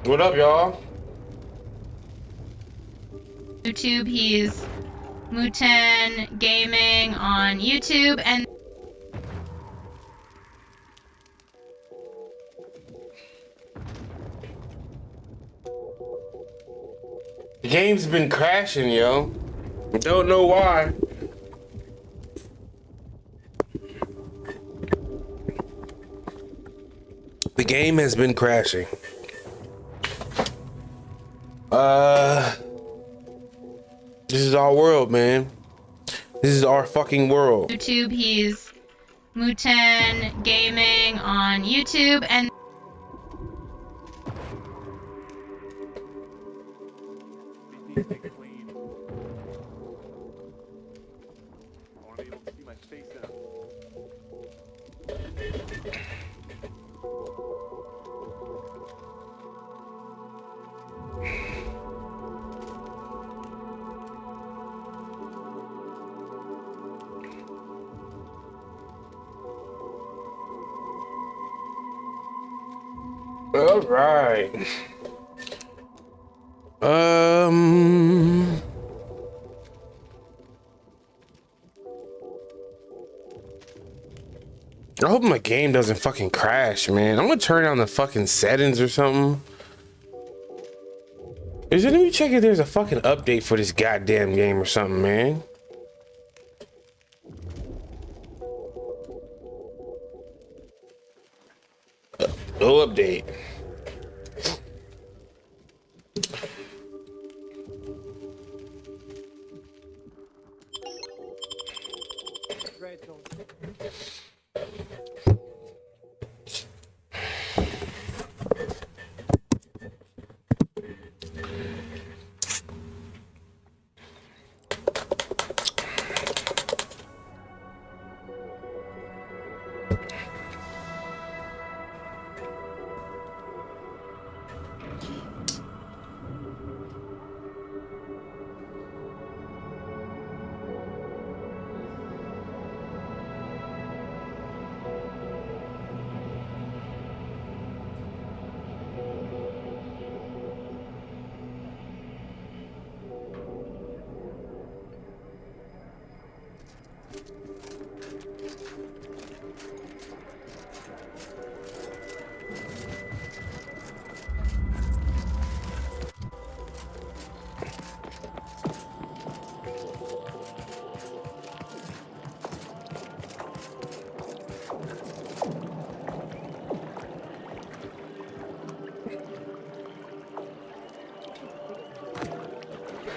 What up, y'all? YouTube, he's Muten Gaming on YouTube, and The game's been crashing, yo. Don't know why. The game has been crashing. This is our world, man. This is our fucking world. YouTube, he's Muten Gaming on YouTube, and All right. I hope my game doesn't fucking crash, man. I'm gonna turn on the fucking settings or something. Let me check if there's a fucking update for this goddamn game or something, man. No update.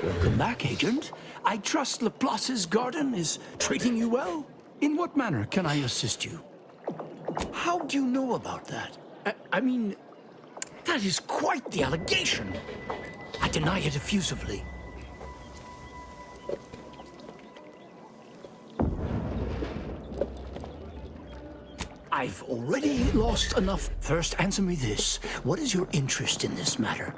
Welcome back, Agent. I trust Laplace's garden is treating you well? In what manner can I assist you? How do you know about that? I mean, that is quite the allegation. I deny it effusively. I've already lost enough. First, answer me this. What is your interest in this matter?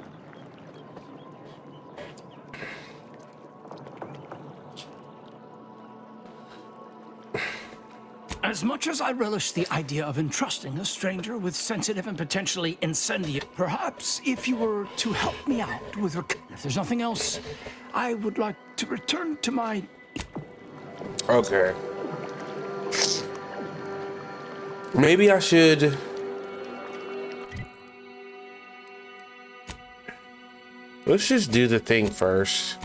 As much as I relish the idea of entrusting a stranger with sensitive and potentially incendiary, perhaps if you were to help me out with her, if there's nothing else, I would like to return to my... Okay. Maybe I should... Let's just do the thing first.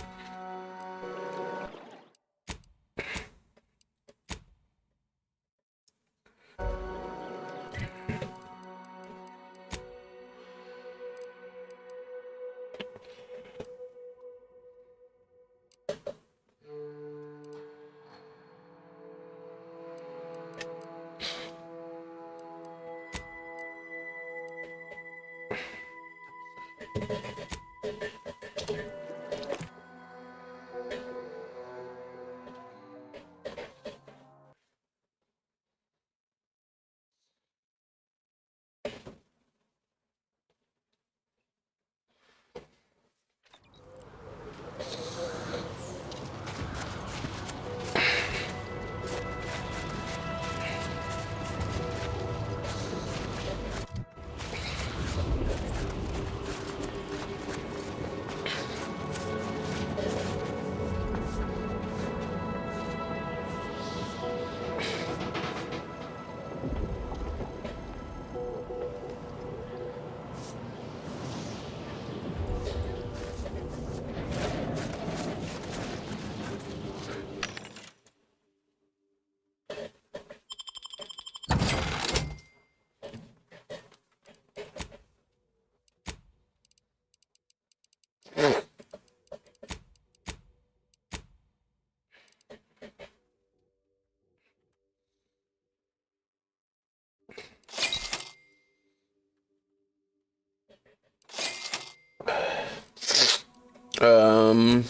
You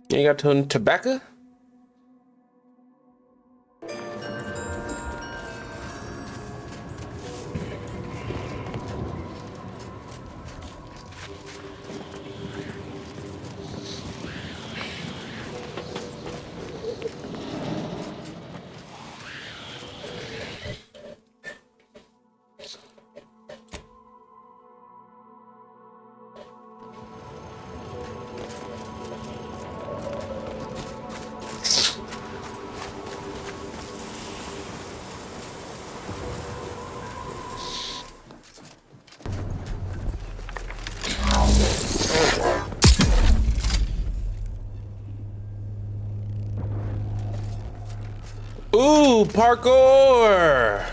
got to tobacco? Ooh, parkour!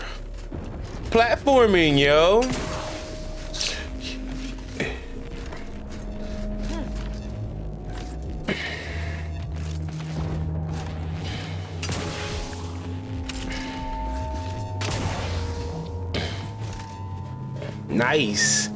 Platforming, yo. Nice.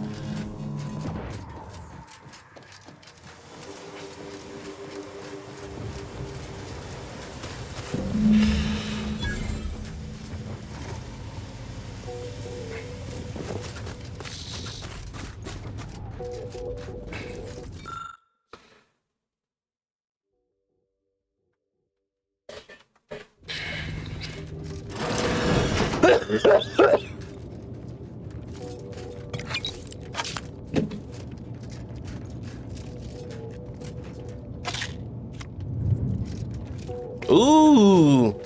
Ooh.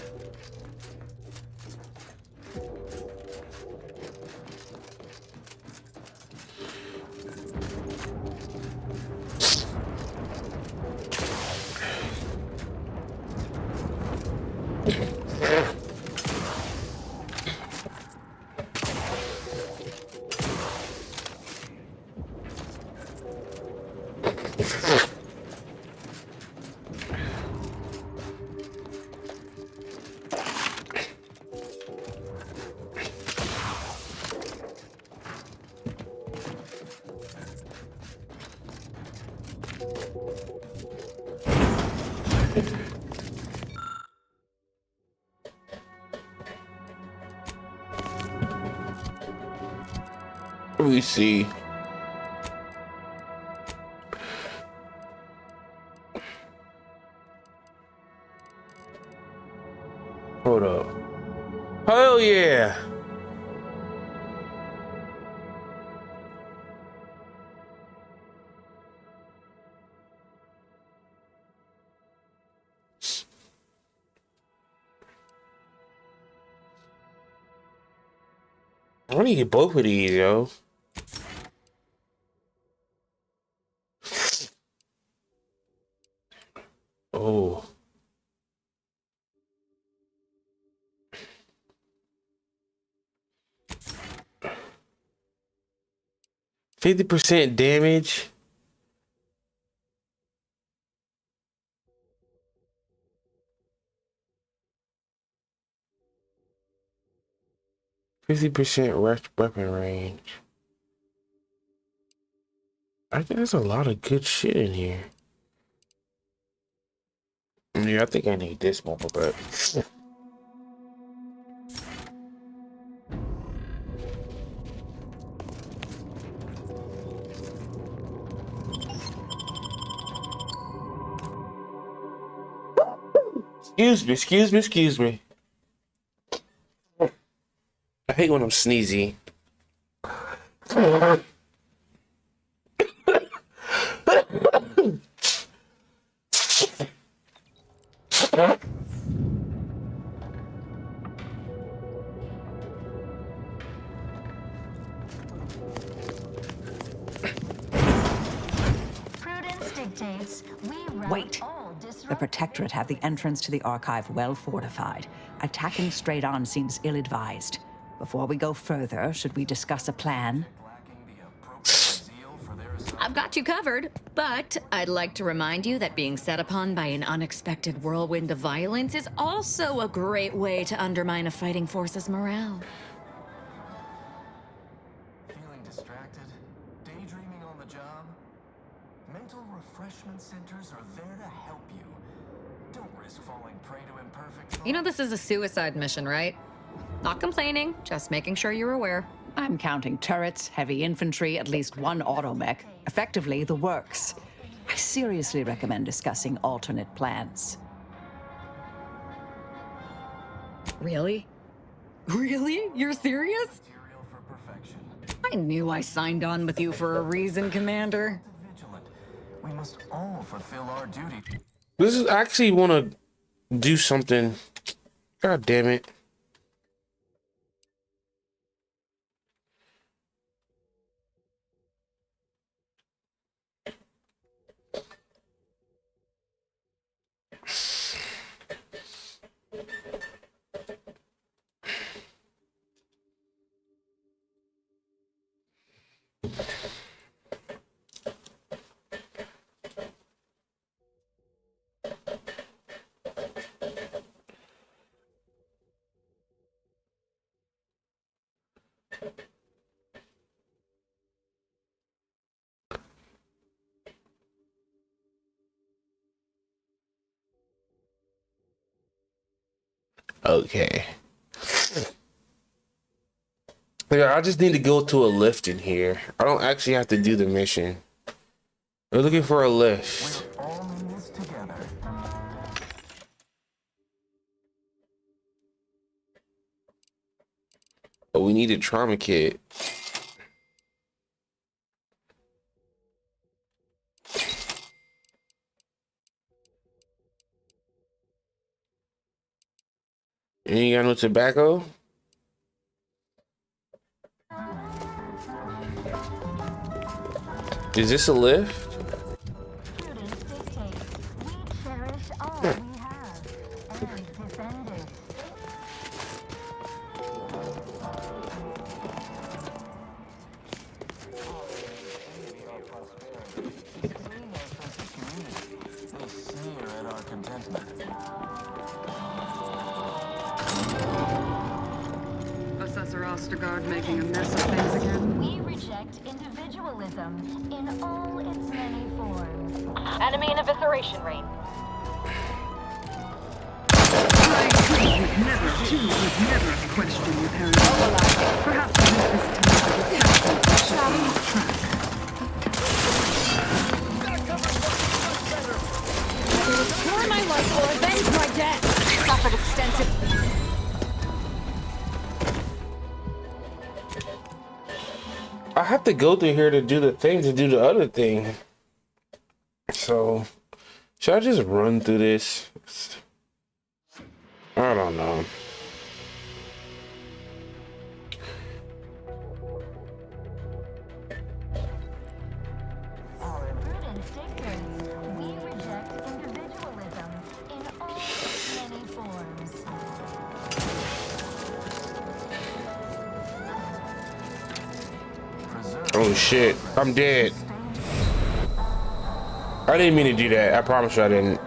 Let me see. Hold up. Hell yeah. I want to get both of these, yo. Oh. 50% damage. %50 weapon range. I think there's a lot of good shit in here. Yeah, I think I need this one, but excuse me. I hate when I'm sneezy. Prudence dictates we rout Wait. all The disrupt- Protectorate have the entrance to the archive well fortified. Attacking straight on seems ill-advised. Before we go further, should we discuss a plan? I've got you covered, but I'd like to remind you that being set upon by an unexpected whirlwind of violence is also a great way to undermine a fighting force's morale. Feeling distracted? Daydreaming on the job? Mental refreshment centers are there to help you. Don't risk falling prey to imperfect. You know this is a suicide mission, right? Not complaining, just making sure you're aware. I'm counting turrets, heavy infantry, at least one automech. Effectively, the works. I seriously recommend discussing alternate plans. Really? Really? You're serious? Material for perfection. I knew I signed on with you for a reason, Commander. Vigilant. We must all fulfill our duty. This is I actually want to do something. God damn it. Okay. Yeah, I just need to go to a lift in here. I don't actually have to do the mission. We're looking for a lift. We're all in this together. But we need a trauma kit. You ain't got no tobacco? Is this a lift? Prudence dictates we cherish all we have and defend it. They sneer at our contentment. Assessor Ostergaard making a mess of things again. We reject individualism in all its many forms. Enemy in evisceration range. Would never question your parents. Perhaps this time the detachment will set them off track. I will restore my life or avenge my death. Suffered extensive. I have to go through here to do the thing, to do the other thing. So, should I just run through this? I don't know. Prudence dictates we reject individualism in all its many forms. Oh shit, I'm dead. I didn't mean to do that. I promise you I didn't.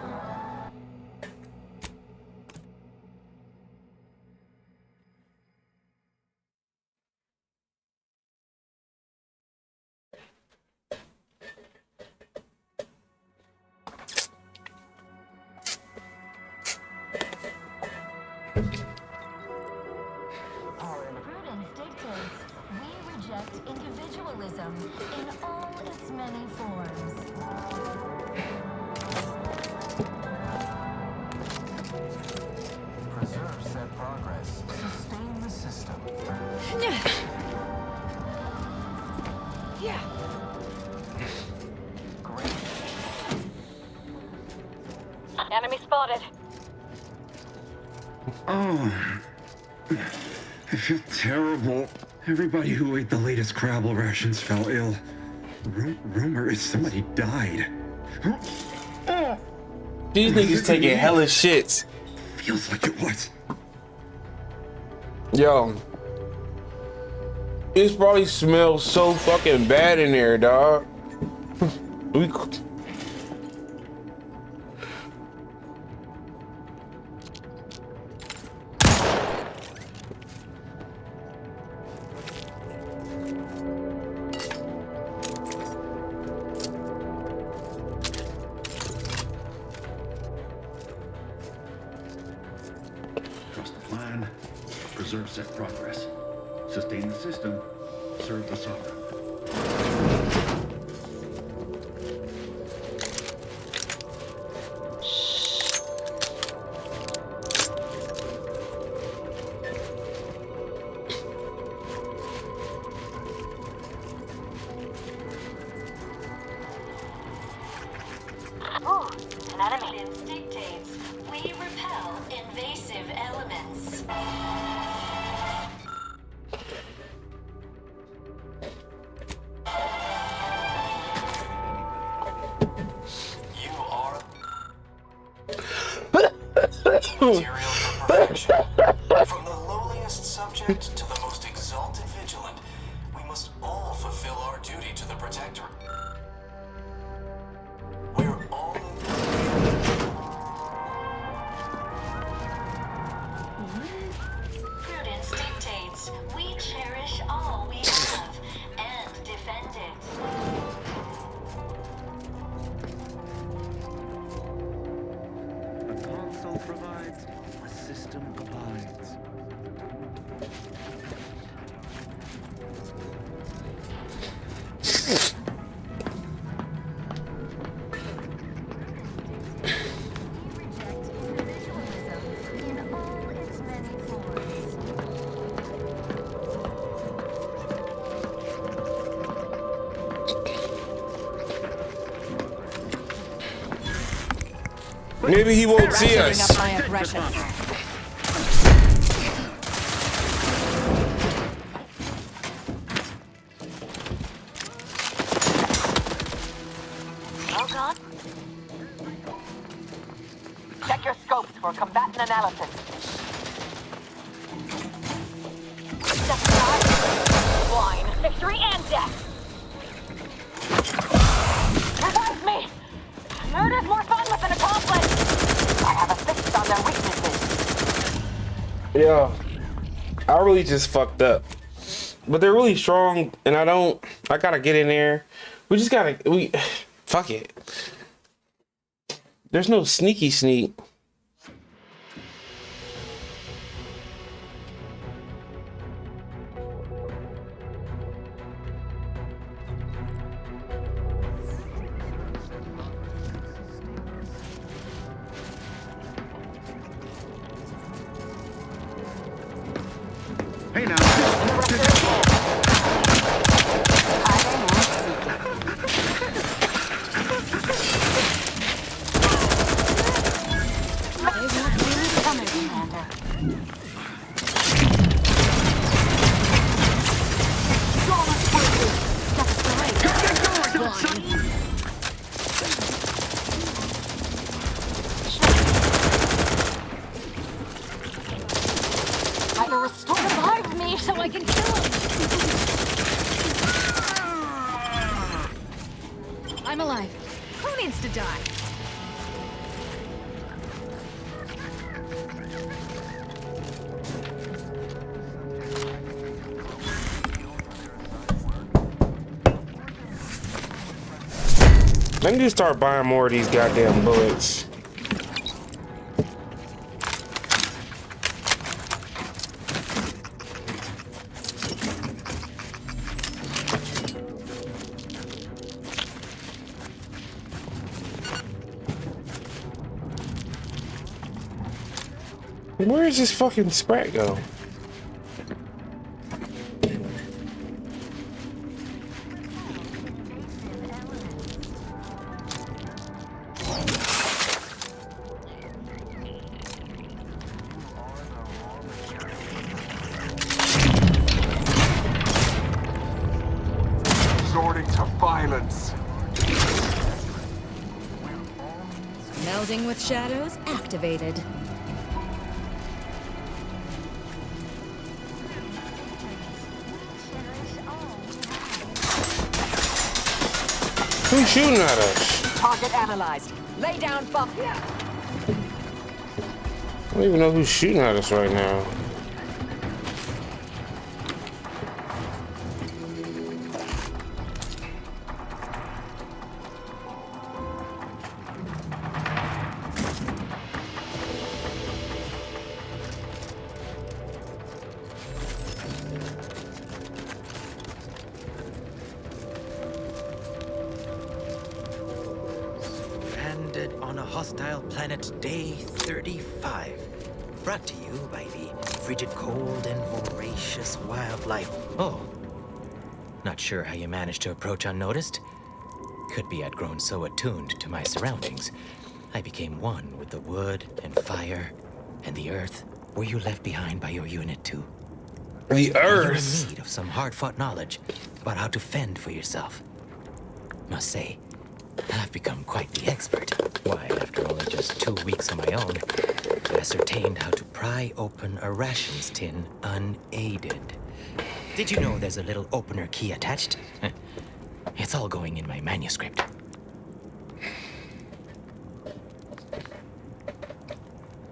Prudence dictates we reject individualism in all its many forms. Preserve said progress. Sustain the system. Yeah. Great. Enemy spotted. Oh, I feel terrible. Everybody who ate the latest Crabble rations fell ill. Rumor is somebody died. These niggas taking hella shits. Feels like it was. Yo. This probably smells so fucking bad in there, dog. we preserve set progress. Sustain the system. Serve the Sovereign. Ooh, an enemy. Dictates we repel invasive elements. You are material for perfection. From the lowliest subject to the most exalted vigilant, we must all fulfill our duty to the Protector. We're all prudence dictates we cherish all we have and defend it. A console provides, a system abides. Reject individualism in all its many forms. Maybe he won't see Ratcheting us. up my aggression. Well done. Check your scopes for combatant analysis. Just die. Wine, victory, and death. Revive me! Murder's more fun with an accomplice. I have a fix on their weaknesses. Yeah, I really just fucked up. But they're really strong, and I gotta get in there. Fuck it. There's no sneaky sneak. Hey now. Either restore revive me so I can kill him. I'm alive. Who needs to die? I need to start buying more of these goddamn bullets. Where is this fucking Sprat go? resorting to violence. Melding with shadows activated. Who's shooting at us? Target analyzed. Lay down, fuck. I don't even know who's shooting at us right now. hostile planet Day 35. Brought to you by the frigid cold and voracious wildlife. Oh, not sure how you managed to approach unnoticed. Could be I'd grown so attuned to my surroundings, I became one with the wood and fire and the earth. Were you left behind by your unit too? The Are you in Earth. need of some hard-fought knowledge about how to fend for yourself? Must say, I've become quite the expert. Why, after only just 2 weeks on my own, I ascertained how to pry open a rations tin unaided. Did you know there's a little opener key attached? It's all going in my manuscript.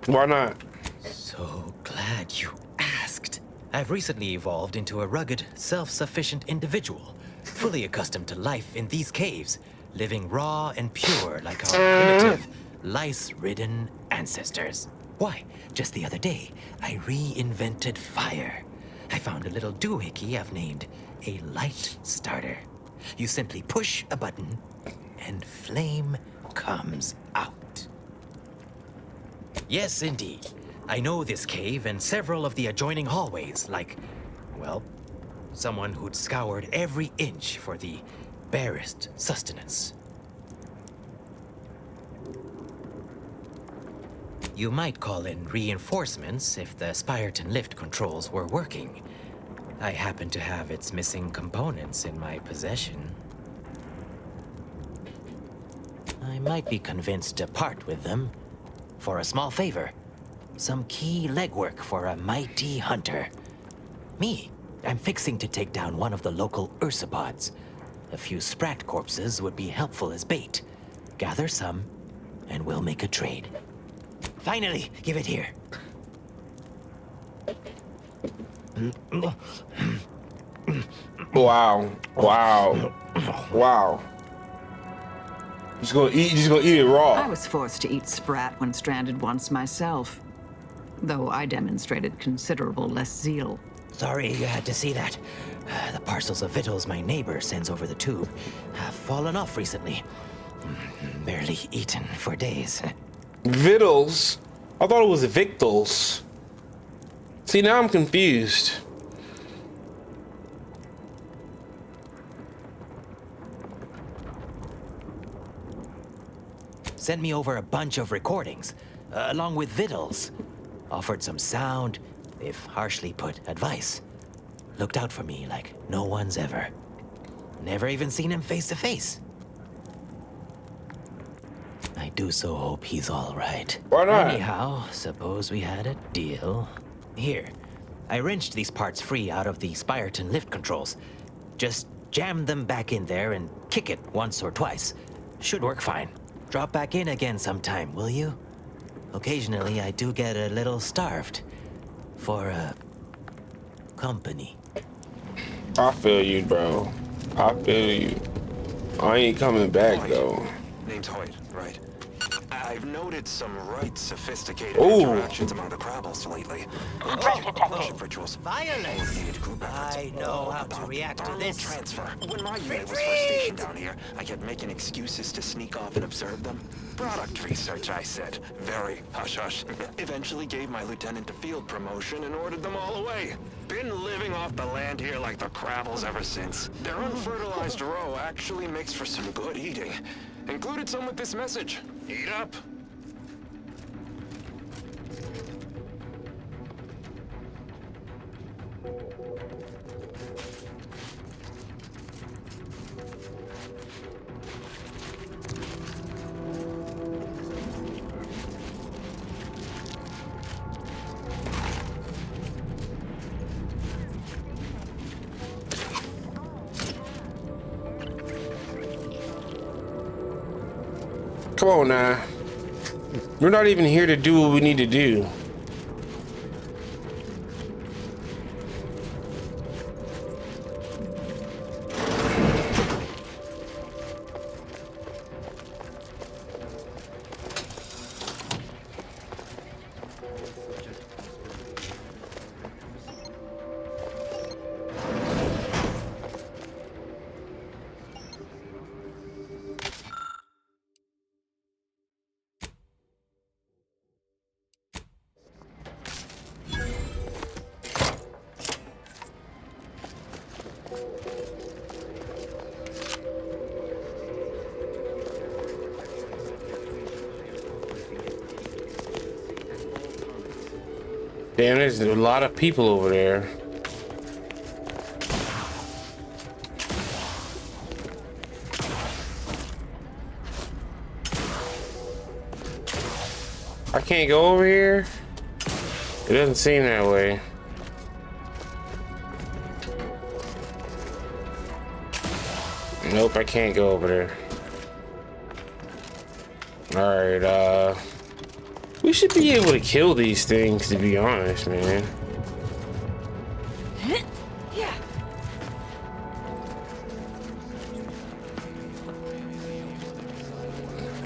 Why not? So glad you asked. I've recently evolved into a rugged, self-sufficient individual, fully accustomed to life in these caves, living raw and pure like our primitive, lice-ridden ancestors. Why, just the other day, I reinvented fire. I found a little doohickey I've named a light starter. You simply push a button, and flame comes out. Yes, indeed. I know this cave and several of the adjoining hallways, like, well, someone who'd scoured every inch for the barest sustenance. You might call in reinforcements if the Spirton lift controls were working. I happen to have its missing components in my possession. I might be convinced to part with them for a small favor. Some key legwork for a mighty hunter. Me, I'm fixing to take down one of the local ursopods. A few sprat corpses would be helpful as bait. Gather some, and we'll make a trade. Finally, give it here. Wow. Wow. Wow. Just gonna eat it raw. I was forced to eat sprat when stranded once myself, though I demonstrated considerable less zeal. Sorry you had to see that. The parcels of victuals my neighbor sends over the tube have fallen off recently. Barely eaten for days. Vittles? I thought it was victuals. See, now I'm confused. Sent me over a bunch of recordings, along with victuals. Offered some sound, if harshly put, advice. Looked out for me like no one's ever. Never even seen him face to face. I do so hope he's all right. Why not? Anyhow, suppose we had a deal. Here, I wrenched these parts free out of the Spirton lift controls. Just jam them back in there and kick it once or twice. Should work fine. Drop back in again sometime, will you? Occasionally, I do get a little starved. For, company. I feel you, bro. I feel you. I ain't coming back, though. Name's Hoyt, right? I've noted some right sophisticated Ooh. interactions among the Crabbles lately. Worship rituals. Violence! Coordinated group efforts. I know All how to about react to borrowed this. transfer. When my unit was first stationed down here, I kept making excuses to sneak off and observe them. Product research, I said. Very hush-hush. Eventually gave my lieutenant a field promotion and ordered them all away. Been living off the land here like the Crabbles ever since. Their unfertilized roe actually makes for some good eating. Included some with this message. Eat up. Come on now. We're not even here to do what we need to do. Damn, there's a lot of people over there. I can't go over here? It doesn't seem that way. Nope, I can't go over there. Alright, we should be able to kill these things, to be honest, man.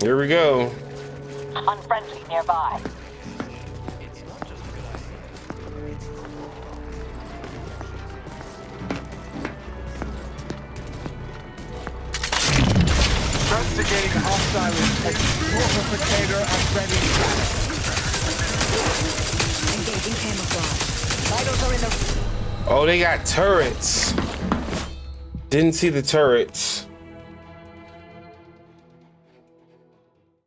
Here we go. Unfriendly nearby. Investigating hostile intent. Morphicator and ready. Engaging camouflage. Vitals are in the... Oh, they got turrets. Didn't see the turrets.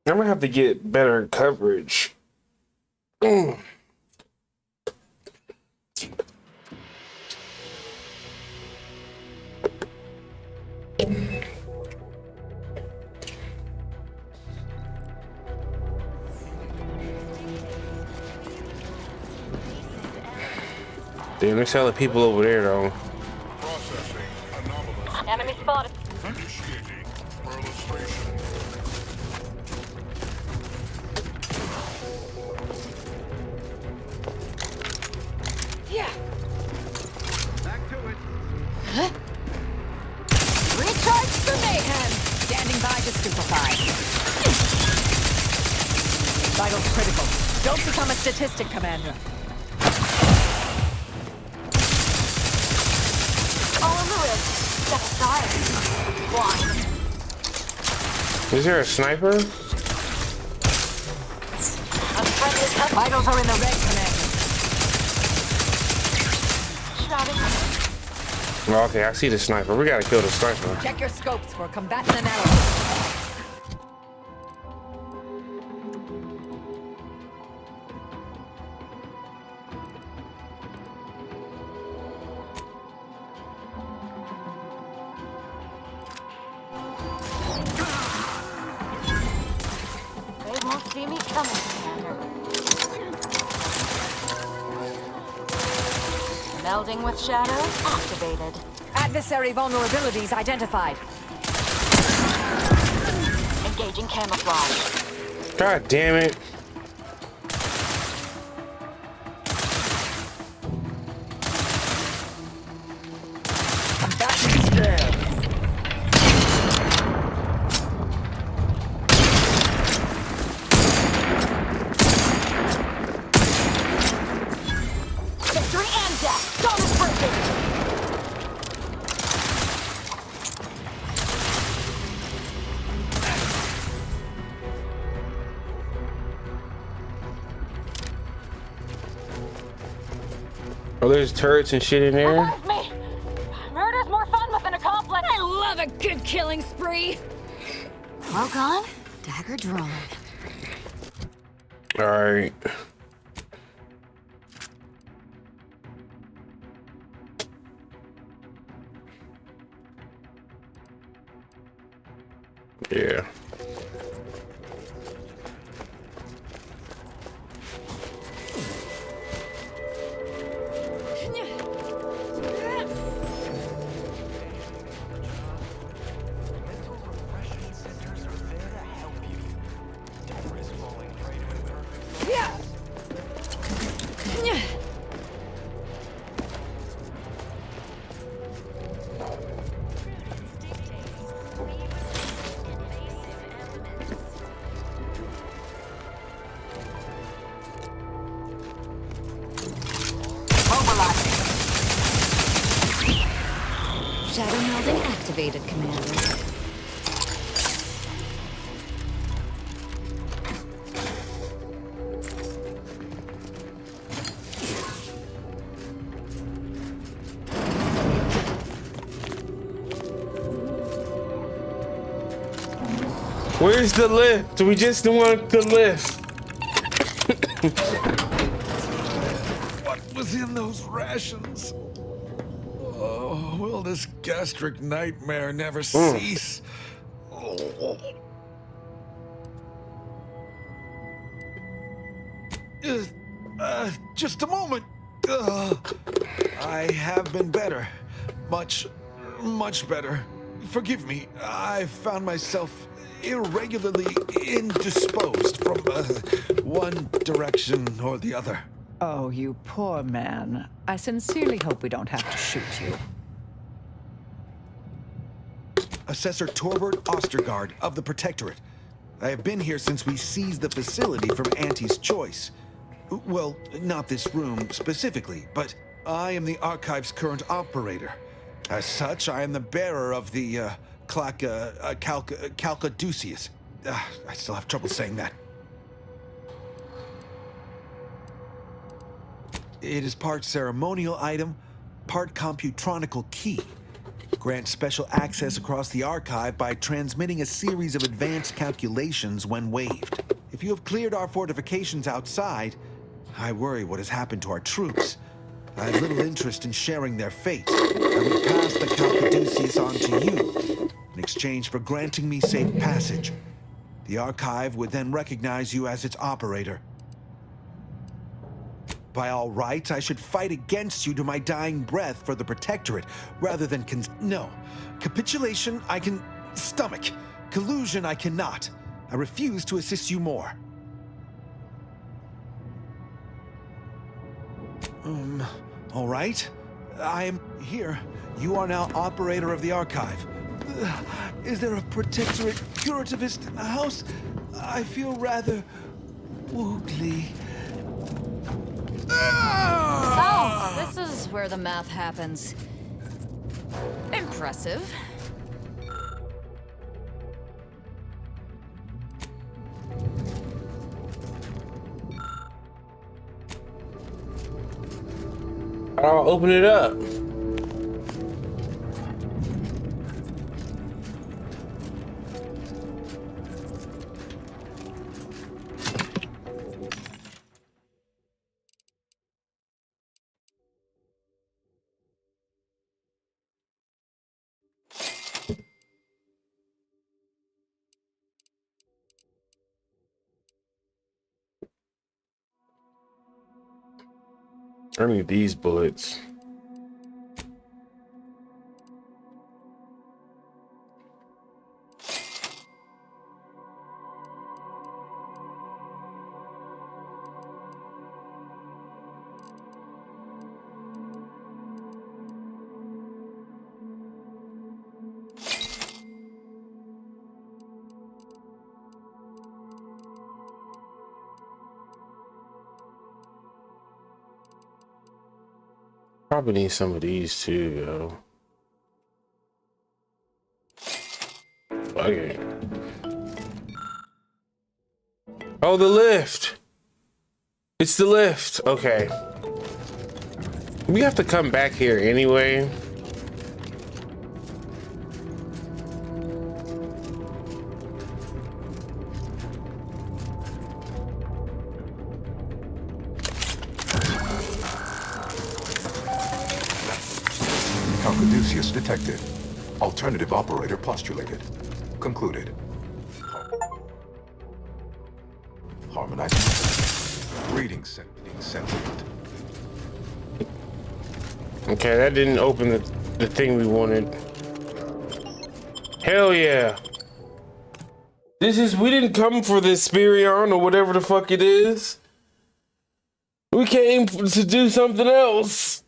I'm gonna have to get better coverage. Damn, there's hella people over there though. Processing anomalous. Enemy spotted. Initiating perlustration. Back to it. Recharge for mayhem. Standing by to stupefy. Vitals critical. Don't become a statistic, Commander. All in the wrist. Step aside. Blind. Is there a sniper? Vitals are in the red, Commander. Shrouded. Oh, okay, I see the sniper. We gotta kill the sniper. Check your scopes for combatant analysis. They won't see me coming, Commander. Melding with shadows activated. Adversary vulnerabilities identified. Engaging camouflage. God damn it. Combatant scared. Victory and death. Dawn is breaking. Oh, there's turrets and shit in there. Revive me. Murder's more fun with an accomplice. I love a good killing spree. Well gone. Dagger drawn. All right. Yeah. Mental refreshment centers are there to help you. Don't risk falling prey to imperfect. Shadow melding activated, Commander. Where's the lift? We just want the lift. was in those rations. Oh, will this gastric nightmare never cease? Oh. Just a moment. I have been better. Much better. Forgive me. I found myself irregularly indisposed from one direction or the other. Oh, you poor man. I sincerely hope we don't have to shoot you. Assessor Torbert Ostergaard of the Protectorate. I have been here since we seized the facility from Auntie's choice. Well, not this room specifically, but I am the Archive's current operator. As such, I am the bearer of the Calcaduceus. I still have trouble saying that. It is part ceremonial item, part computronical key. Grants special access across the archive by transmitting a series of advanced calculations when waived. If you have cleared our fortifications outside, I worry what has happened to our troops. I have little interest in sharing their fate. I would pass the Calcaduceus on to you in exchange for granting me safe passage. The archive would then recognize you as its operator. By all rights, I should fight against you to my dying breath for the Protectorate, rather than no. Capitulation, I can stomach. Collusion, I cannot. I refuse to assist you more. All right. I am here. You are now operator of the archive. Is there a Protectorate curativist in the house? I feel rather woogly. So, this is where the math happens. Impressive. I'll open it up. I need these bullets. Probably need some of these too, though. Okay. Oh, the lift. It's the lift. Okay. We have to come back here anyway. Calcaduceus detected. Alternative operator postulated. Concluded. Harmonizing. Reading sentient. Okay, that didn't open the thing we wanted. Hell yeah. We didn't come for this Spirion or whatever the fuck it is. We came to do something else.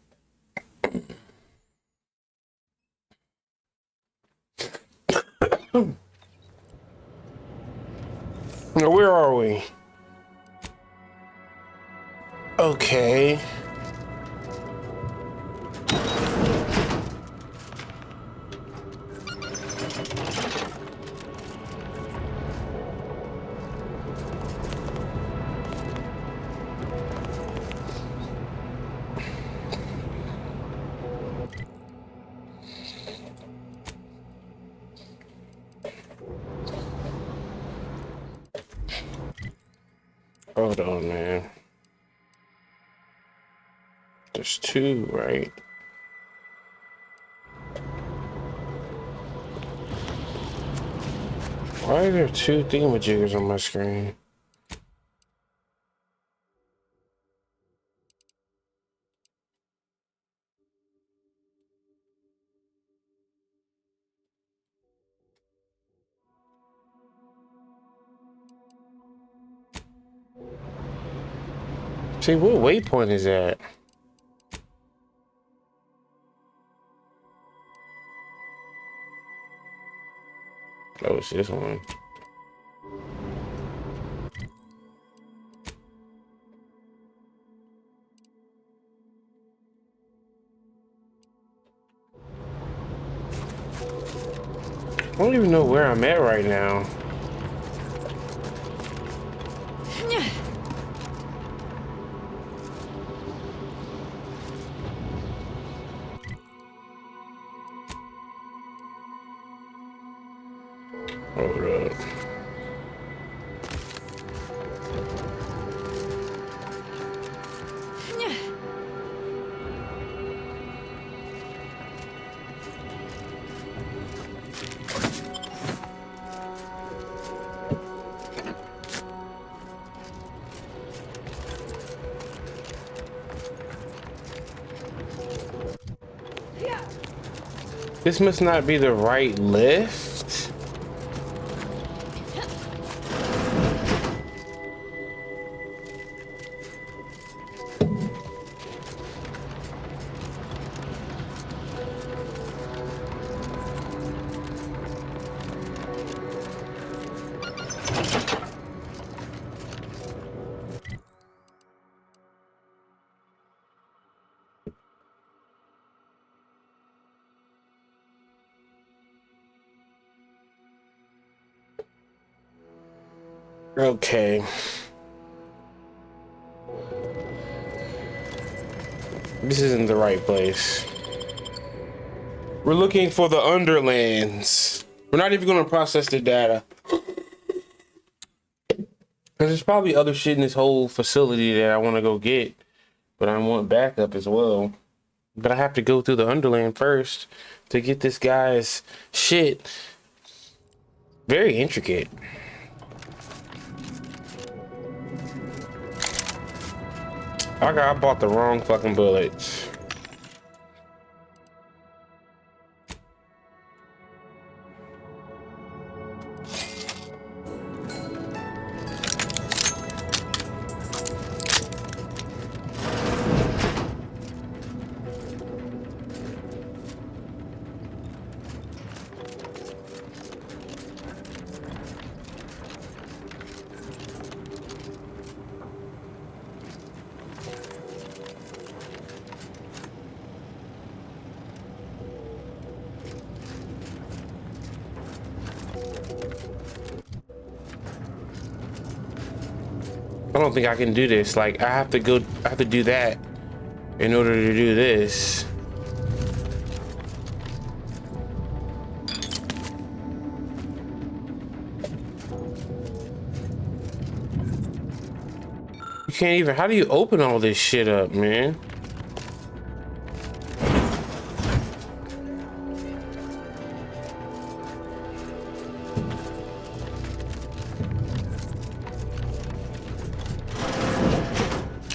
Now, where are we? Okay. Hold on, man. There's two, right? Why are there two thingamajiggers on my screen? See, what waypoint is that? Oh, it's this one. I don't even know where I'm at right now. Hold up. This must not be the right lift. Okay. This isn't the right place. We're looking for the Underlands. We're not even going to process the data. Because there's probably other shit in this whole facility that I want to go get. But I want backup as well. But I have to go through the Underland first to get this guy's shit. Very intricate. I bought the wrong fucking bullets. I don't think I can do this. Like, I have to do that in order to do this. You can't even, how do you open all this shit up, man?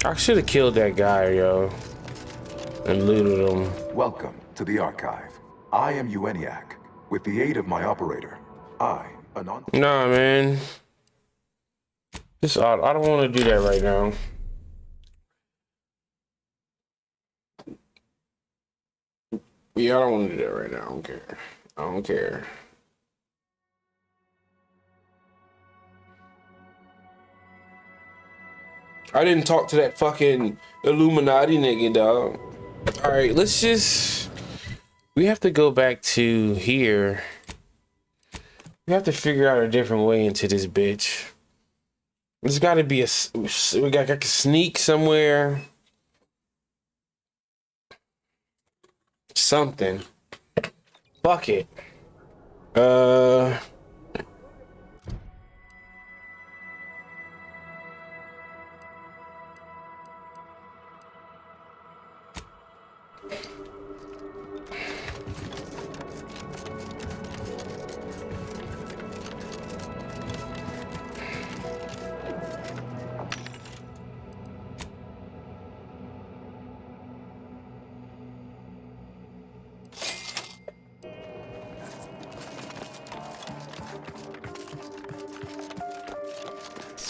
I should have killed that guy, yo, and looted him. Welcome to the archive. I am Ueniac. With the aid of my operator, I, Anon. Nah, man. I don't want to do that right now. Yeah, I don't want to do that right now. I don't care. I don't care. I didn't talk to that fucking Illuminati nigga, dog. All right, we have to go back to here. We have to figure out a different way into this bitch. There's got to be we got to sneak somewhere. Something. Fuck it.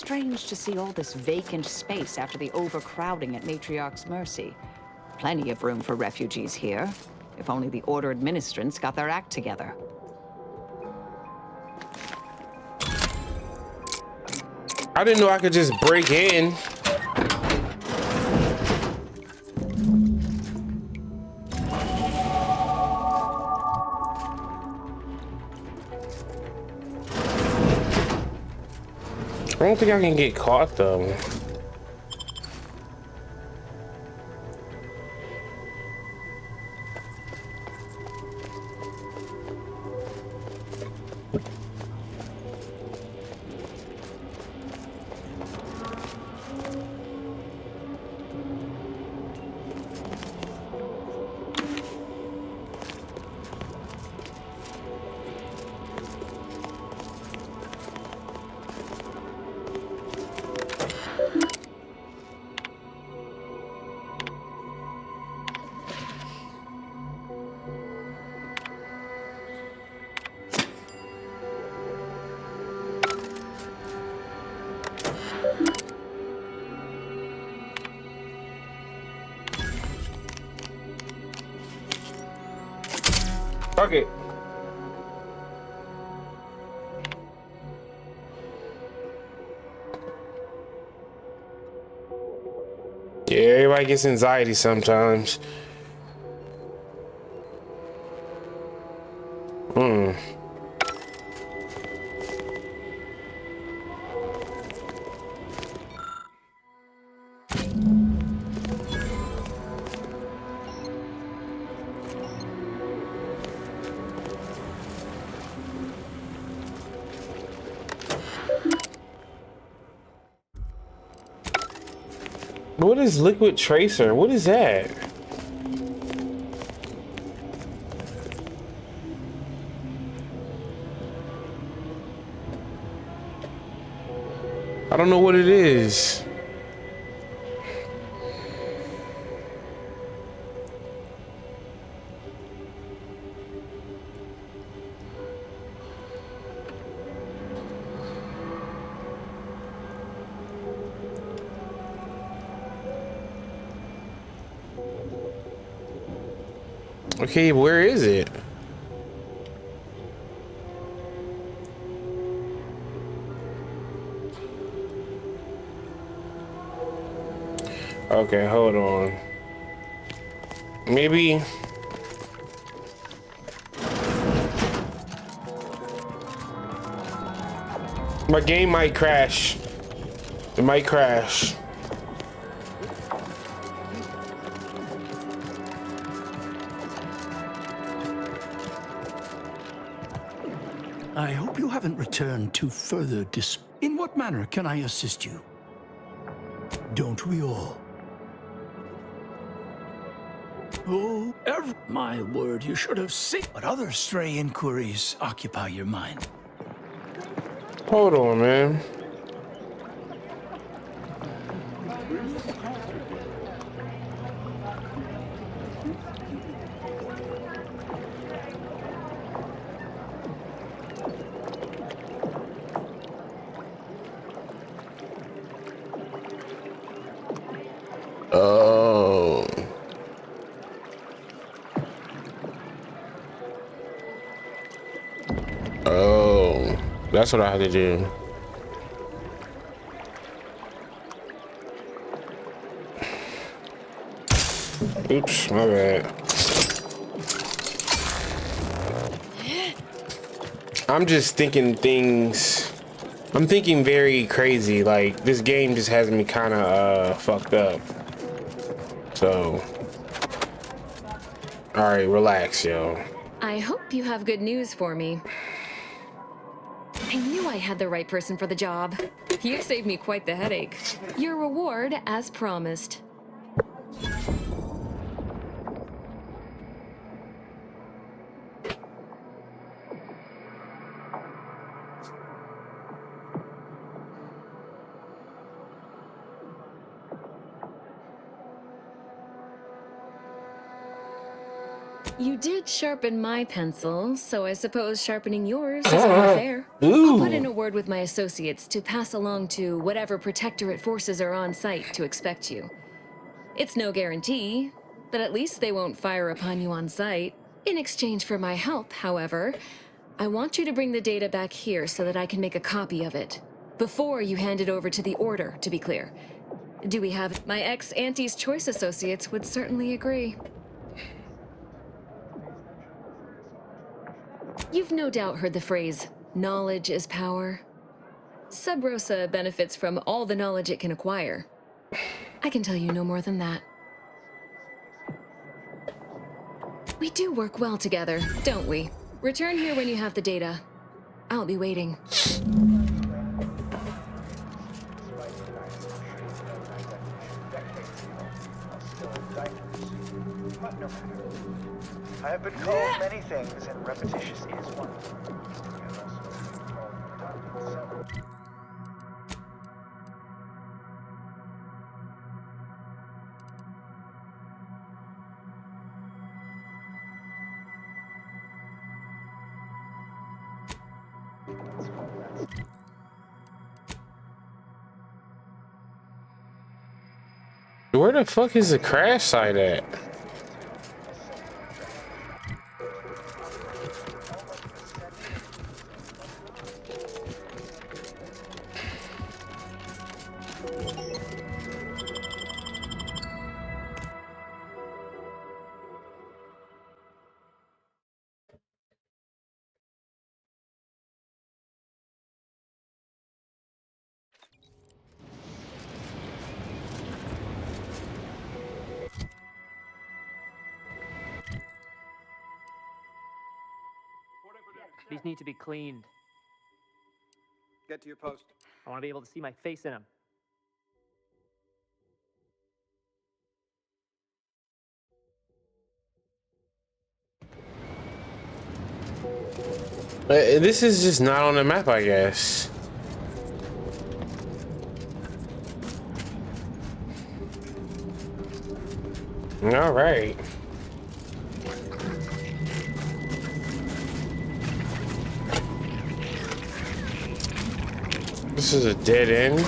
strange to see all this vacant space after the overcrowding at Matriarch's Mercy. Plenty of room for refugees here. If only the Order administrants got their act together. I didn't know I could just break in. I don't think I can get caught though. Fuck it. Yeah, everybody gets anxiety sometimes. What is liquid tracer? What is that? I don't know what it is. Okay, where is it? Okay, hold on. Maybe. My game might crash. It might crash. I hope you haven't returned to further In what manner can I assist you? Don't we all? Oh, my word, you should have seen. But other stray inquiries occupy your mind. Hold on, man. Oh. Oh. That's what I had to do. Oops, my bad. I'm just thinking things. I'm thinking very crazy. Like, this game just has me kind of fucked up. So, all right, relax, yo. I hope you have good news for me. I knew I had the right person for the job. You've saved me quite the headache. Your reward, as promised. You did sharpen my pencil, so I suppose sharpening yours is only fair. Ooh. I'll put in a word with my associates to pass along to whatever protectorate forces are on site to expect you. It's no guarantee, but at least they won't fire upon you on site. In exchange for my help, however, I want you to bring the data back here so that I can make a copy of it. Before you hand it over to the Order, to be clear. Do we have... My ex-Auntie's Choice associates would certainly agree. You've no doubt heard the phrase, knowledge is power. Sub Rosa benefits from all the knowledge it can acquire. I can tell you no more than that. We do work well together, don't we? Return here when you have the data. I'll be waiting. I have been called many things, and repetitious is one of them. I have also been called redundant several. Where the fuck is the crash site at? These need to be cleaned. Get to your post. I want to be able to see my face in them. This is just not on the map, I guess. All right. This is a dead end.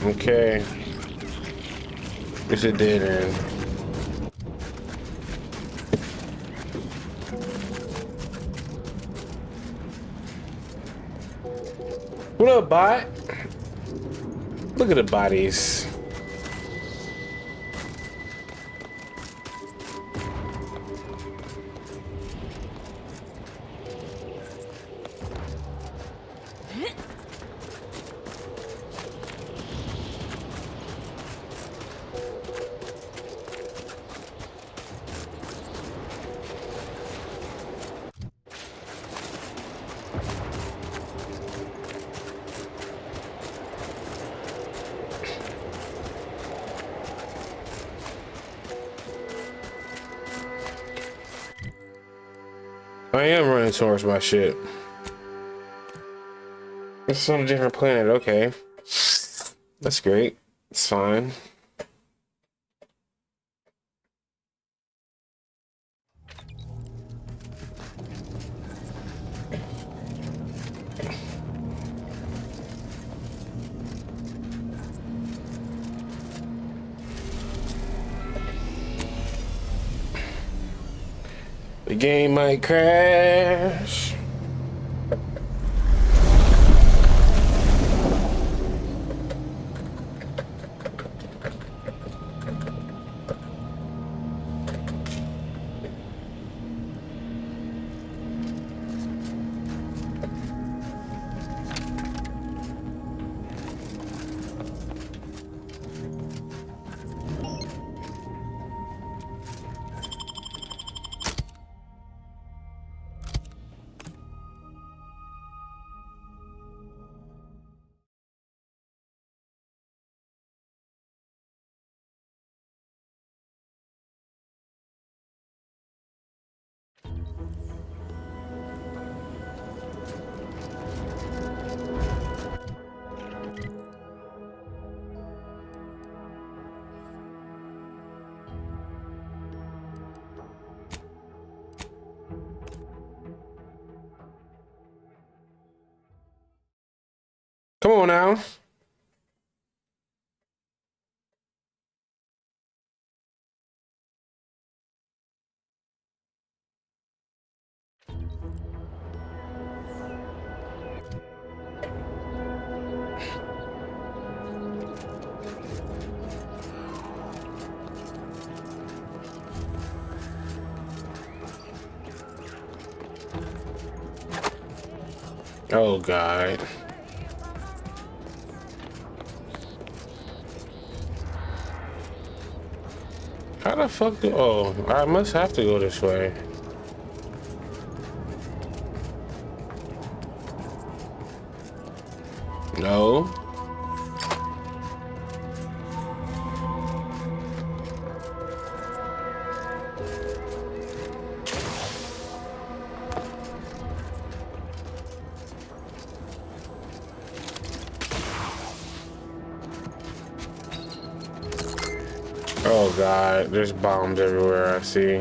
Okay. It's a dead end. What up, bot? Look at the bodies. I am running towards my ship. It's on a different planet, okay. That's great. It's fine. The game might crash. Come on now. Oh, God. How the fuck do... Oh, I must have to go this way. No. Oh God, there's bombs everywhere I see.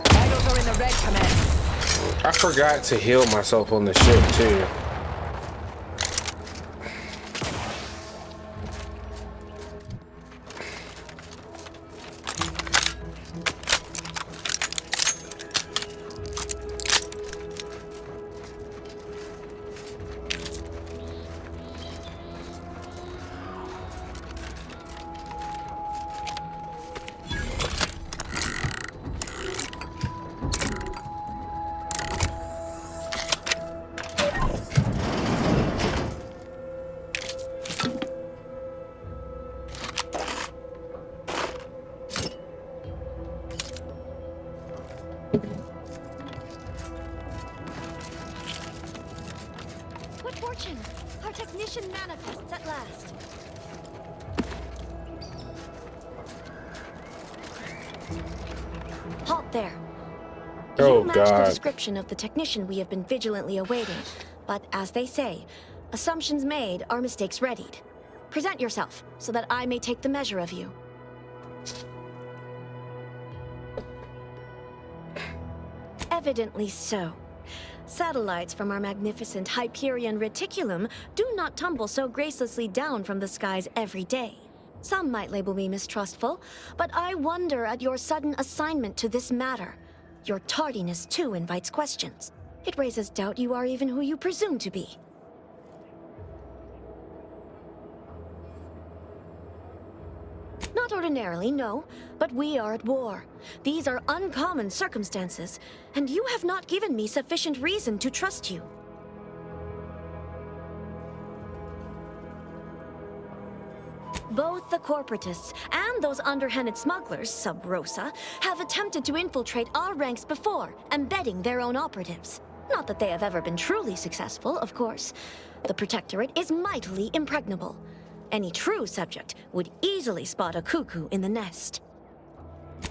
Vitals are in the red, Command. I forgot to heal myself on the ship too. What fortune! Our technician manifests at last. Halt there. Oh You match the God. description of the technician we have been vigilantly awaiting. But as they say, assumptions made are mistakes readied. Present yourself so that I may take the measure of you. Evidently so. Satellites from our magnificent Hyperion reticulum do not tumble so gracelessly down from the skies every day. Some might label me mistrustful, but I wonder at your sudden assignment to this matter. Your tardiness, too, invites questions. It raises doubt you are even who you presume to be. Not ordinarily, no, but we are at war. These are uncommon circumstances, and you have not given me sufficient reason to trust you. Both the corporatists and those underhanded smugglers, sub rosa, have attempted to infiltrate our ranks before, embedding their own operatives. Not that they have ever been truly successful, of course. The Protectorate is mightily impregnable. Any true subject would easily spot a cuckoo in the nest.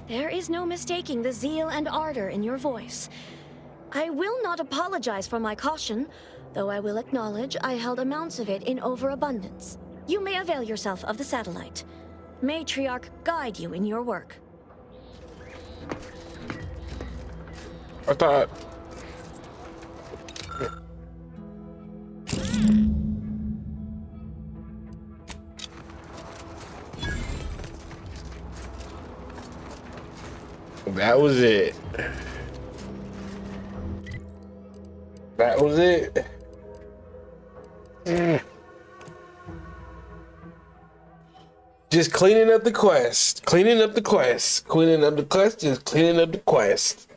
There is no mistaking the zeal and ardor in your voice. I will not apologize for my caution, though I will acknowledge I held amounts of it in overabundance. You may avail yourself of the satellite. Matriarch guide you in your work. I thought... That was it. That was it. Just cleaning up the quest. Cleaning up the quest. Cleaning up the quest. Just cleaning up the quest.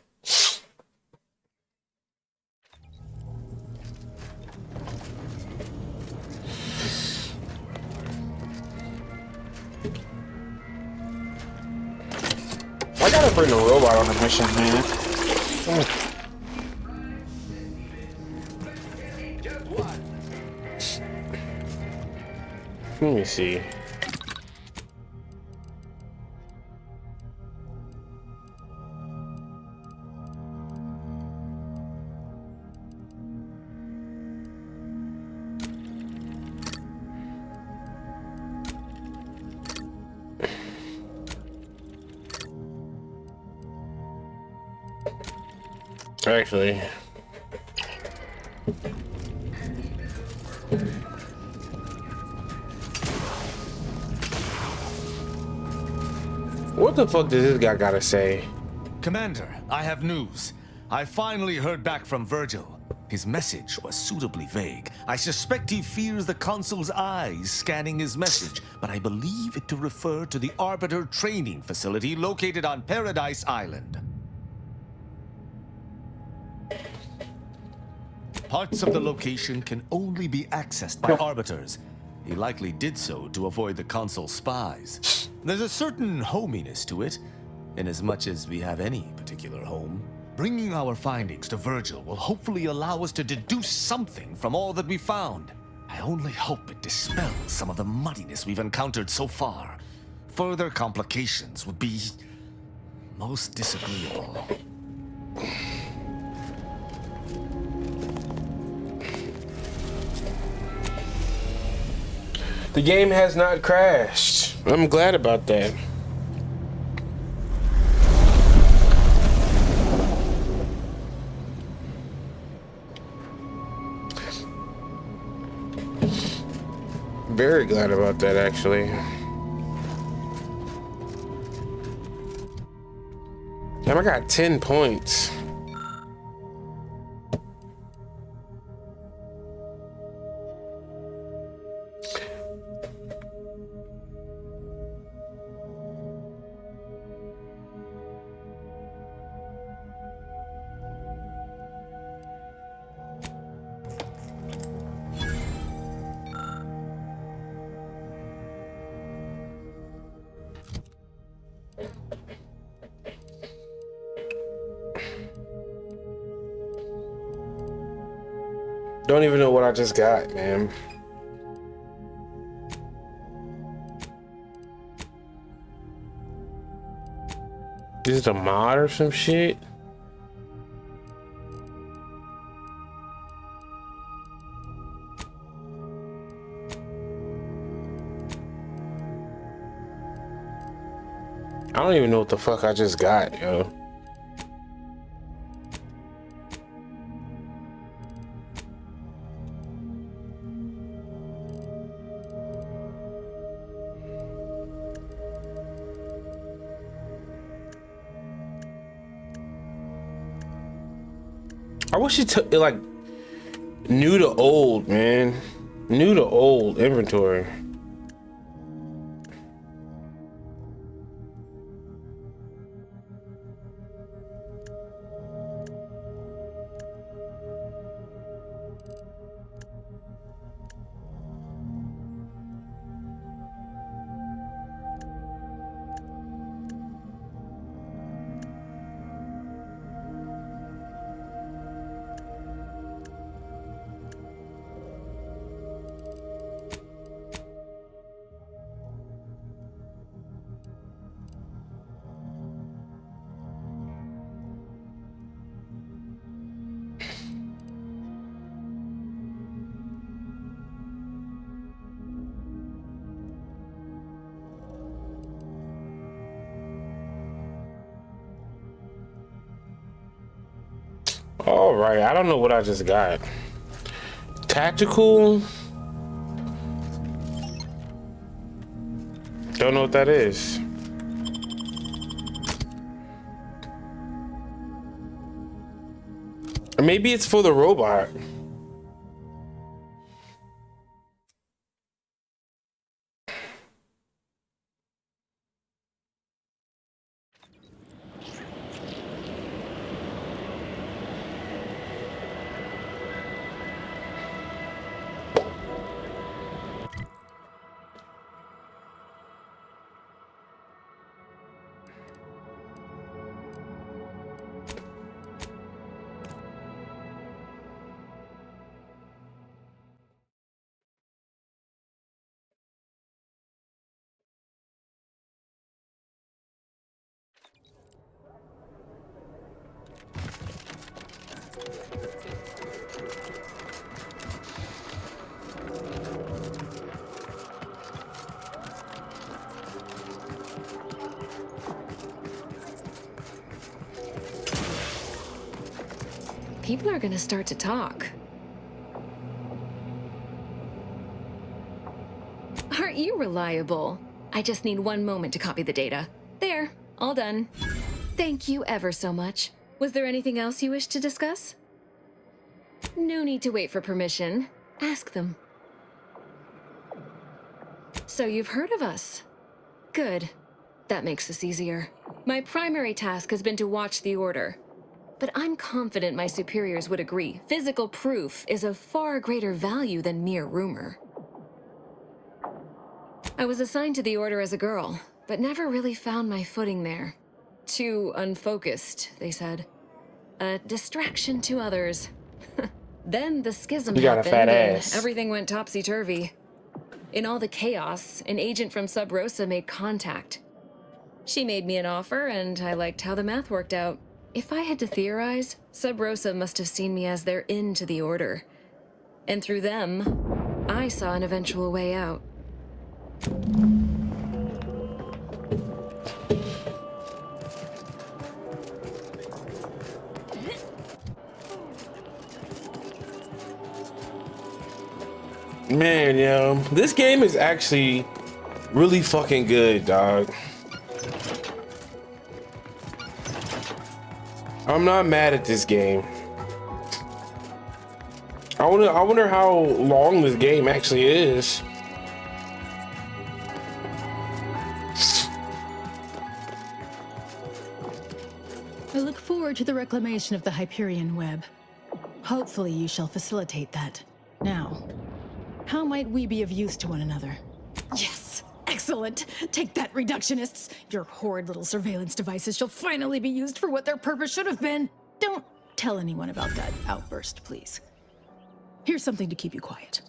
I gotta bring a robot on the mission, man. Let me see. Actually. What the fuck does this guy gotta say? Commander, I have news. I finally heard back from Virgil. His message was suitably vague. I suspect he fears the Consul's eyes scanning his message, but I believe it to refer to the Arbiter training facility located on Paradise Island. Parts of the location can only be accessed by Arbiters. He likely did so to avoid the Consul's spies. There's a certain hominess to it, inasmuch as we have any particular home. Bringing our findings to Virgil will hopefully allow us to deduce something from all that we found. I only hope it dispels some of the muddiness we've encountered so far. Further complications would be most disagreeable. The game has not crashed. I'm glad about that. Very glad about that, actually. Damn, I got 10 points. Don't even know what I just got, man. Is it a mod or some shit? I don't even know what the fuck I just got, yo. I wish it took like new to old, man. New to old inventory. All right, I don't know what I just got. Tactical. Don't know what that is. Or maybe it's for the robot. People are gonna start to talk. Aren't you reliable? I just need one moment to copy the data. There, all done. Thank you ever so much. Was there anything else you wish to discuss? No need to wait for permission. Ask them. So you've heard of us? Good. That makes this easier. My primary task has been to watch the Order. But I'm confident my superiors would agree. Physical proof is of far greater value than mere rumor. I was assigned to the Order as a girl, but never really found my footing there. Too unfocused, they said. A distraction to others. Then the schism You got a happened fat and ass. everything went topsy-turvy. In all the chaos, an agent from Sub Rosa made contact. She made me an offer, and I liked how the math worked out. If I had to theorize, Sub Rosa must have seen me as their in to the Order. And through them, I saw an eventual way out. Man, yo, this game is actually really fucking good, dog. I'm not mad at this game. I wonder how long this game actually is. I look forward to the reclamation of the Hyperion web. Hopefully you shall facilitate that. Now, how might we be of use to one another? Yes! Excellent! Take that, reductionists! Your horrid little surveillance devices shall finally be used for what their purpose should have been! Don't tell anyone about that outburst, please. Here's something to keep you quiet.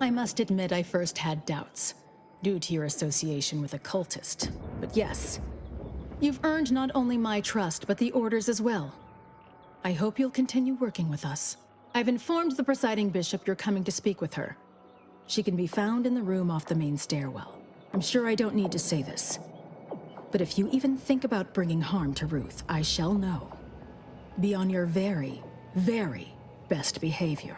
I must admit I first had doubts, due to your association with a cultist. But yes, you've earned not only my trust, but the Order's as well. I hope you'll continue working with us. I've informed the presiding bishop you're coming to speak with her. She can be found in the room off the main stairwell. I'm sure I don't need to say this. But if you even think about bringing harm to Ruth, I shall know. Be on your very, very best behavior.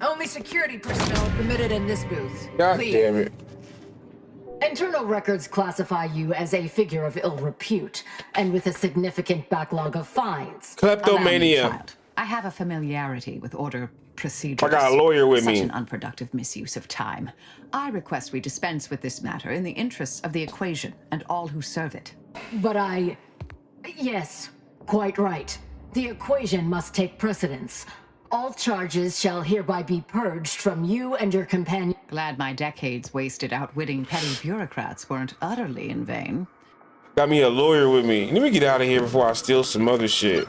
Only security personnel permitted in this booth. God Leave. damn it. Internal records classify you as a figure of ill repute, and with a significant backlog of fines. Kleptomania. Allow me, child. I have a familiarity with Order procedures. I got a lawyer with Such me. an unproductive misuse of time. I request we dispense with this matter in the interests of the equation and all who serve it. But yes, quite right. The equation must take precedence. All charges shall hereby be purged from you and your companion. Glad my decades wasted outwitting petty bureaucrats weren't utterly in vain. Got me a lawyer with me. Let me get out of here before I steal some other shit.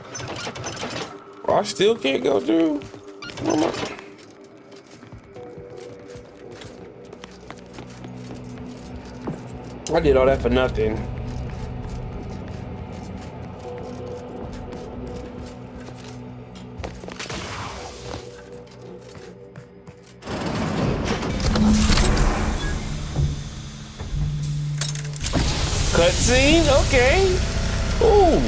Oh, I still can't go through. I did all that for nothing. Cutscene? Okay. Ooh.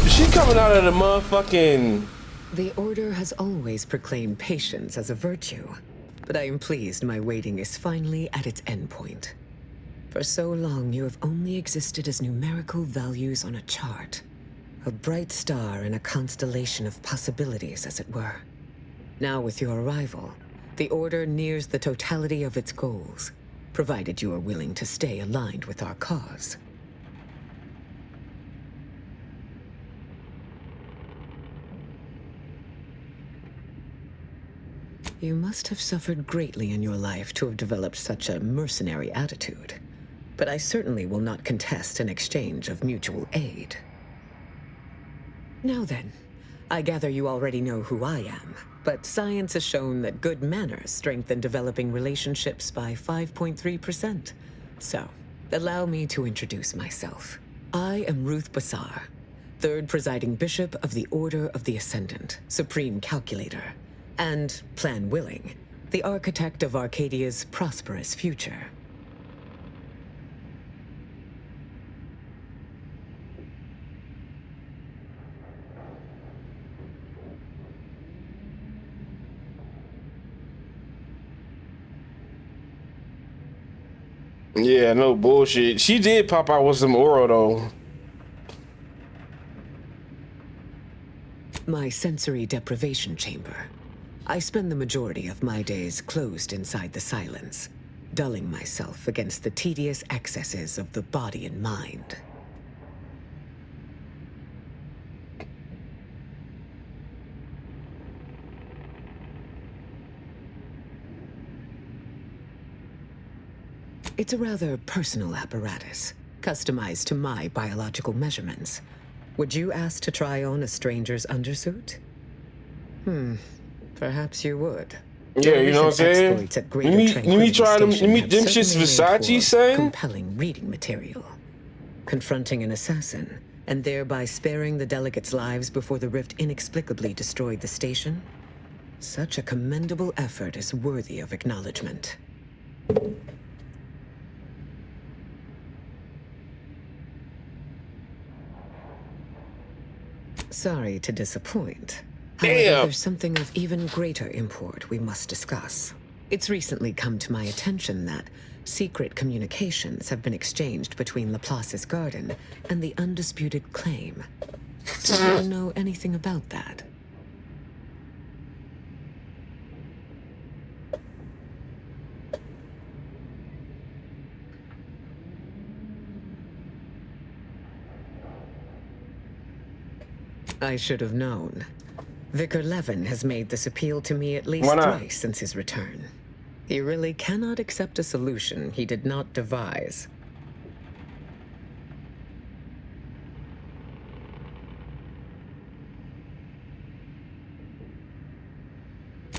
She coming out of the motherfucking... The Order has always proclaimed patience as a virtue, but I am pleased my waiting is finally at its endpoint. For so long, you have only existed as numerical values on a chart. A bright star in a constellation of possibilities, as it were. Now with your arrival, the Order nears the totality of its goals, provided you are willing to stay aligned with our cause. You must have suffered greatly in your life to have developed such a mercenary attitude, but I certainly will not contest an exchange of mutual aid. Now then, I gather you already know who I am, but science has shown that good manners strengthen developing relationships by 5.3%. So, allow me to introduce myself. I am Ruth Bassar, third presiding bishop of the Order of the Ascendant, supreme calculator, and, plan willing, the architect of Arcadia's prosperous future. Yeah, no bullshit. She did pop out with some aura though. My sensory deprivation chamber. I spend the majority of my days closed inside the silence, dulling myself against the tedious excesses of the body and mind. It's a rather personal apparatus, customized to my biological measurements. Would you ask to try on a stranger's undersuit? Perhaps you would. Yeah, you know what I'm saying? Exploits at Let me try them. Let me them shits Versace, son. Compelling reading material. Confronting an assassin and thereby sparing the delegates' lives before the rift inexplicably destroyed the station. Such a commendable effort is worthy of acknowledgement. Sorry to disappoint. However, there's something of even greater import we must discuss. It's recently come to my attention that secret communications have been exchanged between Laplace's garden and the undisputed claim. Do you know anything about that? I should have known. Vicar Levin has made this appeal to me at least thrice since his return. He really cannot accept a solution he did not devise.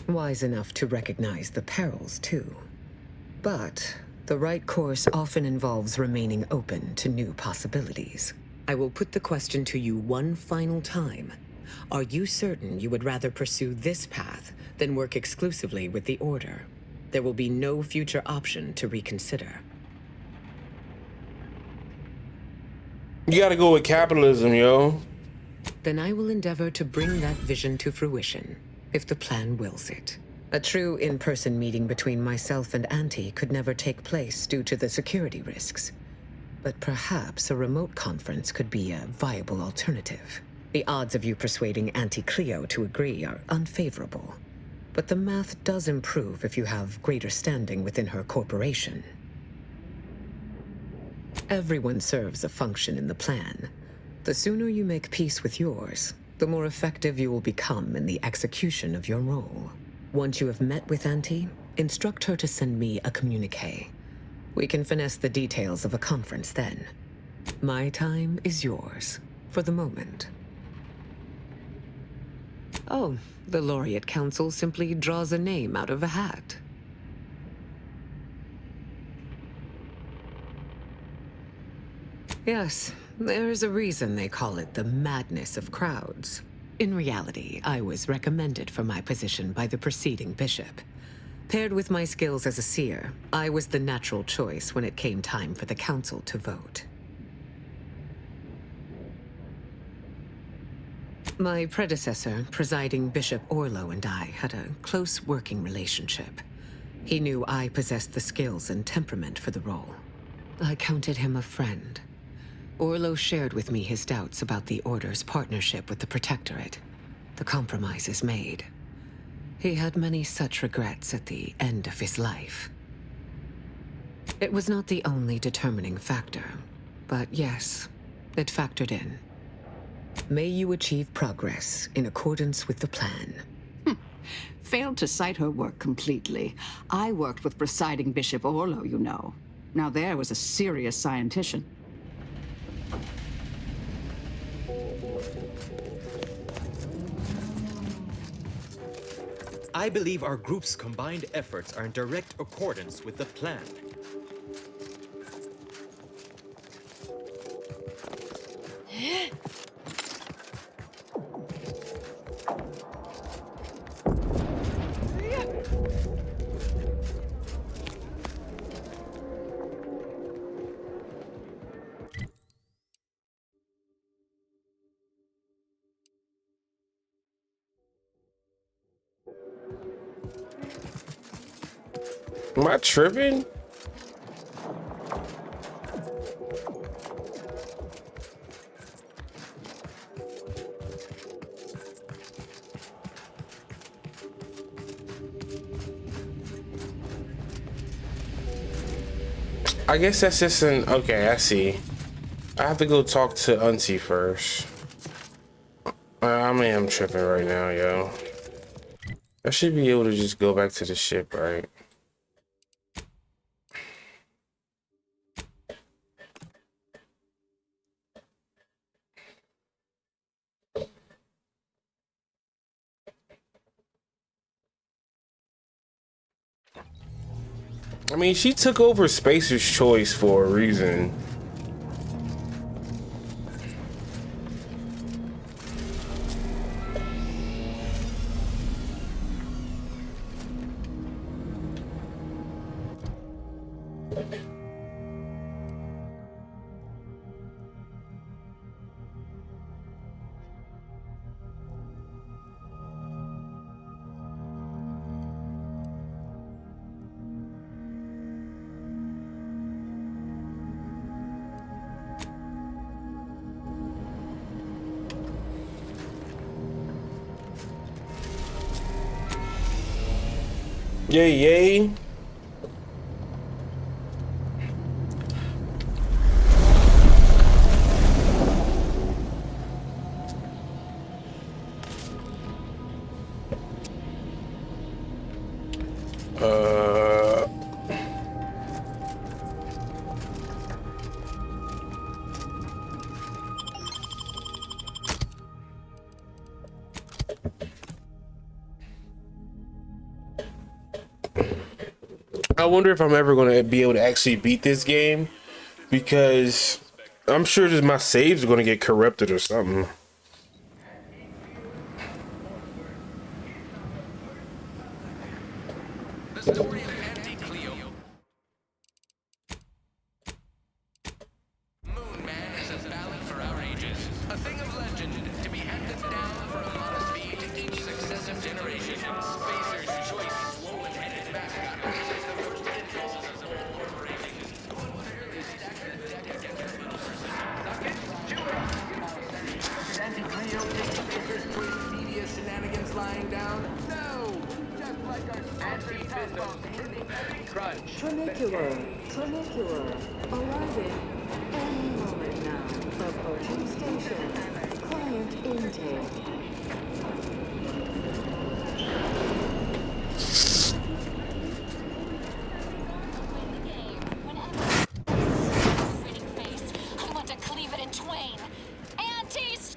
Wise enough to recognize the perils, too. But the right course often involves remaining open to new possibilities. I will put the question to you one final time. Are you certain you would rather pursue this path than work exclusively with the Order? There will be no future option to reconsider. You gotta go with capitalism, yo. Then I will endeavor to bring that vision to fruition, if the plan wills it. A true in-person meeting between myself and Auntie could never take place due to the security risks. But perhaps a remote conference could be a viable alternative. The odds of you persuading Auntie Cleo to agree are unfavorable. But the math does improve if you have greater standing within her corporation. Everyone serves a function in the plan. The sooner you make peace with yours, the more effective you will become in the execution of your role. Once you have met with Auntie, instruct her to send me a communiqué. We can finesse the details of a conference then. My time is yours, for the moment. Oh, the Laureate Council simply draws a name out of a hat. Yes, there's a reason they call it the madness of crowds. In reality, I was recommended for my position by the preceding bishop. Paired with my skills as a seer, I was the natural choice when it came time for the council to vote. My predecessor, presiding Bishop Orlo, and I had a close working relationship. He knew I possessed the skills and temperament for the role. I counted him a friend. Orlo shared with me his doubts about the Order's partnership with the Protectorate. The compromises made. He had many such regrets at the end of his life. It was not the only determining factor, but yes, it factored in. May you achieve progress in accordance with the plan. Failed to cite her work completely. I worked with presiding Bishop Orlo, you know. Now there was a serious scientician. I believe our group's combined efforts are in direct accordance with the plan. Am I tripping? I guess that's just an okay. I see. I have to go talk to Auntie first. I mean, I'm tripping right now, yo. I should be able to just go back to the ship, right? I mean, she took over Spacer's Choice for a reason. Yay, yay. I wonder if I'm ever going to be able to actually beat this game, because I'm sure just my saves are going to get corrupted or something. The story of Anti-Cleo. Moon Man is a ballad for our ages. A thing of legend to be handed down for a modest fee to each successive generation. Spacer's Choice swollen-headed mascot represents the first impulses of all corporations. Who unfairly stacked the deck against the middle person. Suck it, chew it up. Did Anti-Cleo take Spacer's Choice media shenanigans lying down? No! Just like our anti-business crunch. Trinicular, arriving any moment now. Approaching station. Client intake. I want to cleave it in twain. Aunties!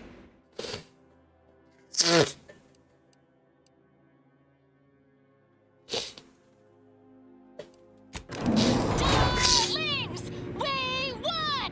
Darlings! We won!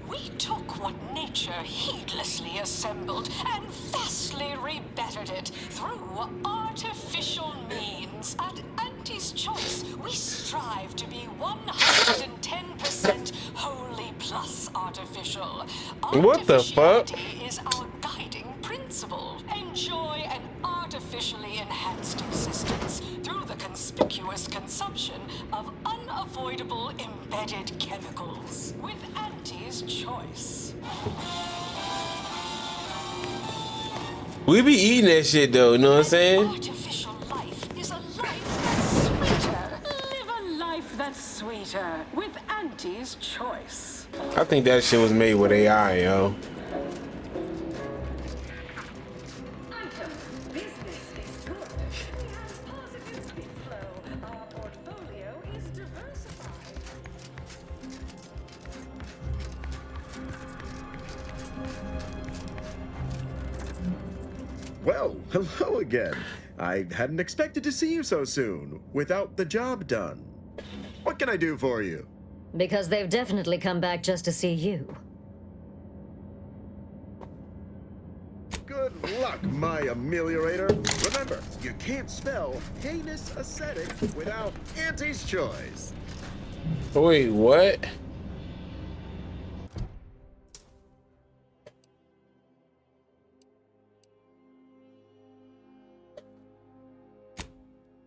We took what nature heedlessly assembled and vastly rebettered it through artificial means. At Auntie's Choice, we strive to be 110% wholly plus artificial. What the fuck? Artificiality is our guiding principle. Enjoy an artificially enhanced existence through the conspicuous consumption of unavoidable embedded chemicals with Auntie's Choice. We be eating that shit though, you know what I'm saying? Artificial life is a life that's sweeter. Live a life that's sweeter with Auntie's Choice. I think that shit was made with AI, yo. Well, hello again. I hadn't expected to see you so soon, without the job done. What can I do for you? Because they've definitely come back just to see you. Good luck, my ameliorator. Remember, you can't spell heinous ascetic without Auntie's choice. Wait, what?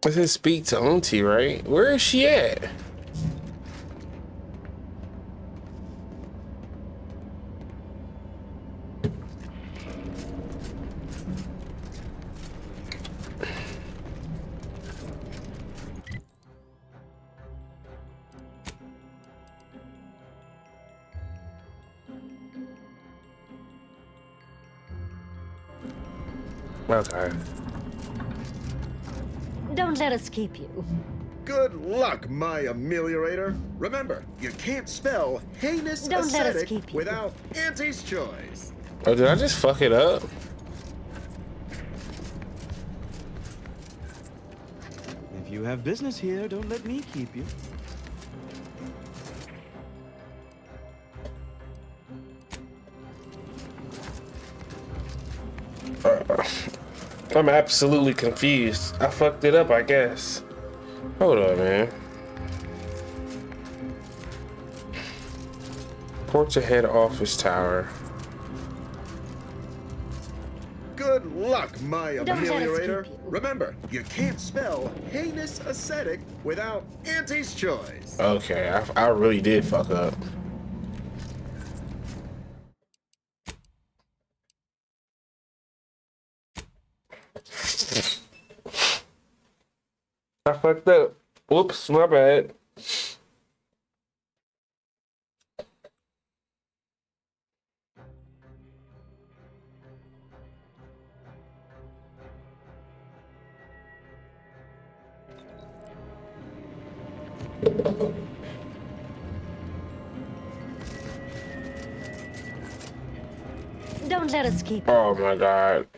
I said speak to Auntie, right? Where is she at? Okay. Don't let us keep you. Good luck, my ameliorator. Remember, you can't spell heinous Don't let us ascetic keep you. without Auntie's choice. Oh, did I just fuck it up? If you have business here, don't let me keep you. I'm absolutely confused. I fucked it up, I guess. Hold on, man. Report to head office tower. Good luck, my Don't let us ameliorator. keep you. Remember, you can't spell heinous ascetic without Auntie's choice. Okay, I really did fuck up. I fucked up. Whoops, my bad. Don't let us keep you. Oh my god.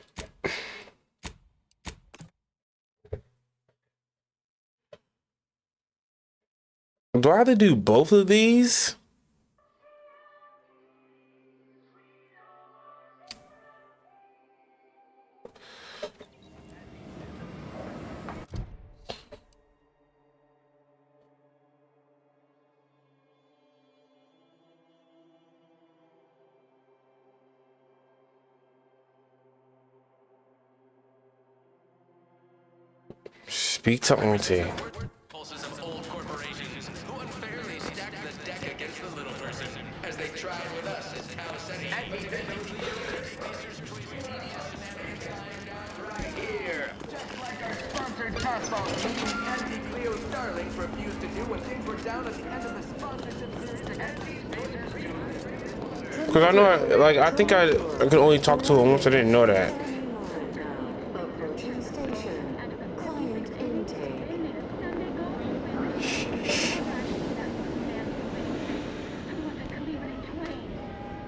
Do I have to do both of these? Speak to Auntie. Pulses of old corporations who unfairly stack the deck against the little person, as they tried with us as Tau right here. Just like our sponsored taskforce meeting, Andy Cleo's darlings refused to do when things were down at the end of the sponsorship series. Cause I know, I think I can only talk to him once. I didn't know that. Approaching station. Client intake.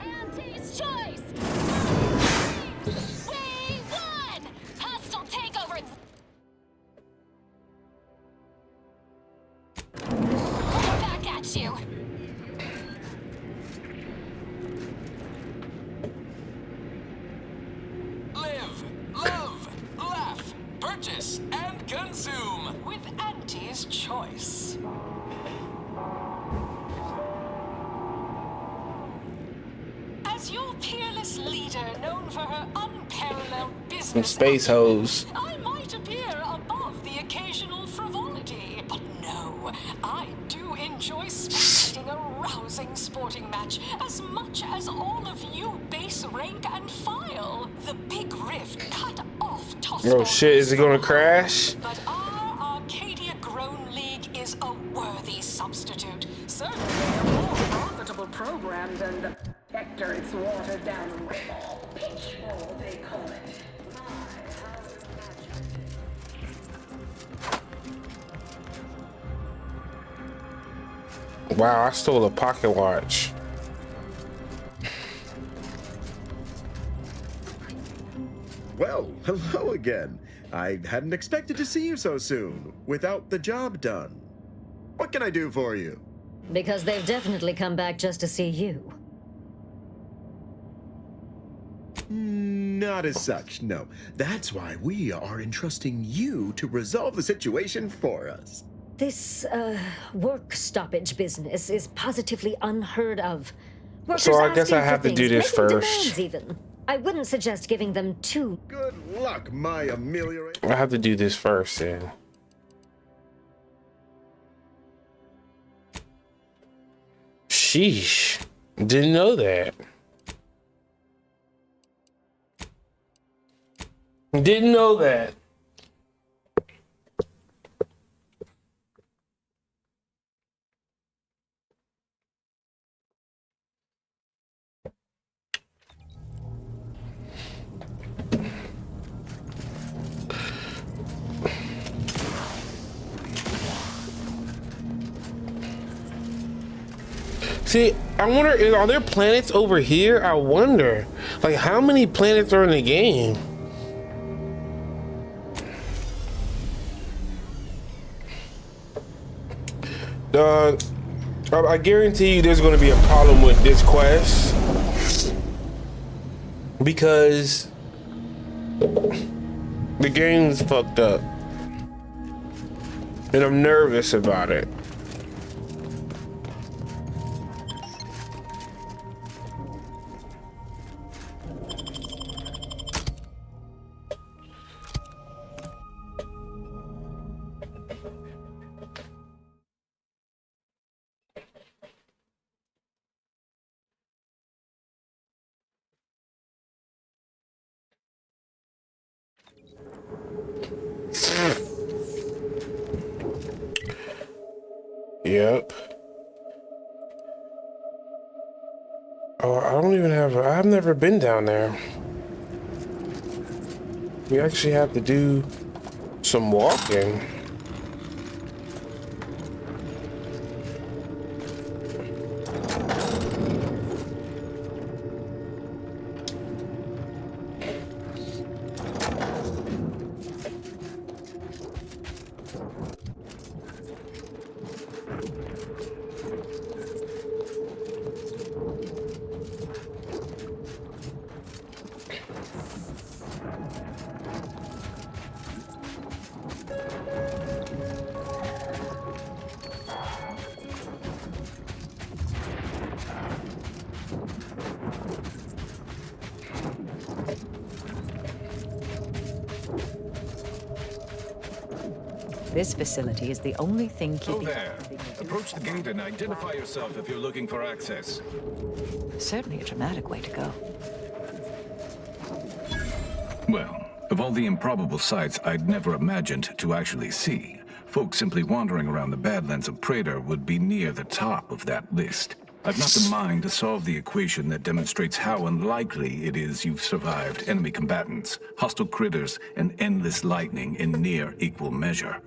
Auntie's choice! We won! Hostile takeover! Back at you! Live, love, laugh, purchase, and consume with Auntie's choice. As your peerless leader, known for her unparalleled business, Some space hoes. I might appear above the occasional frivolity, but no, I do enjoy spectating a rousing sporting match as much as all of you base rank and file. The big rift cut off toss. Oh shit, is it gonna crash? But our Arcadia Grown League is a worthy substitute. Certainly a more profitable program than the Hector, it's watered down rip-off pitch bowl, they call it. Wow, I stole a pocket watch. Well, hello again. I hadn't expected to see you so soon, without the job done. What can I do for you? Because they've definitely come back just to see you. Not as such, no. That's why we are entrusting you to resolve the situation for us. This, work stoppage business is positively unheard of. Workers So I guess I asking have for to do things, this making first. demands even. I wouldn't suggest giving them too. Good luck, my ameliorate. I have to do this first, then. Sheesh. Didn't know that. Didn't know that. See, I wonder, are there planets over here? I wonder. Like, how many planets are in the game? I guarantee you there's going to be a problem with this quest. Because the game's fucked up. And I'm nervous about it. Yep. Oh, I don't even have, I've never been down there. We actually have to do some walking. This facility is the only thing keeping... there. Approach the gate and identify yourself if you're looking for access. Certainly a dramatic way to go. Well, of all the improbable sights I'd never imagined to actually see, folks simply wandering around the Badlands of Praetor would be near the top of that list. I've not the mind to solve the equation that demonstrates how unlikely it is you've survived enemy combatants, hostile critters, and endless lightning in near equal measure.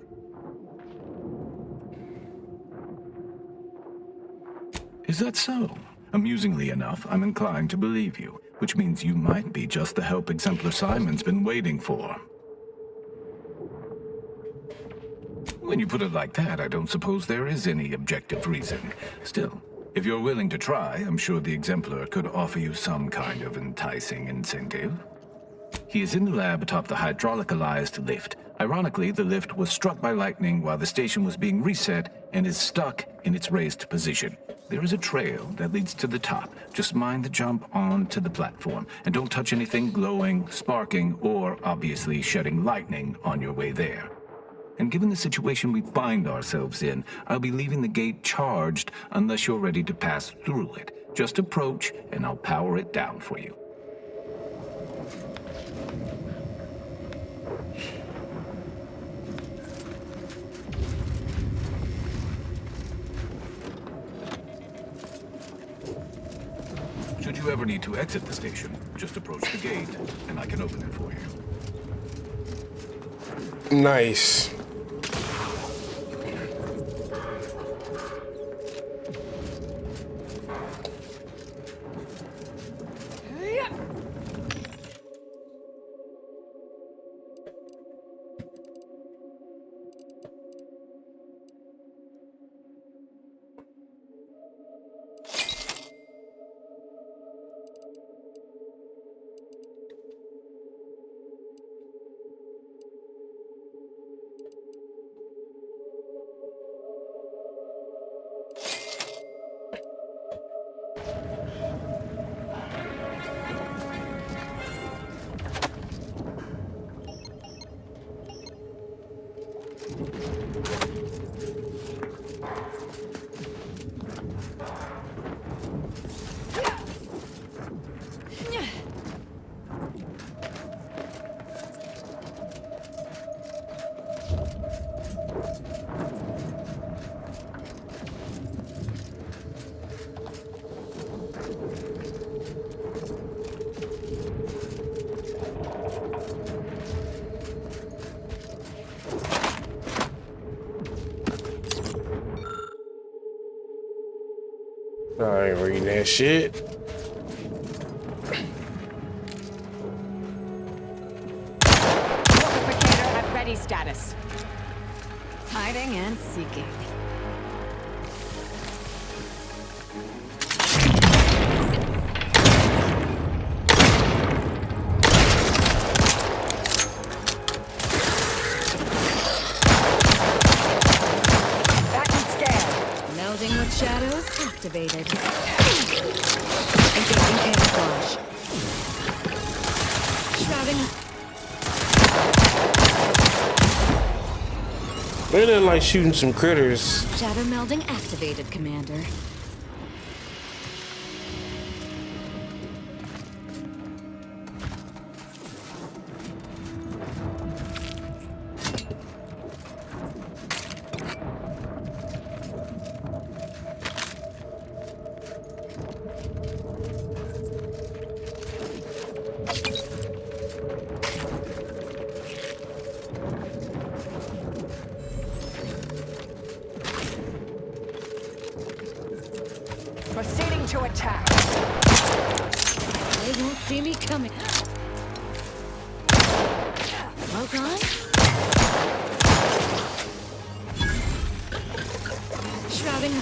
Is that so? Amusingly enough, I'm inclined to believe you, which means you might be just the help Exemplar Simon's been waiting for. When you put it like that, I don't suppose there is any objective reason. Still, if you're willing to try, I'm sure the Exemplar could offer you some kind of enticing incentive. He is in the lab atop the hydraulicalized lift. Ironically, the lift was struck by lightning while the station was being reset and is stuck in its raised position. There is a trail that leads to the top. Just mind the jump onto the platform, and don't touch anything glowing, sparking, or obviously shedding lightning on your way there. And given the situation we find ourselves in, I'll be leaving the gate charged unless you're ready to pass through it. Just approach, and I'll power it down for you. Should you ever need to exit the station, just approach the gate, and I can open it for you. Nice. I ain't reading that shit. Fortificator at ready status. Hiding and seeking. Back and scan. Melding with shadows activated. Engaging camouflage. Shrouding. Ain't that like shooting some critters? Shadow melding activated, Commander. Proceeding to attack. They won't see me coming. Smoke on. Shrouding.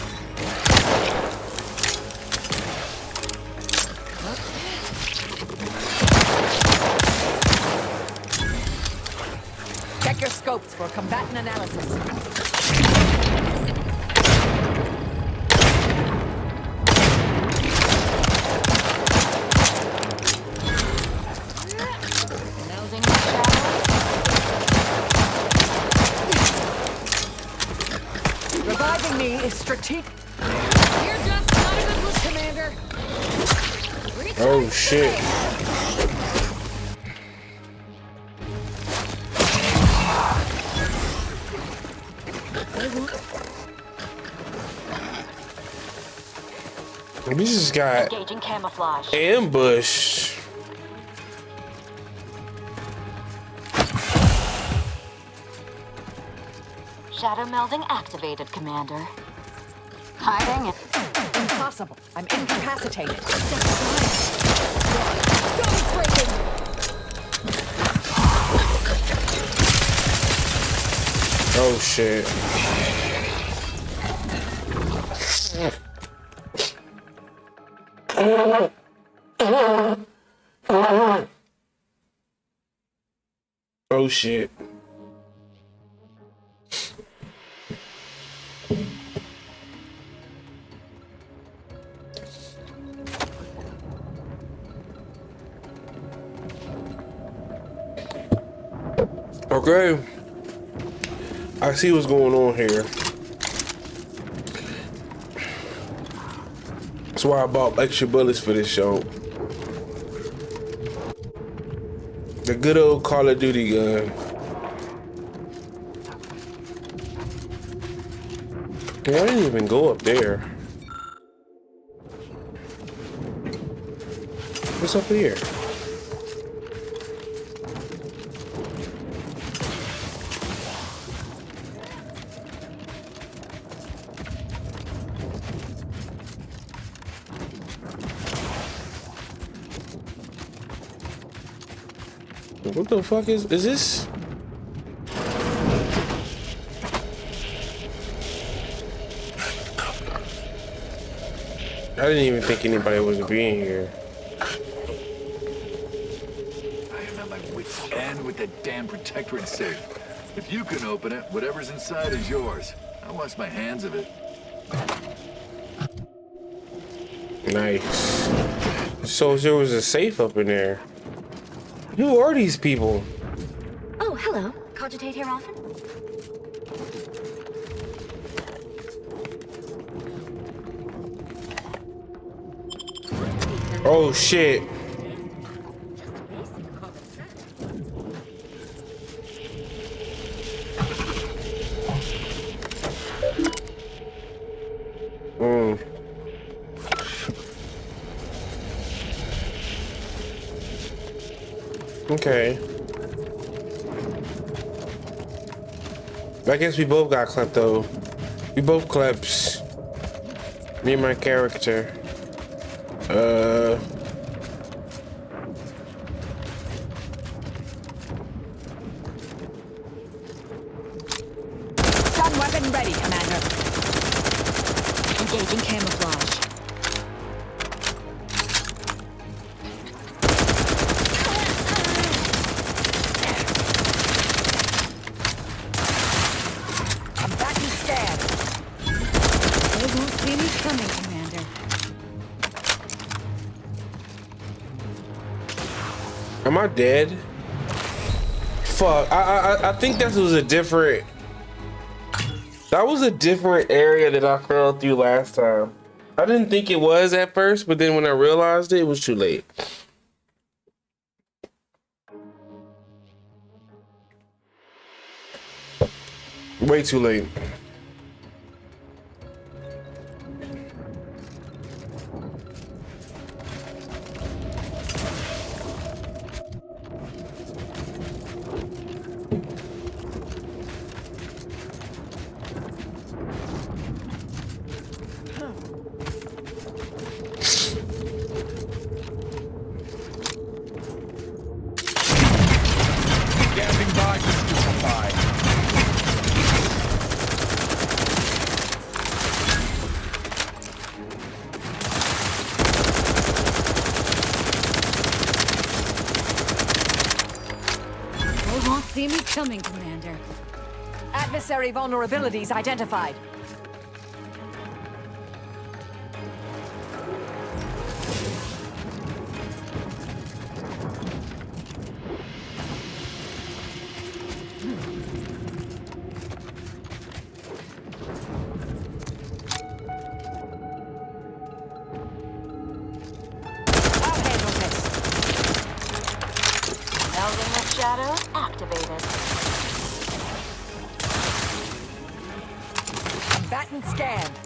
Check your scopes for combatant analysis. Melding with shadows. Reviving me is strategic. You're just not a good look, Commander. Oh shit. We just got Engaging camouflage. ambushed. Shadow melding activated, Commander. Hiding and... Impossible. I'm incapacitated. Oh shit. Oh shit. Okay. I see what's going on here. That's why I bought extra bullets for this show. The good old Call of Duty gun. Yeah, I didn't even go up there. What's up here? What the fuck is this? I didn't even think anybody was being here. I am at my wit's end with that damn protectorate safe. If you can open it, whatever's inside is yours. I'll wash my hands of it. Nice. So there was a safe up in there. Who are these people? Oh, hello. Cogitate here often? Oh shit. Okay. I guess we both got klepto. We both kleps. Me and my character. Stun weapon ready, Commander. Engaging camouflage. Combatant scan. They won't see me coming, Commander. Am I dead? Fuck. I think that was a different. That was a different area that I fell through last time. I didn't think it was at first, but then when I realized it, it was too late. Way too late. Standing by to stupefy. They won't see me coming, Commander. Adversary vulnerabilities identified. Melding of shadow activated. Combatant scanned.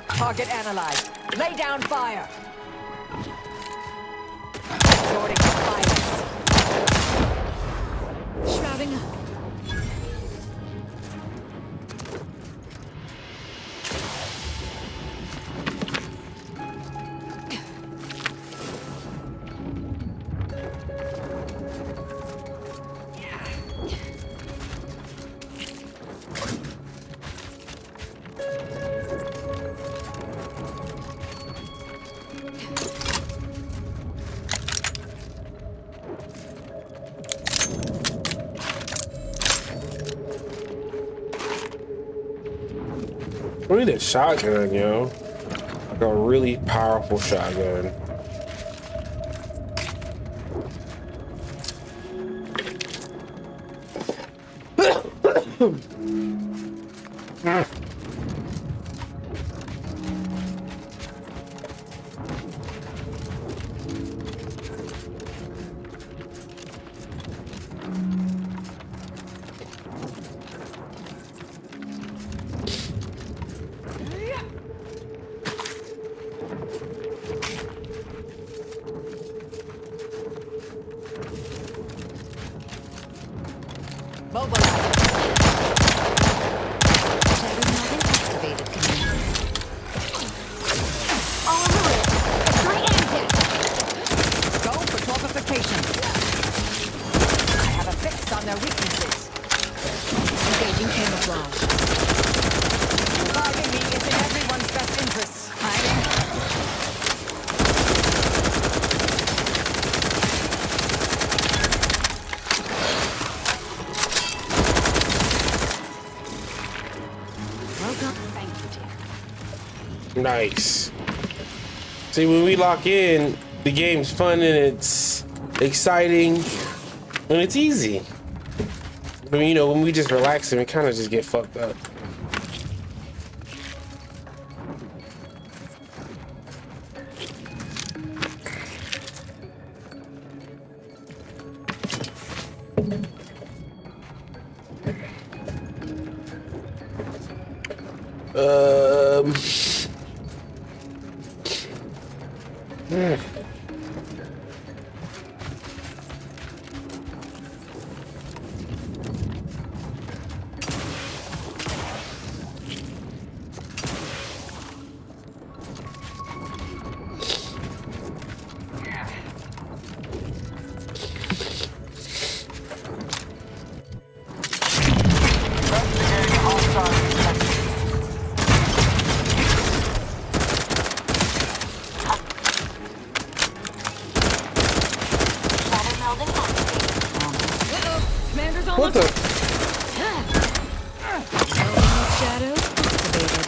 Target analyzed. Lay down fire. Resorting to violence. Shrouding up. We need a shotgun, yo. Like a really powerful shotgun. Nice. See, when we lock in, the game's fun and it's exciting and it's easy. But you know, when we just relax and we kind of just get fucked up. What the? Shadow activated.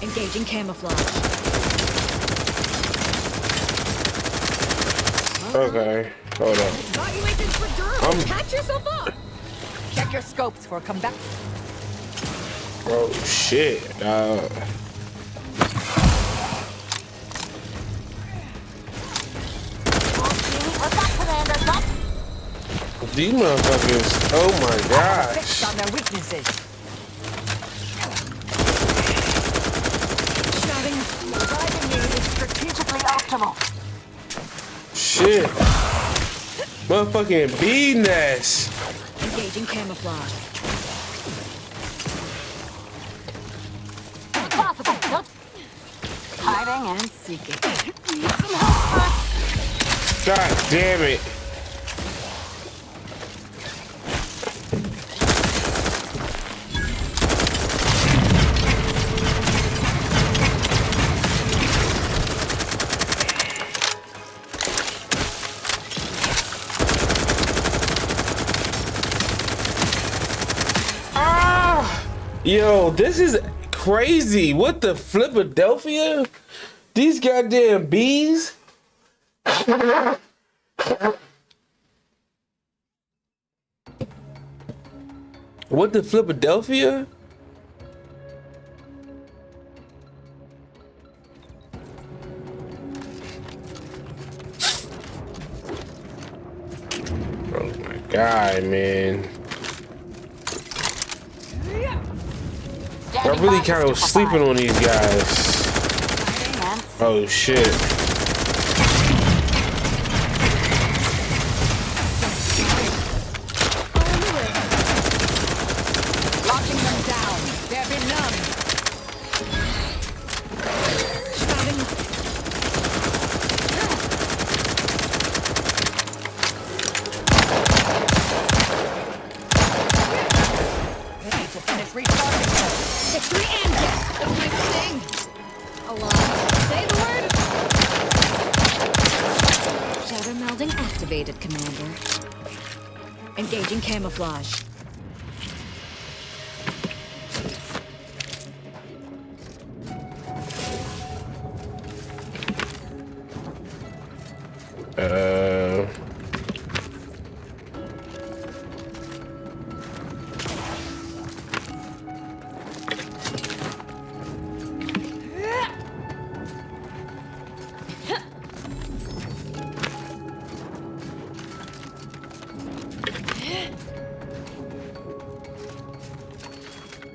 Engaging camouflage. Okay, hold on. Thought you waited for Durham. Patch yourself up. Check your scopes for comeback. Oh shit. These motherfuckers, oh my gosh. Fixed on their weaknesses. Driving me is strategically optimal. Shit. Motherfucking bee nest. Engaging camouflage. Impossible. Nope. Hiding and seeking. Need some help first. God damn it. Yo, this is crazy. What the Philadelphia? These goddamn bees? What the Philadelphia? Oh my God, man. I really kind of was sleeping on these guys. Oh shit. Locking them down. They're benumbed. Ready to finish recharging them. Victory and death. This might sting. A lot. Say the word. Shadow melding activated, Commander. Engaging camouflage.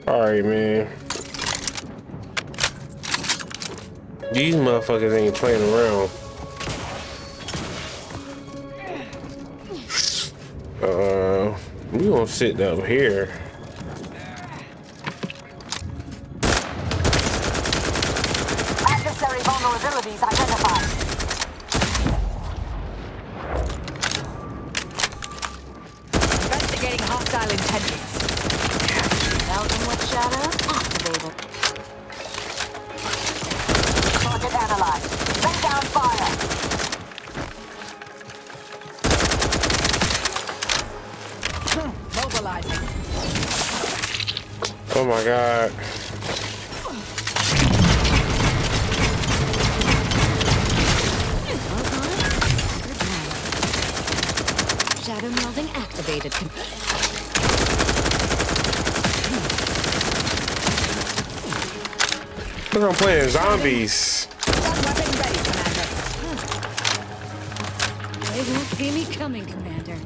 Alright, man. These motherfuckers ain't playing around. We gonna sit up here. Adversary vulnerabilities identified. Investigating hostile intentions. Melding with shadow activated. Target analyzed. Lay down fire. Mobilizing. Oh my God. activated. Look, I'm playing zombies. Weapon ready, Commander. They won't see me coming, Commander.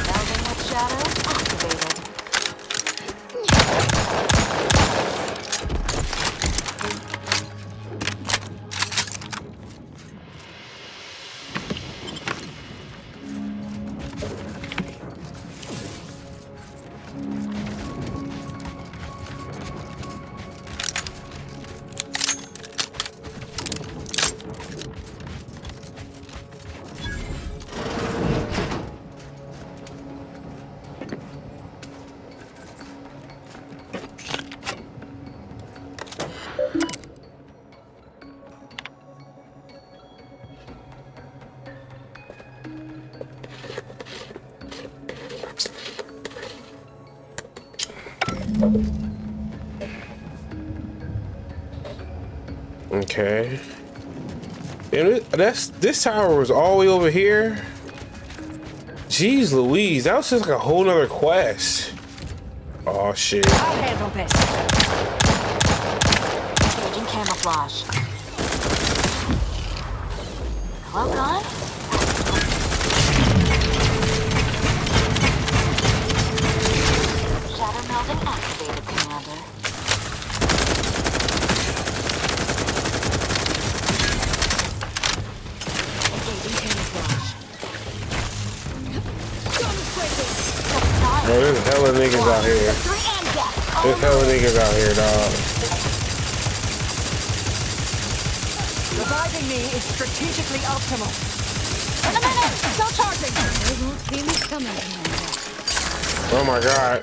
Melding with shadow activated. Okay. And this tower was all the way over here. Jeez Louise, that was just like a whole nother quest. Oh shit. I'll handle this. Engaging camouflage. Hello, God? Shadow melding activated, Commander. Oh, there's hella niggas out here. There's hella niggas out here, dog. Reviving me is strategically optimal. In a minute! Still charging! They won't see me coming, Commander. Oh my god.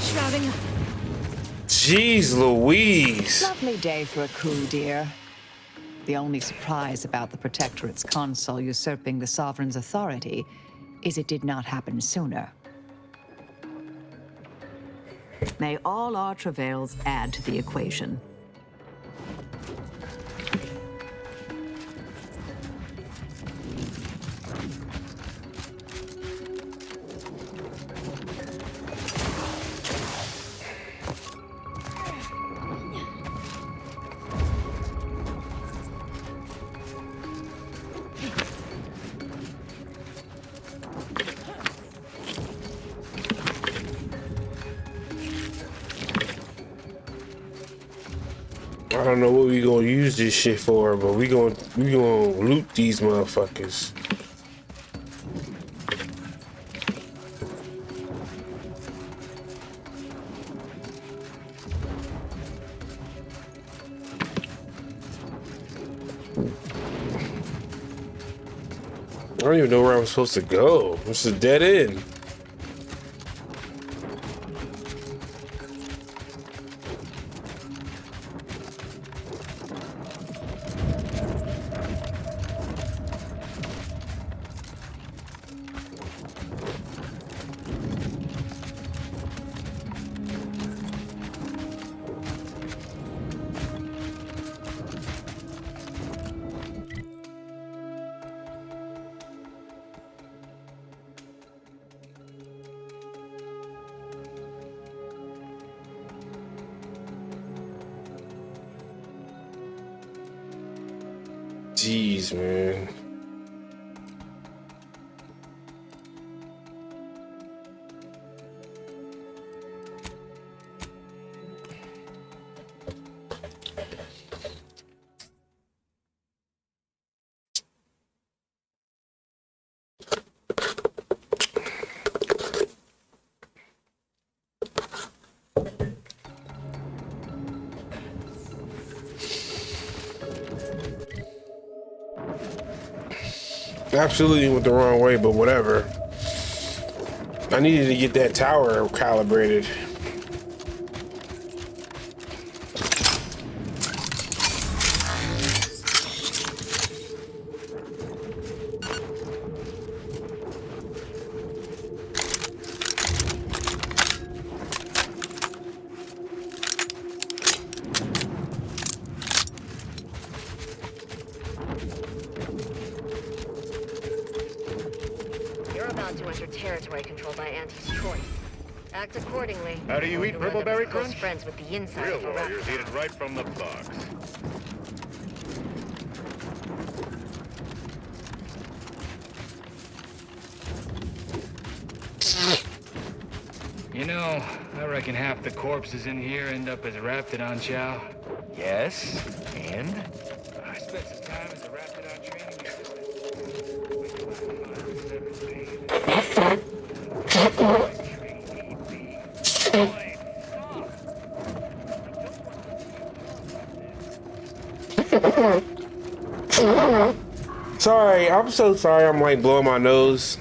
Shrouding up. Jeez Louise. Lovely day for a coup, dear. The only surprise about the Protectorate's consul usurping the Sovereign's authority is it did not happen sooner. May all our travails add to the equation. I don't know what we gonna use this shit for, but we gonna loot these motherfuckers. I don't even know where I'm supposed to go. It's a dead end. Jeez, man. Absolutely went the wrong way, but whatever. I needed to get that tower calibrated. You're about to enter territory controlled by Auntie's choice. Act accordingly. How do you eat Bribbleberry Crunch? Friends with the inside Real of a warriors eat it right from the box. You know, I reckon half the corpses in here end up as Raptidon chow. Yes, and? I spent some time as a Raptidon training Sorry, I'm so sorry. I'm like blowing my nose.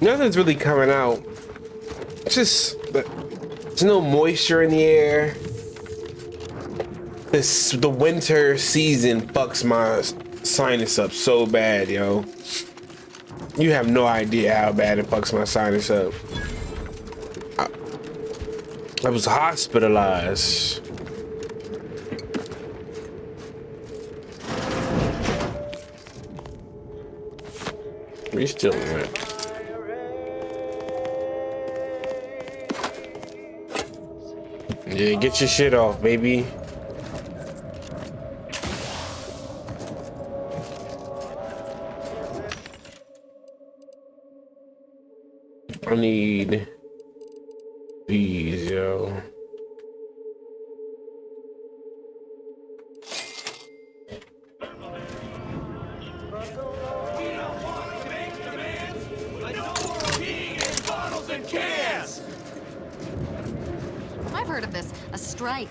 Nothing's really coming out. It's just there's no moisture in the air. The winter season fucks my sinus up so bad, yo. You have no idea how bad it fucks my sinus up. I was hospitalized. We still in it. Yeah, get your shit off, baby. I need these, yo. I've heard of this. A strike.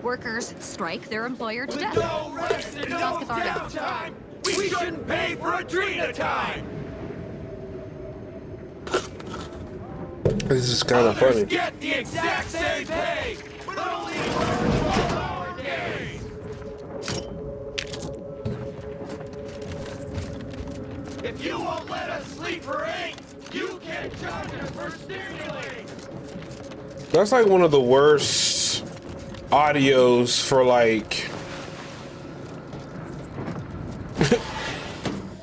Workers strike their employer to death. No rest and no downtime. We shouldn't pay for a treat at a time. This is kind of funny. Get the exact same pay, but only for 12-hour days. If you won't let us sleep for 8, you can't charge us for stimulating. That's like one of the worst audios for like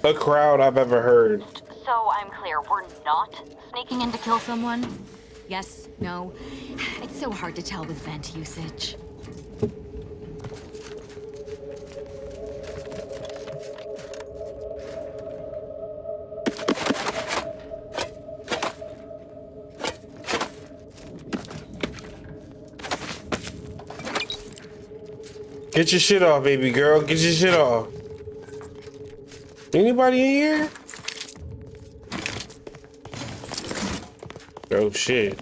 a crowd I've ever heard. So I'm clear, we're not sneaking in to kill someone? Yes, no. It's so hard to tell with vent usage. Get your shit off, baby girl. Get your shit off. Anybody in here? Oh shit.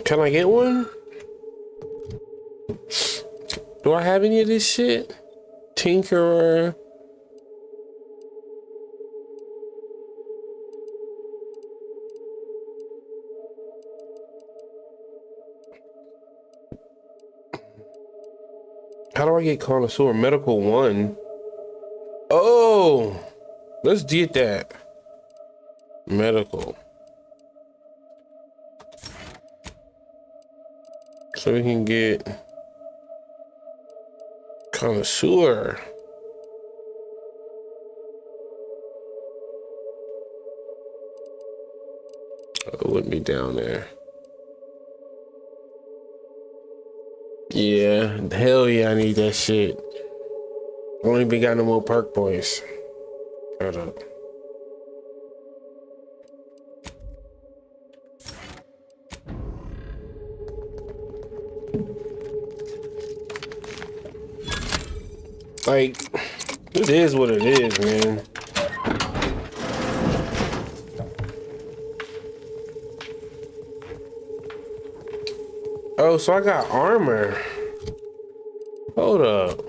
Can I get one? Do I have any of this shit? Tinkerer. How do I get connoisseur? Medical 1. Oh, let's get that. Medical. So we can get connoisseur. It wouldn't be down there. Yeah, hell yeah, I need that shit. I don't even got no more perk points. Hold up. Like, it is what it is, man. Oh, so I got armor. Hold up.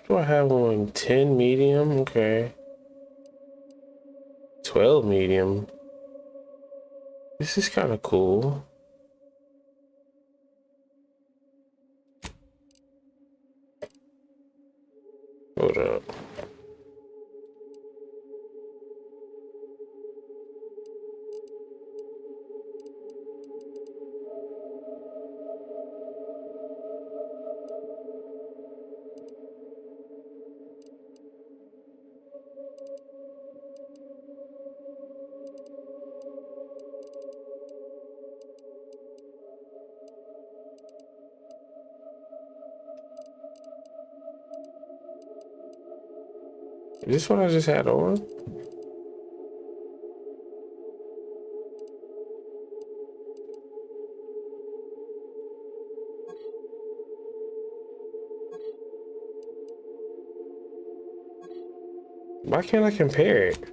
Do I have one? 10 medium? Okay. 12 medium. This is kind of cool. Hold up. Is this what I just had on? Why can't I compare it?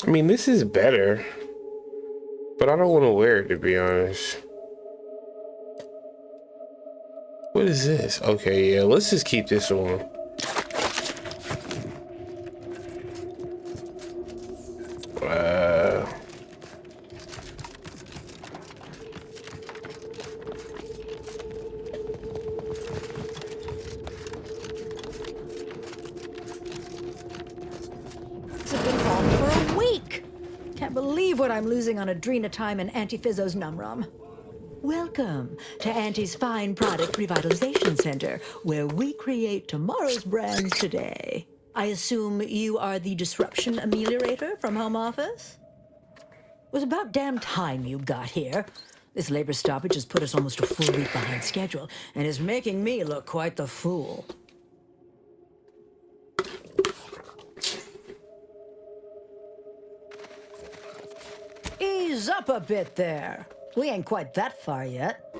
I mean, this is better, but I don't want to wear it, to be honest. What is this? Okay, yeah, let's just keep this on. What I'm losing on adrenatime and Antiphysos Numrum. Welcome to Auntie's Fine Product Revitalization Center, where we create tomorrow's brands today. I assume you are the disruption ameliorator from home office? It was about damn time you got here. This labor stoppage has put us almost a full week behind schedule and is making me look quite the fool. Ease up a bit there. We ain't quite that far yet.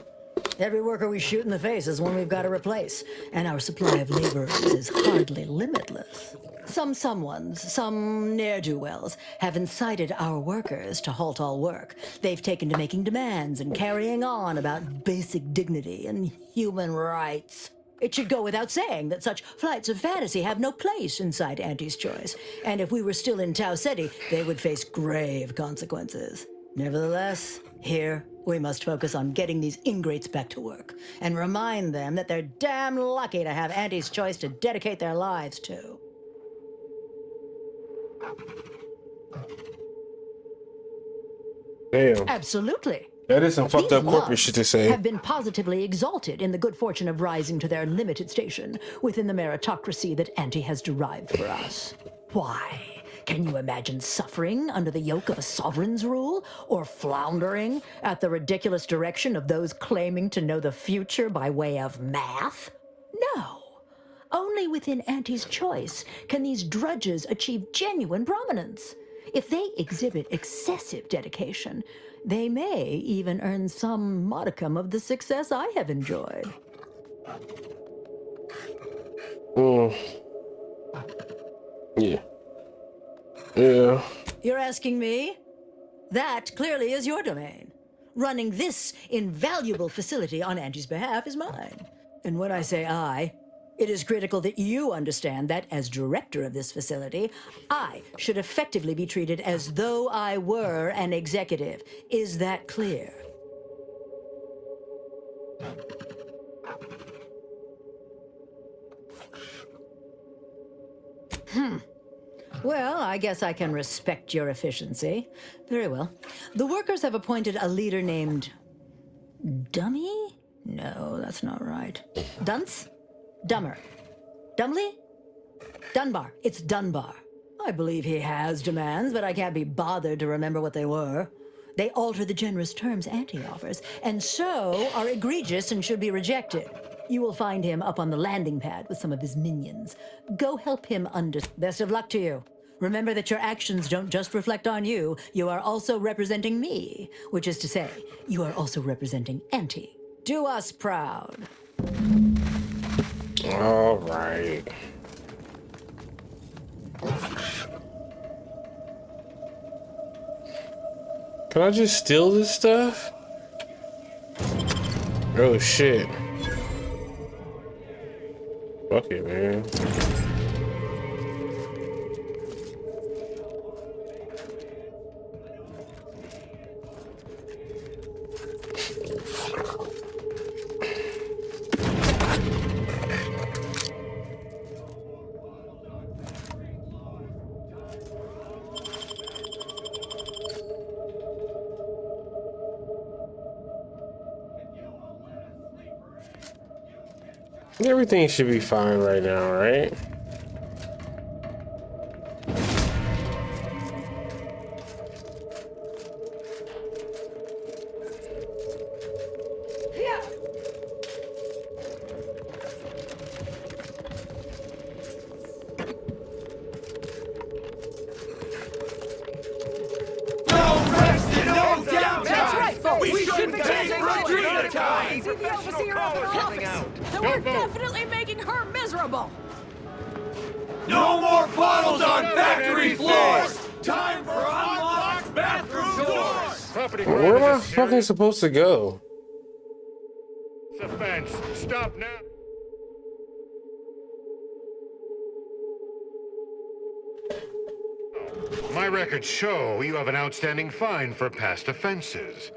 Every worker we shoot in the face is one we've got to replace, and our supply of laborers is hardly limitless. Some ne'er-do-wells have incited our workers to halt all work. They've taken to making demands and carrying on about basic dignity and human rights. It should go without saying that such flights of fantasy have no place inside Auntie's Choice, and if we were still in Tau Ceti, they would face grave consequences. Nevertheless, here, we must focus on getting these ingrates back to work, and remind them that they're damn lucky to have Auntie's Choice to dedicate their lives to. Damn. Absolutely. That is some fucked up corporate shit to say. Have been positively exalted in the good fortune of rising to their limited station within the meritocracy that Auntie has derived for us. Why? Can you imagine suffering under the yoke of a sovereign's rule, or floundering at the ridiculous direction of those claiming to know the future by way of math? No. Only within Auntie's Choice can these drudges achieve genuine prominence. If they exhibit excessive dedication, they may even earn some modicum of the success I have enjoyed. Yeah. Yeah. You're asking me? That clearly is your domain. Running this invaluable facility on Auntie's behalf is mine. And when I say I, it is critical that you understand that as director of this facility, I should effectively be treated as though I were an executive. Is that clear? Well, I guess I can respect your efficiency. Very well. The workers have appointed a leader named Dummy? No, that's not right. Dunce? Dummer. Dumley? Dunbar. It's Dunbar. I believe he has demands, but I can't be bothered to remember what they were. They alter the generous terms Auntie offers, and so are egregious and should be rejected. You will find him up on the landing pad with some of his minions. Go help him Best of luck to you. Remember that your actions don't just reflect on you, you are also representing me, which is to say, you are also representing Auntie. Do us proud. All right. Can I just steal this stuff? Oh shit. Fuck it, man. Everything should be fine right now, right? That's right, folks. We shouldn't be chasing Rodriguez time. See the overseer of the office. Then we're definitely making her miserable. No more bottles on factory floors. Time for unlocked bathroom doors. Where am I fucking supposed to go? Offense. Stop now. My records show you have an outstanding fine for past offenses.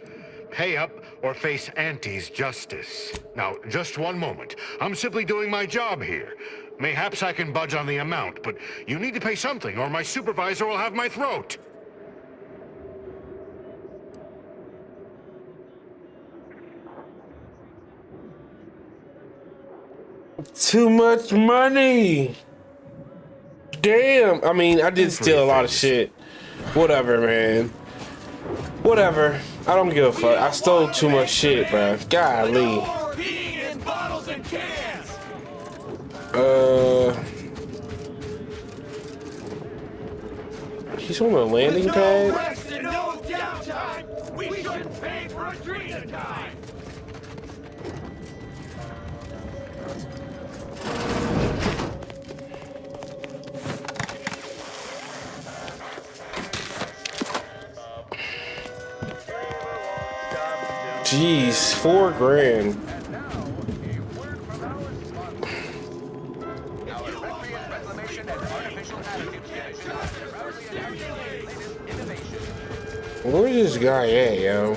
Pay up or face Auntie's justice. Now, just one moment. I'm simply doing my job here. Mayhaps I can budge on the amount, but you need to pay something or my supervisor will have my throat. Too much money. Damn. I mean, I did steal a lot of shit. Whatever, man. Whatever. I don't give a fuck. I stole too much shit, bro. Golly. He's on the landing pad. We shouldn't pay for a drink time. Jeez, $4 grand. Where's this guy at, yo?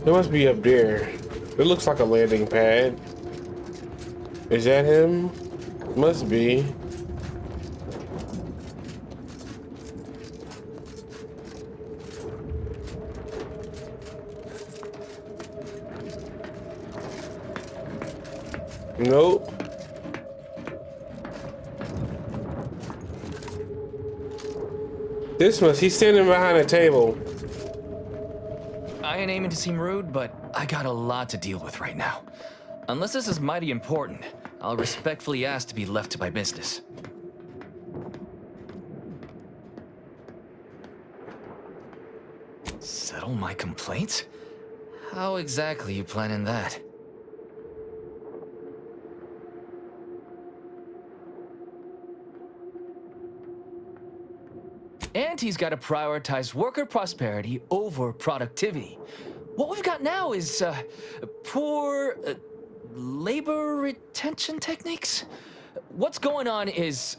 He must be up there. It looks like a landing pad. Is that him? Must be. Nope. He's standing behind a table. I ain't aiming to seem rude, but I got a lot to deal with right now. Unless this is mighty important, I'll respectfully ask to be left to my business. Settle my complaints? How exactly you planning that? Auntie's got to prioritize worker prosperity over productivity. What we've got now is poor labor retention techniques. What's going on is,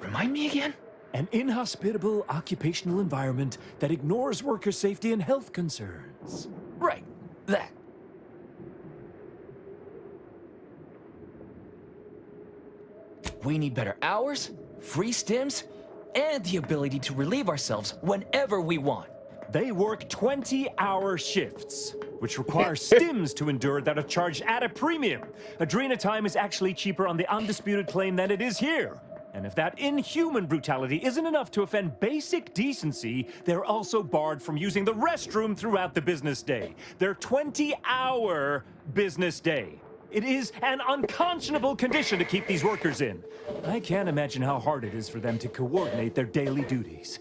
remind me again? An inhospitable occupational environment that ignores worker safety and health concerns. Right, that. We need better hours, free stims, and the ability to relieve ourselves whenever we want. They work 20-hour shifts, which require stims to endure that are charged at a premium. Adrena time is actually cheaper on the undisputed claim than it is here. And if that inhuman brutality isn't enough to offend basic decency, they're also barred from using the restroom throughout the business day. Their 20-hour business day. It is an unconscionable condition to keep these workers in. I can't imagine how hard it is for them to coordinate their daily duties.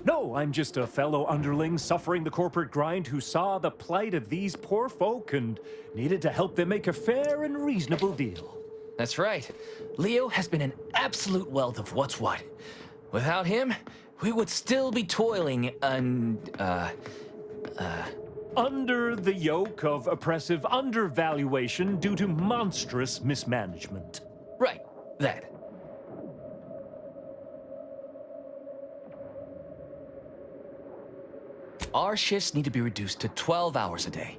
No, I'm just a fellow underling suffering the corporate grind who saw the plight of these poor folk and needed to help them make a fair and reasonable deal. That's right. Leo has been an absolute wealth of what's what. Without him, we would still be toiling under the yoke of oppressive undervaluation due to monstrous mismanagement. Right, that. Our shifts need to be reduced to 12 hours a day.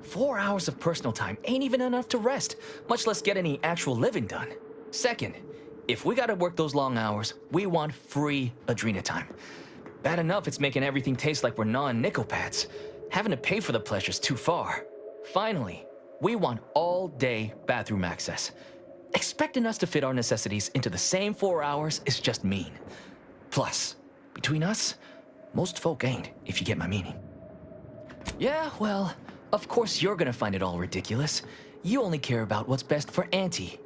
4 hours of personal time ain't even enough to rest, much less get any actual living done. Second, if we gotta work those long hours, we want free Adrena time. Bad enough it's making everything taste like we're gnawing nickel pads. Having to pay for the pleasure's too far. Finally, we want all-day bathroom access. Expecting us to fit our necessities into the same 4 hours is just mean. Plus, between us, most folk ain't, if you get my meaning. Yeah, well, of course you're gonna find it all ridiculous. You only care about what's best for Auntie.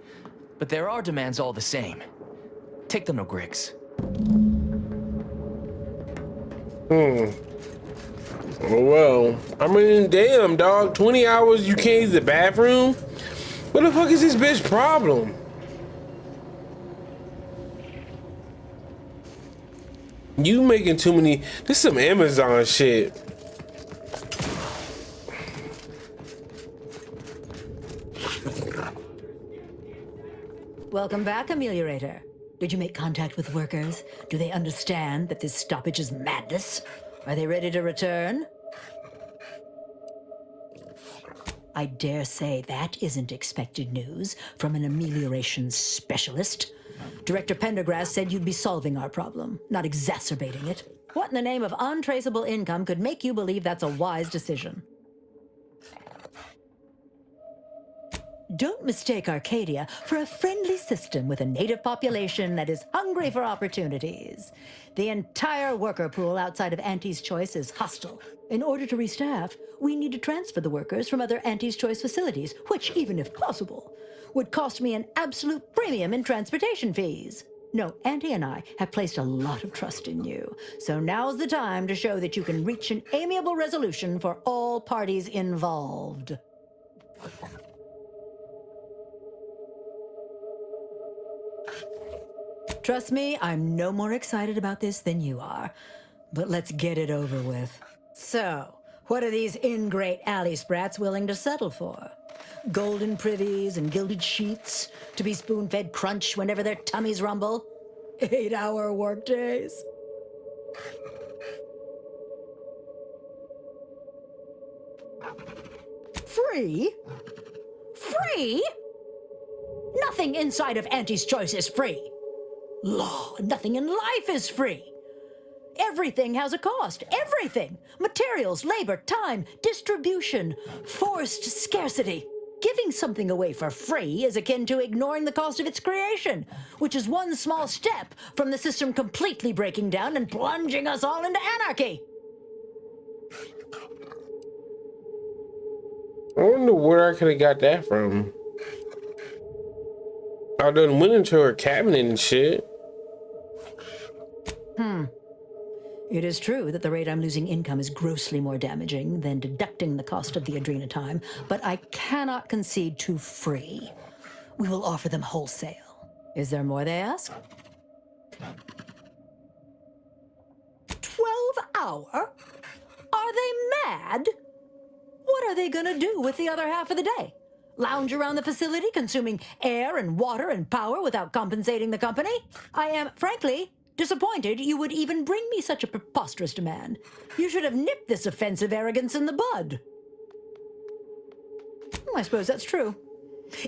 But there are demands all the same. Take them to Griggs. Oh, well. I mean, damn, dog. 20 hours you can't use the bathroom? What the fuck is this bitch problem? You making too many... This is some Amazon shit. Welcome back, Ameliorator. Did you make contact with workers? Do they understand that this stoppage is madness? Are they ready to return? I dare say that isn't expected news from an amelioration specialist. Director Pendergrass said you'd be solving our problem, not exacerbating it. What in the name of untraceable income could make you believe that's a wise decision? Don't mistake Arcadia for a friendly system with a native population that is hungry for opportunities. The entire worker pool outside of Auntie's Choice is hostile. In order to restaff, we need to transfer the workers from other Auntie's Choice facilities, which, even if possible, would cost me an absolute premium in transportation fees. No, Auntie and I have placed a lot of trust in you, so now's the time to show that you can reach an amiable resolution for all parties involved. Trust me, I'm no more excited about this than you are. But let's get it over with. So, what are these ingrate alley sprats willing to settle for? Golden privies and gilded sheaths to be spoon-fed crunch whenever their tummies rumble? 8-hour workdays? Free? Free? Nothing inside of Auntie's Choice is free. Law, nothing in life is free. Everything has a cost. Everything. Materials, labor, time, distribution, forced scarcity. Giving something away for free is akin to ignoring the cost of its creation, which is one small step from the system completely breaking down and plunging us all into anarchy. I wonder where I could have got that from. I done went into her cabinet and shit. It is true that the rate I'm losing income is grossly more damaging than deducting the cost of the Adrena time, but I cannot concede to free. We will offer them wholesale. Is there more, they ask? 12 hour? Are they mad? What are they gonna do with the other half of the day? Lounge around the facility, consuming air and water and power without compensating the company? I am, frankly, disappointed you would even bring me such a preposterous demand. You should have nipped this offensive arrogance in the bud. I suppose that's true.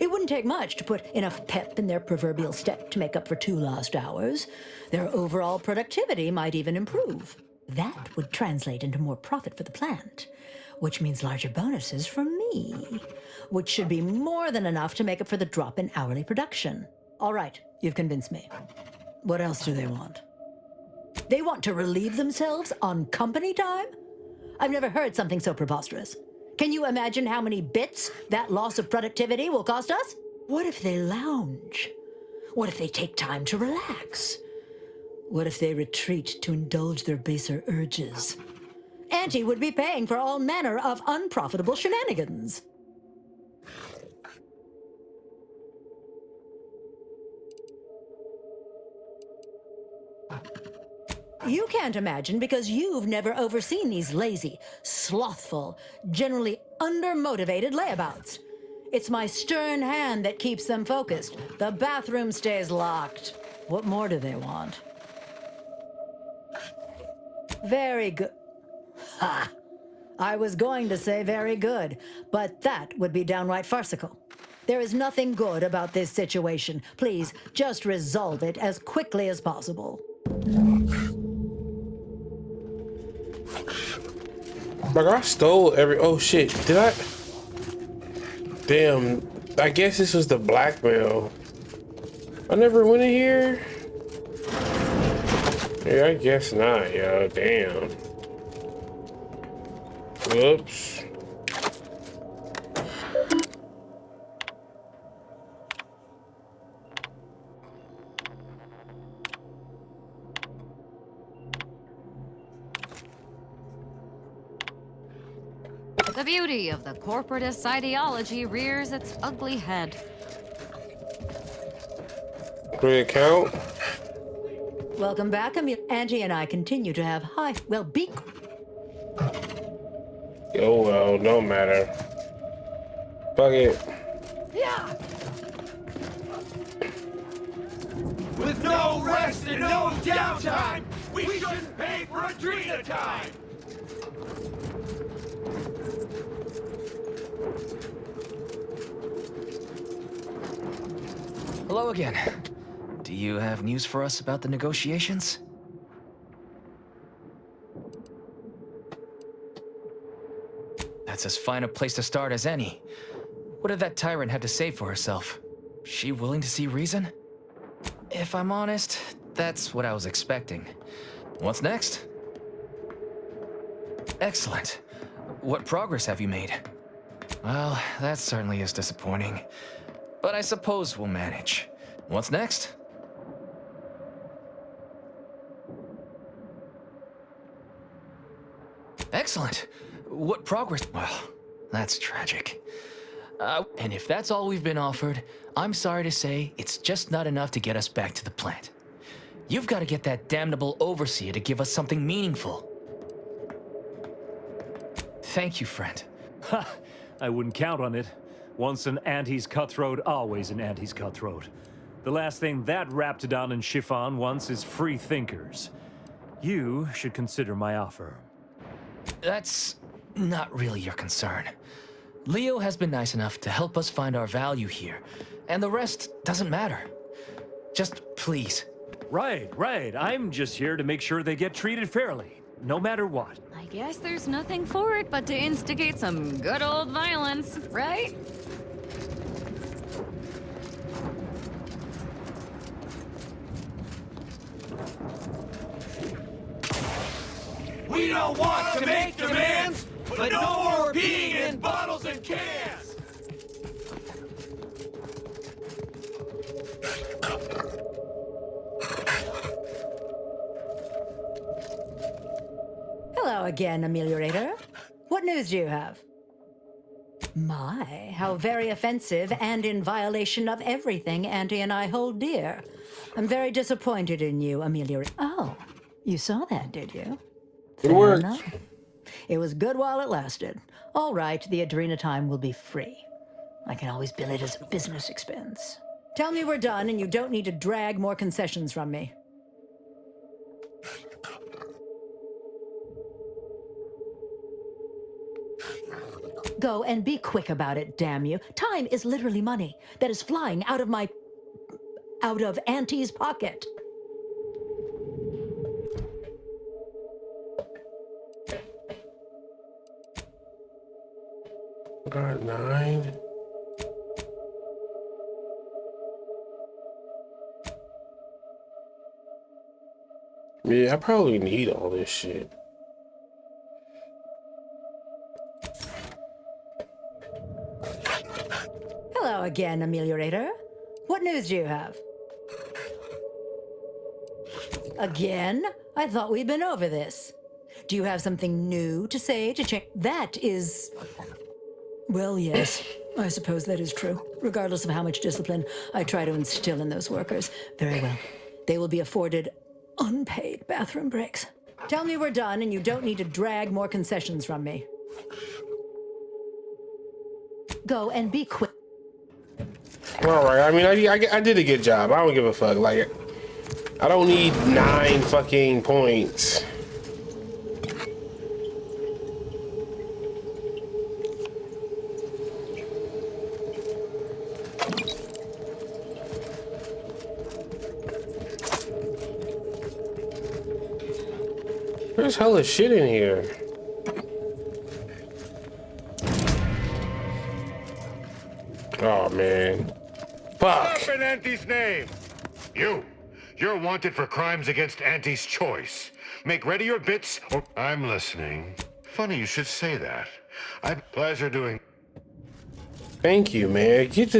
It wouldn't take much to put enough pep in their proverbial step to make up for 2 lost hours. Their overall productivity might even improve. That would translate into more profit for the plant, which means larger bonuses from me, which should be more than enough to make up for the drop in hourly production. All right, you've convinced me. What else do they want? They want to relieve themselves on company time? I've never heard something so preposterous. Can you imagine how many bits that loss of productivity will cost us? What if they lounge? What if they take time to relax? What if they retreat to indulge their baser urges? Auntie would be paying for all manner of unprofitable shenanigans. You can't imagine because you've never overseen these lazy, slothful, generally undermotivated layabouts. It's my stern hand that keeps them focused. The bathroom stays locked. What more do they want? Very good. Ha! I was going to say very good, but that would be downright farcical. There is nothing good about this situation. Please, just resolve it as quickly as possible. Like, I stole every... Oh, shit. Did I... Damn. I guess this was the blackmail. I never went in here. Yeah, I guess not, yo. Damn. Whoops. The beauty of the corporatist ideology rears its ugly head. Great account. Welcome back, Auntie and I continue to have high... Well, be... Oh, well, no matter. Fuck it. Yeah! With no rest and no downtime, we shouldn't pay for Adrena time! Hello again. Do you have news for us about the negotiations? That's as fine a place to start as any. What did that tyrant have to say for herself? She willing to see reason? If I'm honest, that's what I was expecting. What's next? Excellent. What progress have you made? Well, that certainly is disappointing. But I suppose we'll manage. What's next? Excellent. What progress? Well, that's tragic. And if that's all we've been offered, I'm sorry to say it's just not enough to get us back to the plant. You've got to get that damnable overseer to give us something meaningful. Thank you, friend. Ha! I wouldn't count on it. Once an Auntie's cutthroat, always an Auntie's cutthroat. The last thing that Raptidon and Chiffon wants is free thinkers. You should consider my offer. That's not really your concern. Leo has been nice enough to help us find our value here, and the rest doesn't matter. Just please. Right. I'm just here to make sure they get treated fairly, no matter what. I guess there's nothing for it but to instigate some good old violence, right? We don't want to make demands, but no more being in bottles and cans! Hello again, Ameliorator. What news do you have? My, how very offensive and in violation of everything Auntie and I hold dear. I'm very disappointed in you, Ameliorator. Oh, you saw that, did you? It worked. Enough. It was good while it lasted. All right, the Adrena time will be free. I can always bill it as a business expense. Tell me we're done and you don't need to drag more concessions from me. Go and be quick about it, damn you. Time is literally money that is flying out of Auntie's pocket. Got 9. Yeah, I probably need all this shit. Hello again, Ameliorator. What news do you have? Again? I thought we'd been over this. Do you have something new to say to change? That is... Well, yes. I suppose that is true. Regardless of how much discipline I try to instill in those workers. Very well. They will be afforded unpaid bathroom breaks. Tell me we're done and you don't need to drag more concessions from me. Go and be quick. All right. I mean, I did a good job. I don't give a fuck. Like, I don't need 9 fucking points. There's hella shit in here. Oh man. Fuck. Stop in Auntie's name. You're wanted for crimes against Auntie's choice. Make ready your bits or... I'm listening. Funny you should say that. Pleasure doing... Thank you, man. Get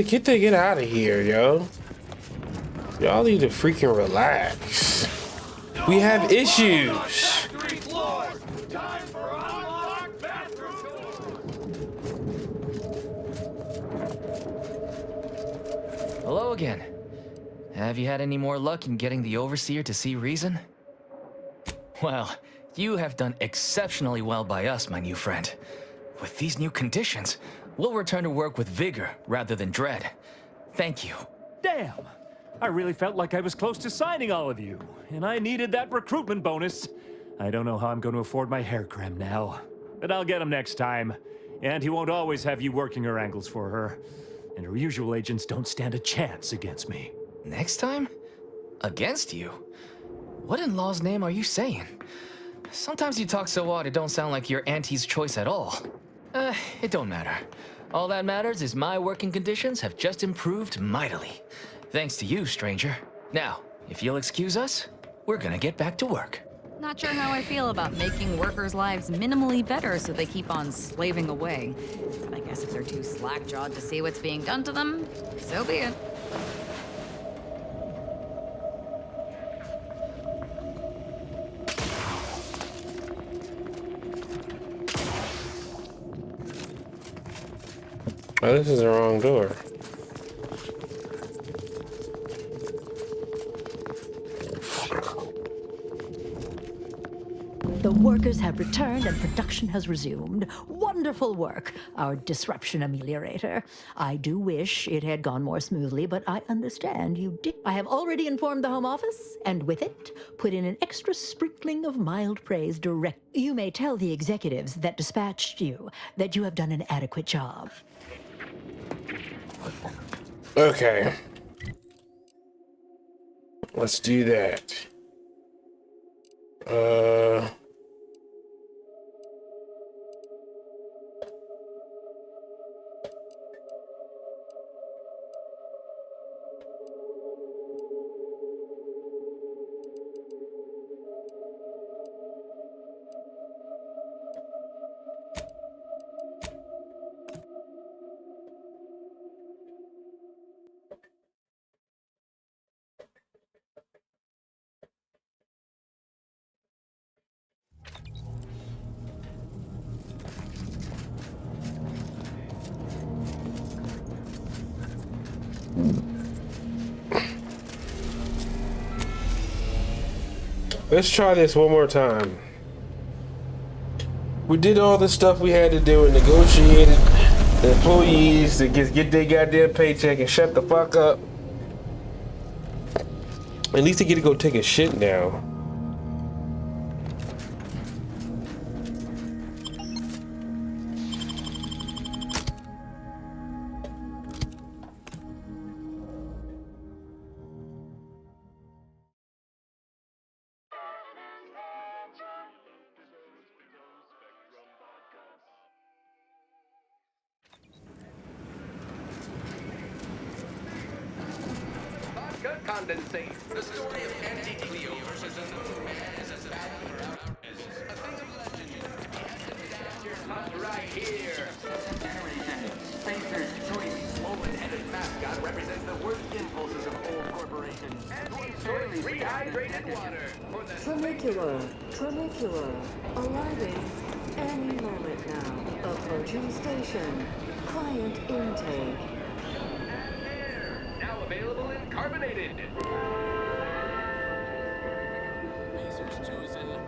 out of here, yo. Y'all need to freaking relax. We have issues. Hello again. Have you had any more luck in getting the Overseer to see reason? Well, you have done exceptionally well by us, my new friend. With these new conditions, we'll return to work with vigor rather than dread. Thank you. Damn! I really felt like I was close to signing all of you, and I needed that recruitment bonus. I don't know how I'm going to afford my hair cream now, but I'll get him next time. And he won't always have you working her angles for her. And her usual agents don't stand a chance against me. Next time? Against you? What in law's name are you saying? Sometimes you talk so odd it don't sound like you're Auntie's choice at all. It don't matter. All that matters is my working conditions have just improved mightily. Thanks to you, stranger. Now, if you'll excuse us, we're gonna get back to work. Not sure how I feel about making workers' lives minimally better so they keep on slaving away. But I guess if they're too slack-jawed to see what's being done to them, so be it. Oh, this is the wrong door. The workers have returned and production has resumed. Wonderful work, our disruption ameliorator. I do wish it had gone more smoothly, but I understand you did. I have already informed the Home Office, and with it, put in an extra sprinkling of mild praise direct. You may tell the executives that dispatched you that you have done an adequate job. Okay. Let's do that. Let's try this one more time. We did all the stuff we had to do and negotiated the employees to get their goddamn paycheck and shut the fuck up. At least they get to go take a shit now. condensate. The story of Anti-Cleo versus a new man is a battle for our is a thing of legend to be handed down. Right here. Spacer's choice, swollen-headed mascot represents the worst impulses of old corporations. Anti-choice rehydrated water for the Tremicular. Arriving any moment now. Approaching station. Client intake. now available in carbonated.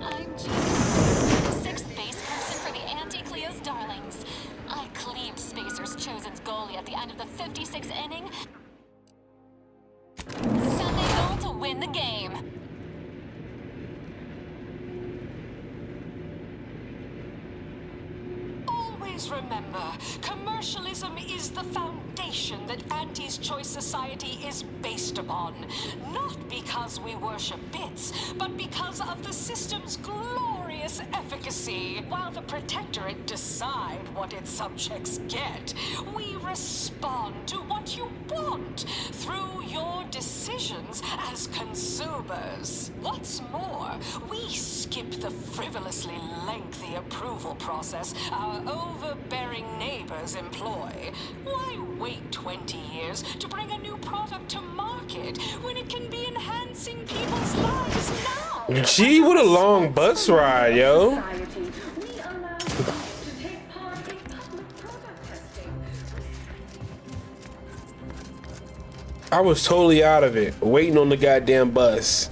I'm just sixth base person for the Anti-Cleo's darlings. I cleaved Spacer's Chosen's goalie at the end of the 56th inning. Sunday goal to win the game. Always remember, commercialism is the foundation that Anti's Choice Society is based upon. Not because we worship bits, but because of the system's glorious efficacy. While the Protectorate decide what its subjects get, we respond to what you want through your decisions as consumers. What's more, we skip the frivolously lengthy approval process our overbearing neighbors employ. Why wait 20 years to bring a new product to market when it can be enhancing people's lives now? Gee, what a long bus ride, yo. I was totally out of it, waiting on the goddamn bus.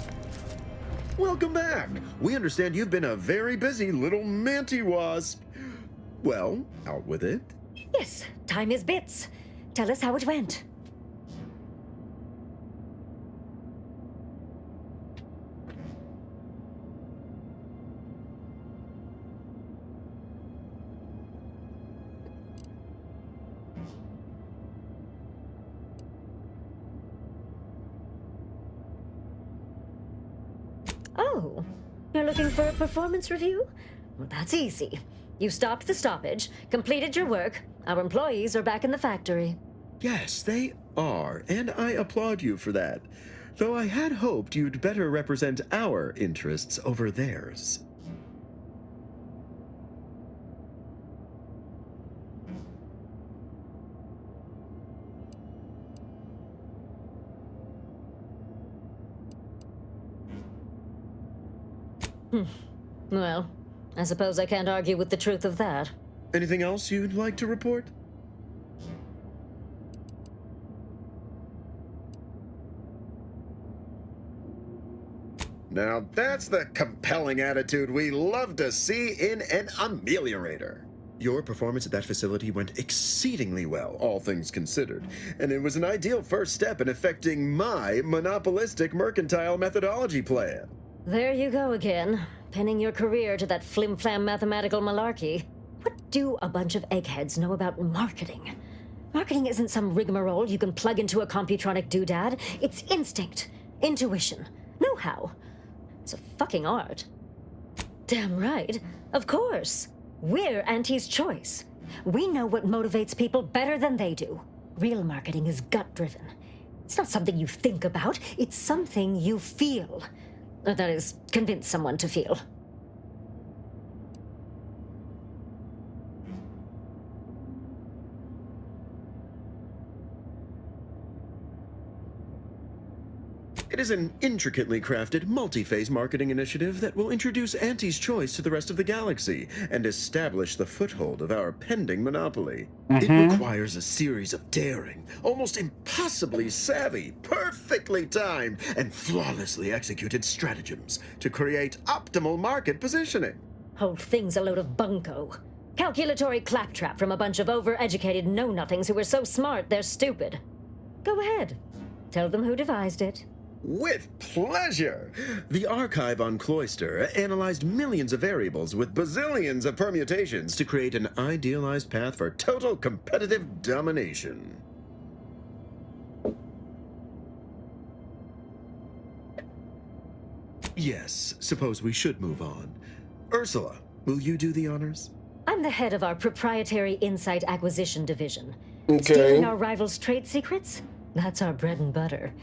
Welcome back. We understand you've been a very busy little manty-wasp. Well, out with it. Yes, time is bits. Tell us how it went. Oh, you're looking for a performance review? Well, that's easy. You stopped the stoppage, completed your work. Our employees are back in the factory. Yes, they are, and I applaud you for that. Though I had hoped you'd better represent our interests over theirs. Well, I suppose I can't argue with the truth of that. Anything else you'd like to report? Now that's the compelling attitude we love to see in an ameliorator. Your performance at that facility went exceedingly well, all things considered, and it was an ideal first step in effecting my monopolistic mercantile methodology plan. There you go again, pinning your career to that flim-flam mathematical malarkey. What do a bunch of eggheads know about marketing? Marketing isn't some rigmarole you can plug into a computronic doodad. It's instinct, intuition, know-how. It's a fucking art. Damn right. Of course. We're Anti's Choice. We know what motivates people better than they do. Real marketing is gut-driven. It's not something you think about. It's something you feel. That is, convince someone to feel. It is an intricately crafted, multi-phase marketing initiative that will introduce Anti's Choice to the rest of the galaxy and establish the foothold of our pending monopoly. It requires a series of daring, almost impossibly savvy, perfectly timed, and flawlessly executed stratagems to create optimal market positioning. Whole thing's a load of bunco. Calculatory claptrap from a bunch of over-educated know-nothings who are so smart they're stupid. Go ahead. Tell them who devised it. With pleasure! The archive on Cloister analyzed millions of variables with bazillions of permutations to create an idealized path for total competitive domination. Yes, suppose we should move on. Ursula, will you do the honors? I'm the head of our proprietary insight acquisition division. Okay. Stealing our rivals' trade secrets? That's our bread and butter.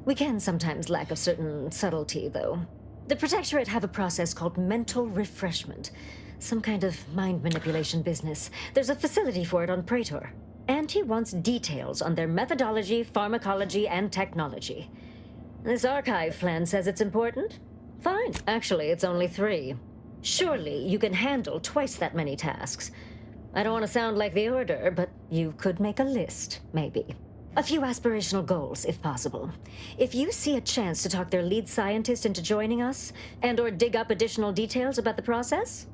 We can sometimes lack a certain subtlety, though. The Protectorate have a process called mental refreshment. Some kind of mind manipulation business. There's a facility for it on Praetor. And he wants details on their methodology, pharmacology, and technology. This archive plan says it's important? Fine. Actually, it's only 3. Surely you can handle twice that many tasks. I don't want to sound like the Order, but you could make a list, maybe. A few aspirational goals, if possible. If you see a chance to talk their lead scientist into joining us, and/or dig up additional details about the process,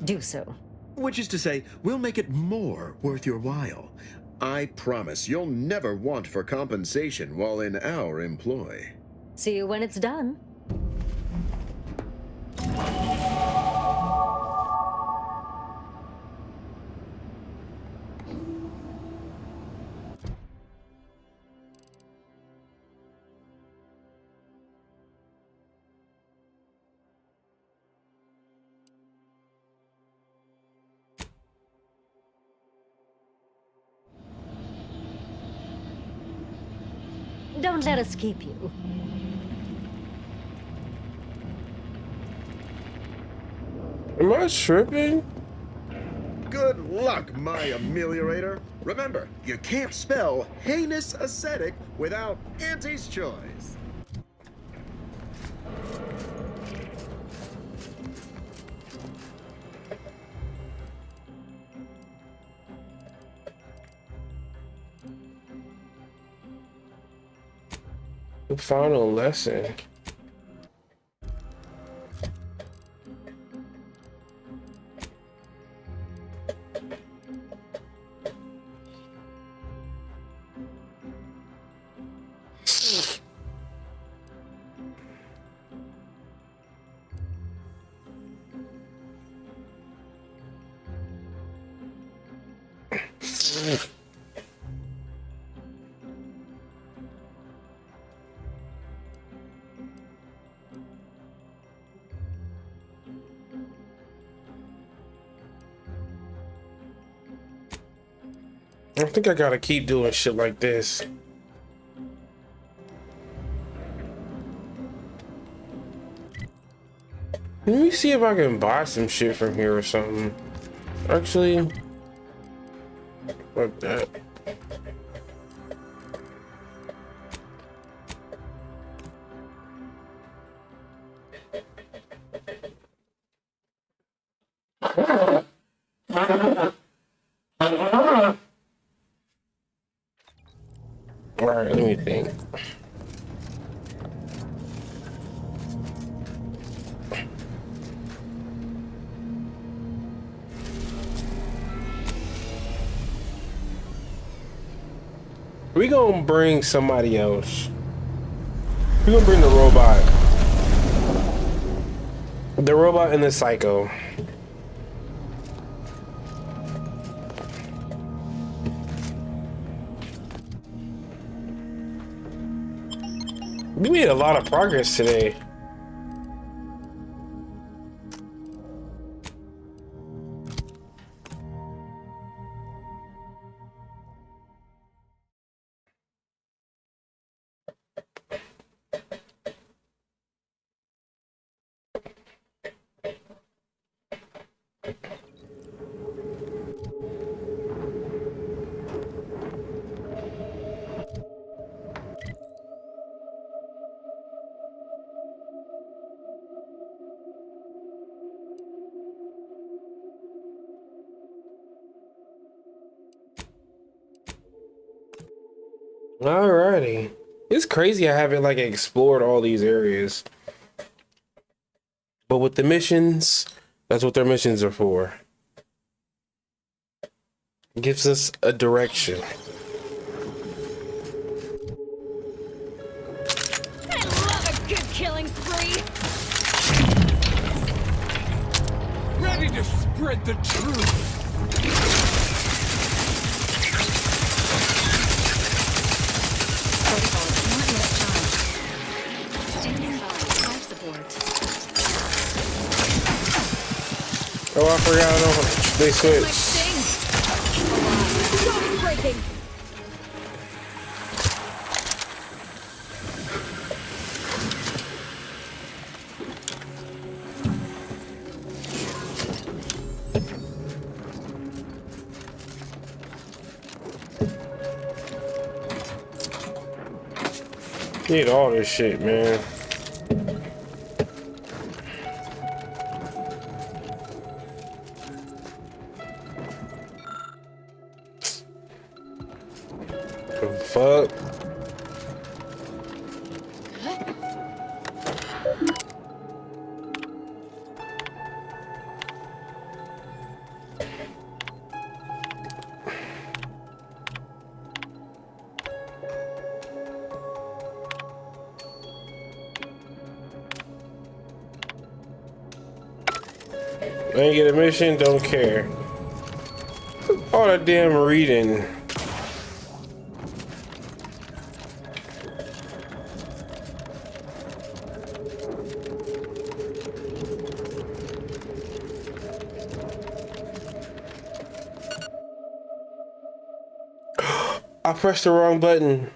do so. Which is to say, we'll make it more worth your while. I promise you'll never want for compensation while in our employ. See you when it's done. Don't let us keep you. Am I tripping? Good luck, my ameliorator. Remember, you can't spell heinous ascetic without Auntie's choice. The final lesson. I think I gotta keep doing shit like this. Let me see if I can buy some shit from here or something. Actually, fuck that. All right, let me think. We gonna bring somebody else. We gonna bring the robot. The robot and the psycho. We made a lot of progress today. Alrighty. It's crazy I haven't like explored all these areas. But with the missions, that's what their missions are for. It gives us a direction. I love a good killing spree. Ready to spread the truth. Oh, I forgot they switched. Need all this shit, man. The fuck? I ain't get a mission, don't care. All that damn reading. I pressed the wrong button.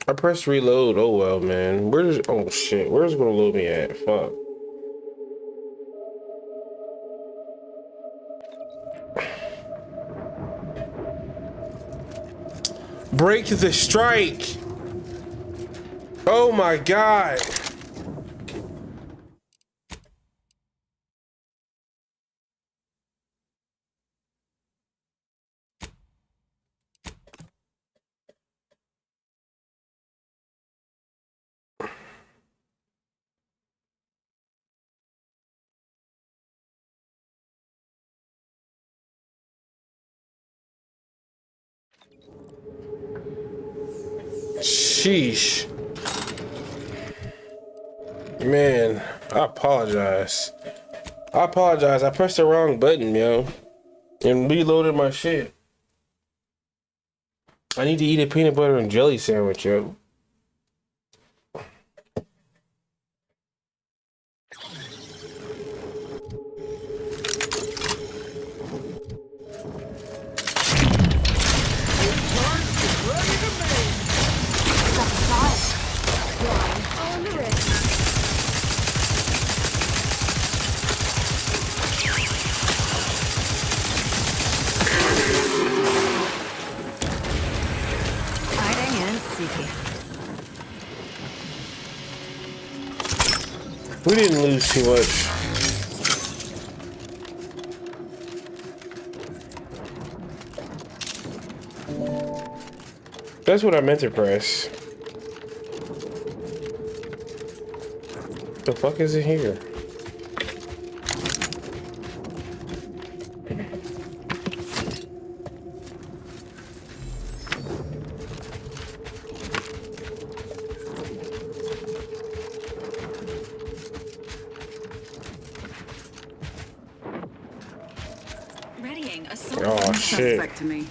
I pressed reload. Oh well, man. Where's oh shit? Where's it gonna load me at? Fuck. Break the strike. Oh my god. Sheesh. Man, I apologize. I apologize. I pressed the wrong button, yo. And reloaded my shit. I need to eat a peanut butter and jelly sandwich, yo. We didn't lose too much. That's what I meant to press. The fuck is it here? Oh shit. Suspect to me.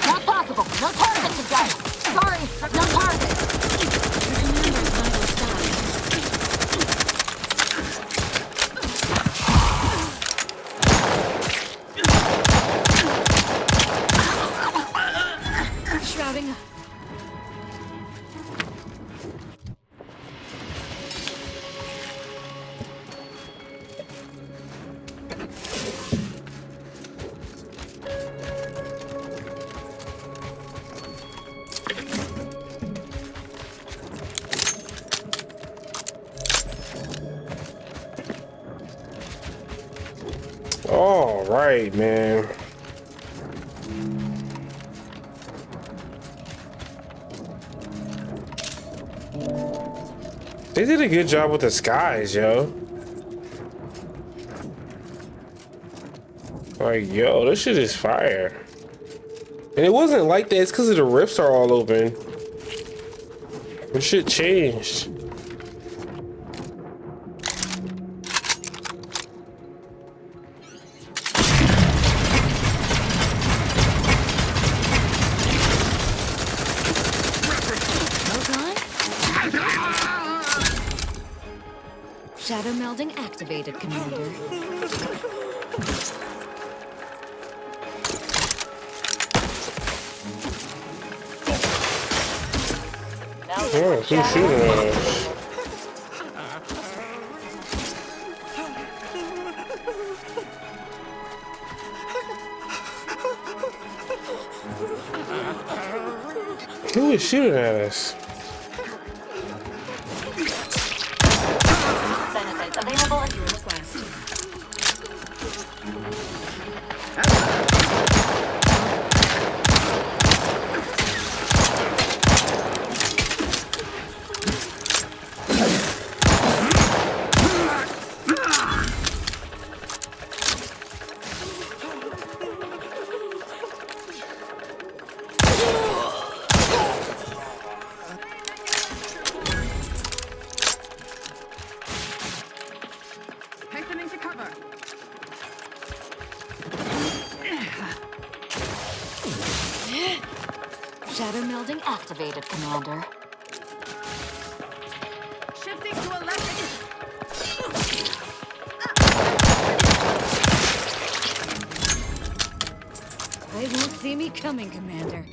Not possible. No target today. Sorry, no target. Shrouding. All right, man. They did a good job with the skies, yo. Like, yo, this shit is fire. And it wasn't like that. It's because the rifts are all open. The shit changed. Shadow melding activated, Commander. Oh, who's shooting at us? Who is shooting at us? Benefits available at your request. Hastening to cover. Shatter melding activated, Commander. Shifting to a left. They won't see me coming, Commander.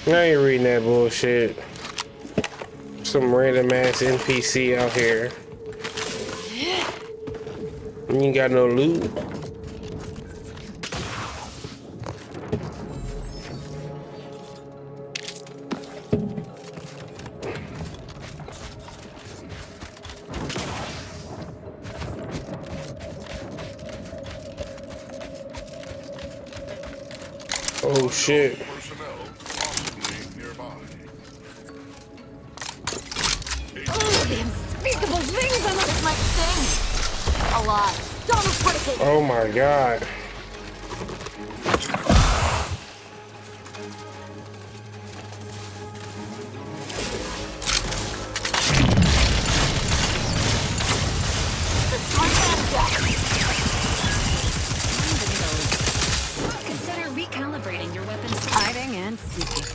I ain't reading that bullshit. Some random ass NPC out here. You ain't got no loot. Oh shit. Oh, the unspeakable things on this might sting. A lot. Don't predicate. Oh my god. Consider recalibrating your weapons. Hiding and seeking.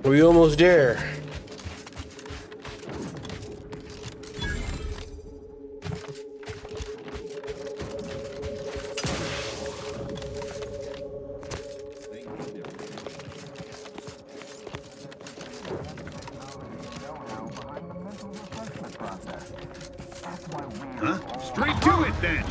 We almost there. Huh? Straight to it then.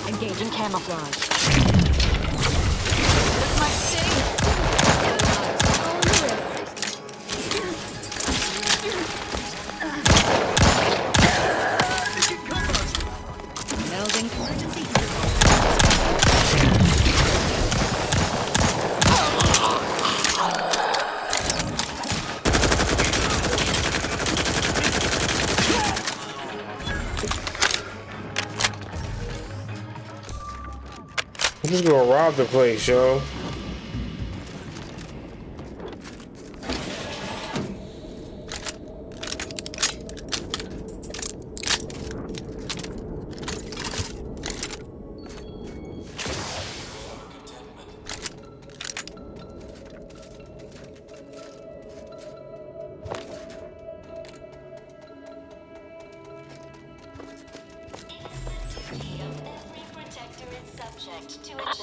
Engaging camouflage. This might sting. Melding emergency. I'm just gonna rob the place, yo.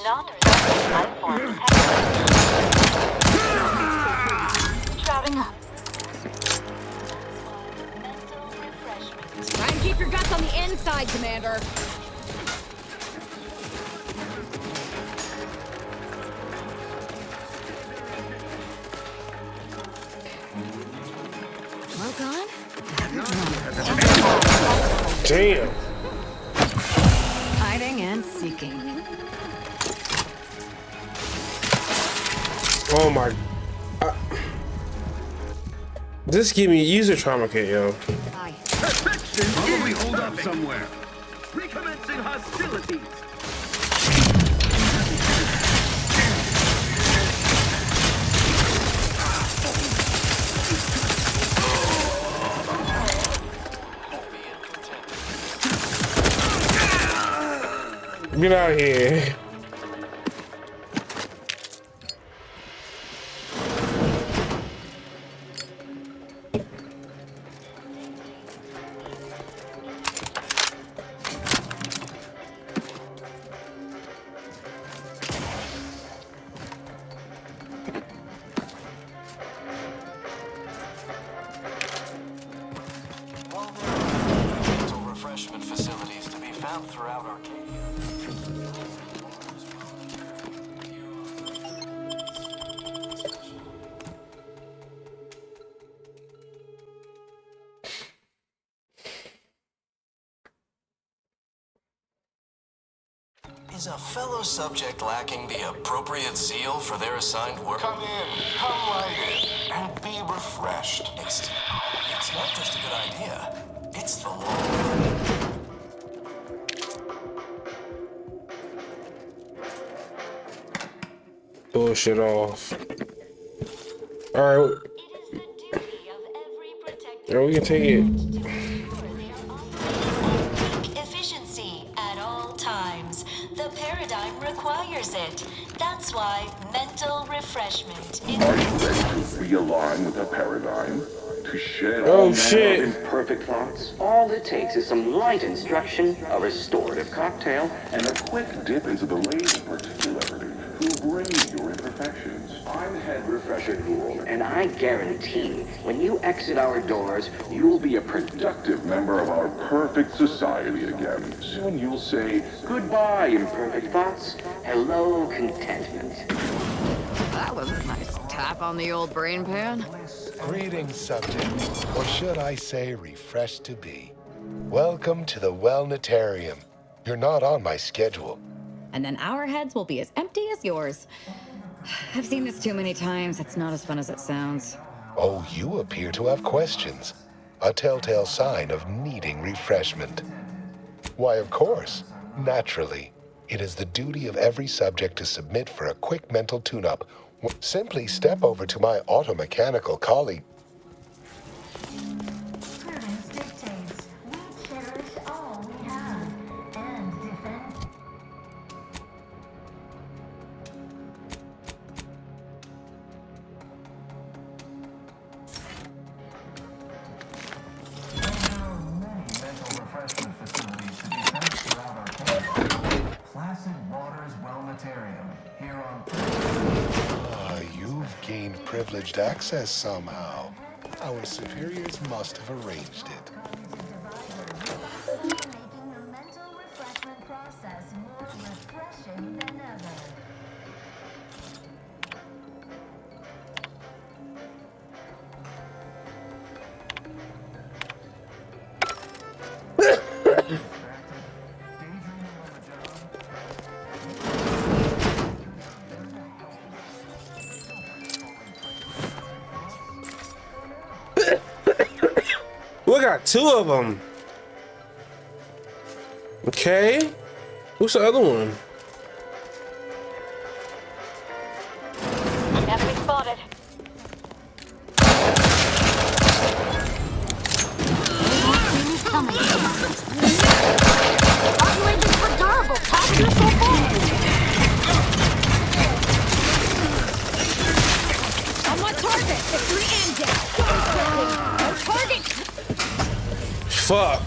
Not life form. Shrouding up. Try and keep your guts on the inside, Commander. Well gone? Damn. Hiding and seeking. Oh my. Just give me user trauma kit, yo. Perfection probably hold up somewhere. Recommencing hostilities. Get out of here. Refreshment facilities to be found throughout Arcadia. Is a fellow subject lacking the appropriate zeal for their assigned work? Come right in, and be refreshed. It's not just a good idea, it's the law. Bullshit off. Alright. Yeah, we can take it. Efficiency at all times. The paradigm requires it. That's why mental refreshment is... Are you ready to realign with the paradigm? To shed Oh, all shit. manner of imperfect thoughts? All it takes is some light instruction, a restorative cocktail, and a quick dip into the lane of particularity to bring you your imperfections. I'm Head Refresher Ghoul, and I guarantee when you exit our doors, you'll be a productive member of our perfect society again. Soon you'll say, goodbye, imperfect thoughts. Hello, contentment. That was a nice tap on the old brain pan. Greetings, subjects, or should I say refreshed to be. Welcome to the Wellnetarium. You're not on my schedule. And then our heads will be as empty as yours. I've seen this too many times. It's not as fun as it sounds. Oh, you appear to have questions. A telltale sign of needing refreshment. Why, of course. Naturally. It is the duty of every subject to submit for a quick mental tune-up. Simply step over to my automechanical colleague. Prudence dictates we cherish all we have and defend. Mental refreshment facilities to be found throughout Arcadia. Placid Waters Wellnetarium, here on You've gained privileged access somehow. Our superiors must have arranged it. Making the mental refreshment process more refreshing than ever. We got two of them. Okay. Who's the other one? Enemy spotted. Are you aiming for durable? Pass yourself on. I'm on target. Victory and death. No target. Fuck.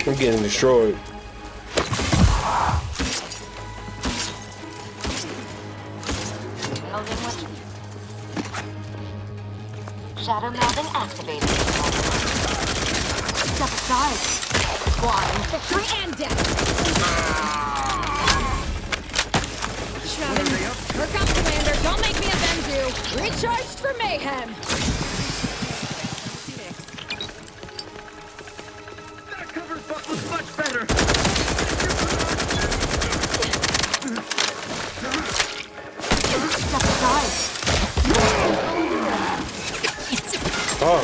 I'm getting destroyed. Melding with... Shadow melding activated. Step aside. Squad. Victory and death. Shrouding. Work up, Commander. Don't make me avenge you. Recharged for mayhem. That cover fuck was much better. Oh.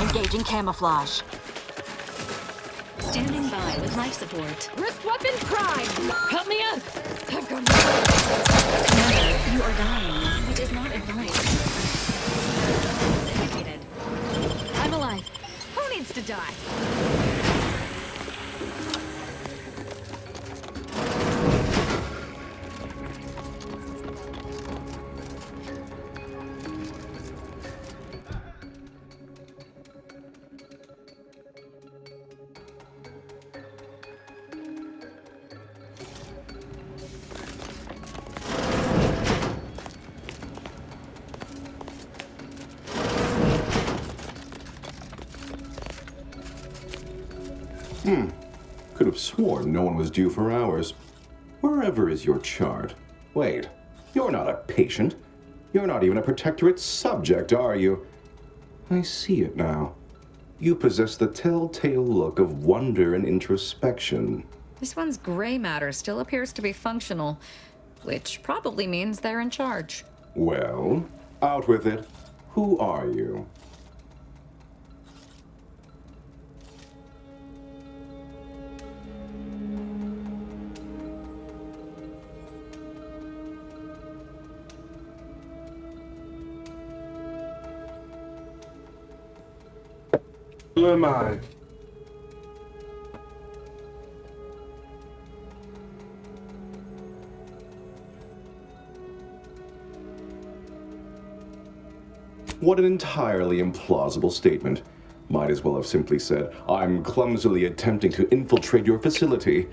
Engaging camouflage. Standing by with life support. Wrist weapon prime! Help me up! I've got Remember, you are dying, which is not advised. Indicated. I'm alive. Who needs to die? Could have sworn no one was due for hours. Wherever is your chart? Wait, you're not a patient. You're not even a protectorate subject, are you? I see it now. You possess the telltale look of wonder and introspection. This one's gray matter still appears to be functional, which probably means they're in charge. Well, out with it. Who are you? Who am I? What an entirely implausible statement. Might as well have simply said, I'm clumsily attempting to infiltrate your facility.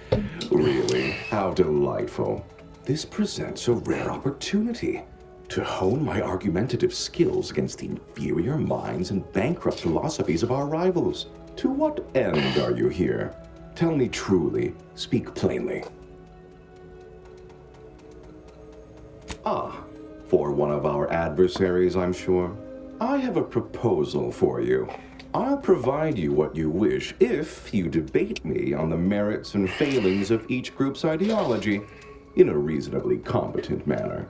Really, how delightful. This presents a rare opportunity to hone my argumentative skills against the inferior minds and bankrupt philosophies of our rivals. To what end are you here? Tell me truly, speak plainly. Ah, for one of our adversaries, I'm sure. I have a proposal for you. I'll provide you what you wish if you debate me on the merits and failings of each group's ideology in a reasonably competent manner.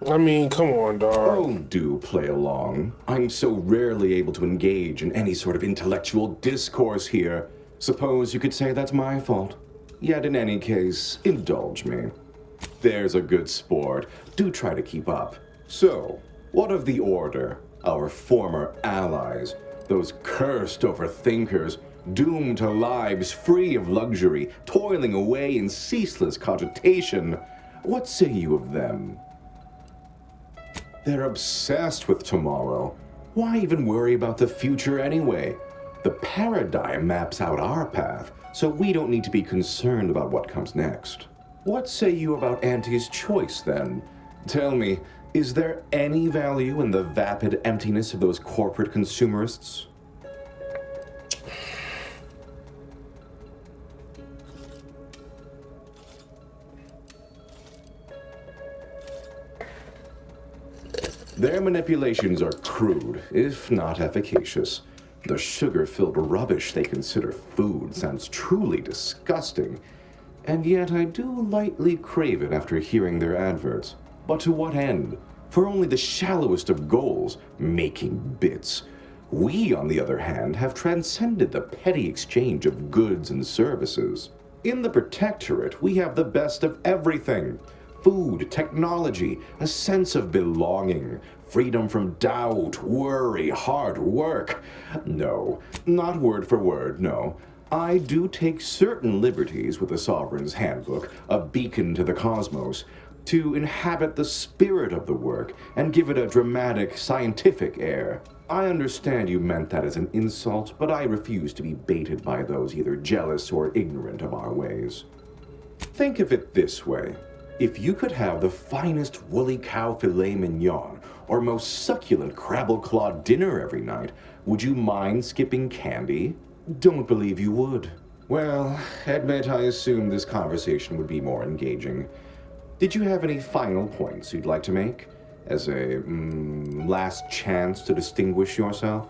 I mean, come on, dog. Oh, do play along. I'm so rarely able to engage in any sort of intellectual discourse here. Suppose you could say that's my fault. Yet in any case, indulge me. There's a good sport. Do try to keep up. So, what of the Order? Our former allies? Those cursed overthinkers, doomed to lives free of luxury, toiling away in ceaseless cogitation. What say you of them? They're obsessed with tomorrow. Why even worry about the future anyway? The paradigm maps out our path, so we don't need to be concerned about what comes next. What say you about Auntie's choice, then? Tell me, is there any value in the vapid emptiness of those corporate consumerists? Their manipulations are crude, if not efficacious. The sugar-filled rubbish they consider food sounds truly disgusting. And yet I do lightly crave it after hearing their adverts. But to what end? For only the shallowest of goals, making bits. We, on the other hand, have transcended the petty exchange of goods and services. In the Protectorate, we have the best of everything. Food, technology, a sense of belonging, freedom from doubt, worry, hard work. No, not word for word, no. I do take certain liberties with the Sovereign's Handbook, a beacon to the cosmos, to inhabit the spirit of the work and give it a dramatic, scientific air. I understand you meant that as an insult, but I refuse to be baited by those either jealous or ignorant of our ways. Think of it this way. If you could have the finest woolly cow filet mignon or most succulent crabble-claw dinner every night, would you mind skipping candy? Don't believe you would. Well, admit I assumed this conversation would be more engaging. Did you have any final points you'd like to make? As a, last chance to distinguish yourself?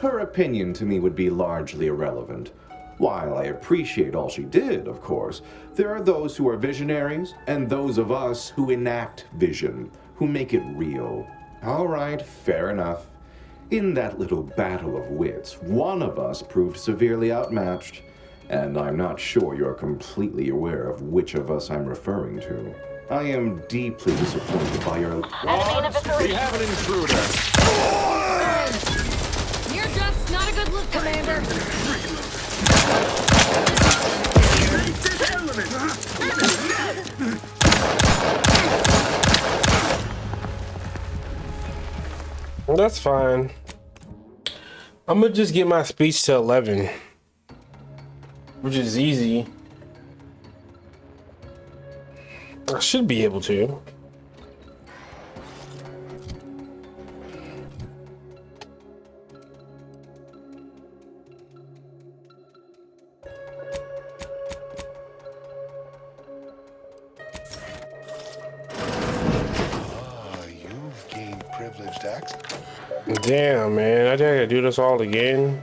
her opinion to me would be largely irrelevant. While I appreciate all she did, of course, there are those who are visionaries and those of us who enact vision, who make it real. All right, fair enough. In that little battle of wits, one of us proved severely outmatched, and I'm not sure you're completely aware of which of us I'm referring to. I am deeply disappointed by your... We have an intruder. Near death's not a good look, Commander. That's fine. I'm gonna just get my speech to 11, which is easy. I should be able to. You've gained privileged access. Damn, man. I think I gotta do this all again.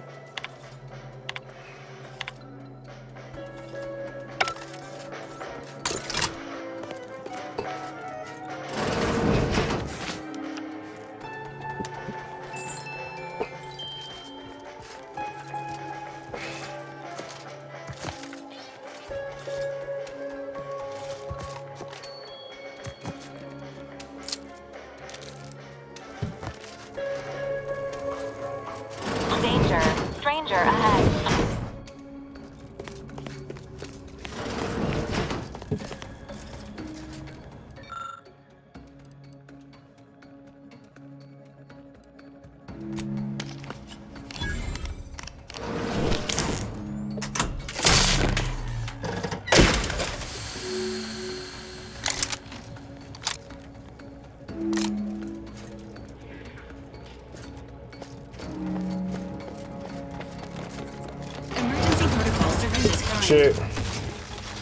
Stranger ahead. Shit.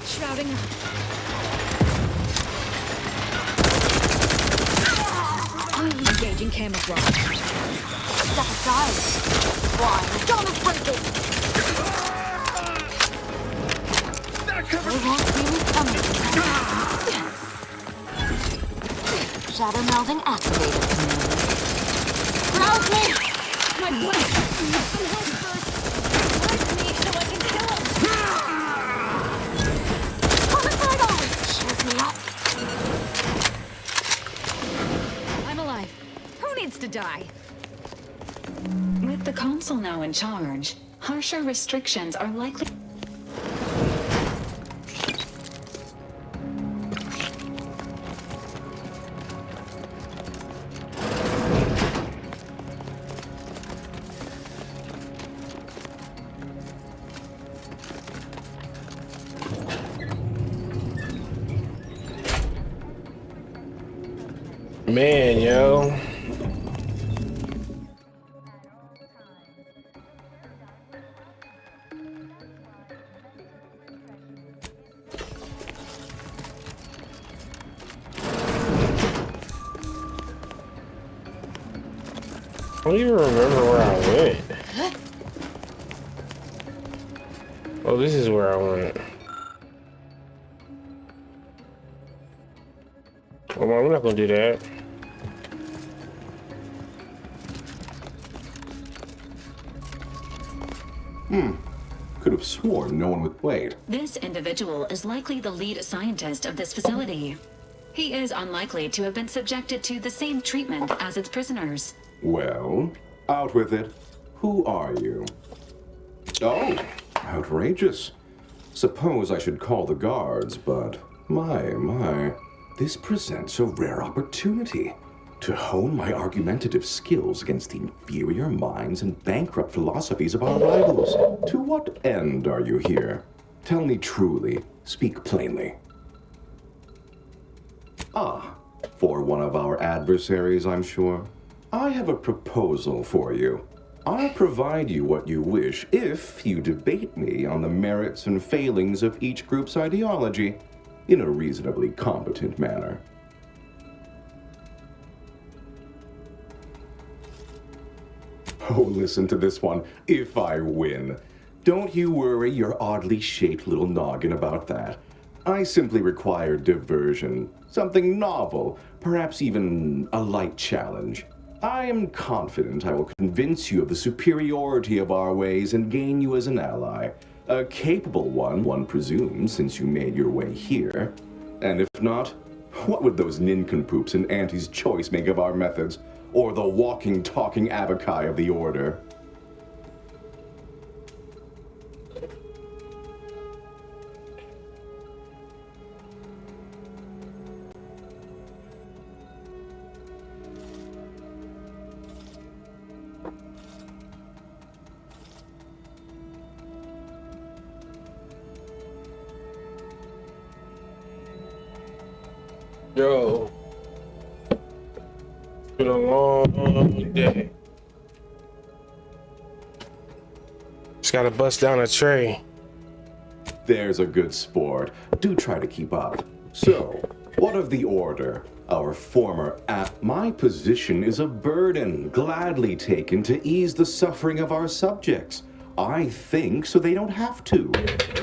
Shrouding. Engaging camouflage. Step aside. Blind. Don't break it. They won't see me coming. Shadow melding activated. Rouse me! My blade! Some help first! Rouse me so I can kill him! Homicide always cheers me up! I'm alive. Who needs to die? With the Consul now in charge, harsher restrictions are likely. Man, yo. I don't even remember where I went. Oh, this is where I went. Oh, well, I'm not gonna do that. Could have sworn no one would wait. This individual is likely the lead scientist of this facility. He is unlikely to have been subjected to the same treatment as its prisoners. Well, out with it. Who are you? Oh, outrageous. Suppose I should call the guards, but my. This presents a rare opportunity to hone my argumentative skills against the inferior minds and bankrupt philosophies of our rivals. To what end are you here? Tell me truly. Speak plainly. Ah, for one of our adversaries, I'm sure. I have a proposal for you. I'll provide you what you wish if you debate me on the merits and failings of each group's ideology in a reasonably competent manner. Oh, listen to this one. If I win. Don't you worry your oddly shaped little noggin about that. I simply require diversion. Something novel. Perhaps even a light challenge. I am confident I will convince you of the superiority of our ways and gain you as an ally. A capable one, one presumes, since you made your way here. And if not, what would those nincompoops in Auntie's Choice make of our methods? Or the walking, talking abakai of the Order? Yo, it's been a long day. Just gotta bust down a tray. There's a good sport. Do try to keep up. So, what of the Order? Our former my position is a burden gladly taken to ease the suffering of our subjects. I think so they don't have to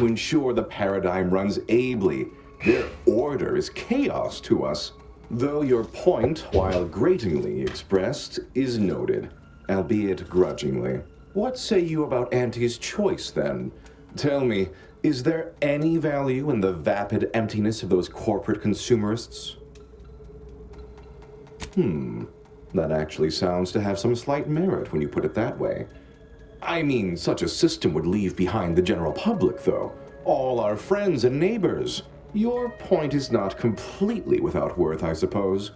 ensure the paradigm runs ably. Their order is chaos to us. Though your point, while gratingly expressed, is noted, albeit grudgingly. What say you about Auntie's Choice, then? Tell me, is there any value in the vapid emptiness of those corporate consumerists? That actually sounds to have some slight merit when you put it that way. I mean, such a system would leave behind the general public, though. All our friends and neighbors. Your point is not completely without worth, I suppose.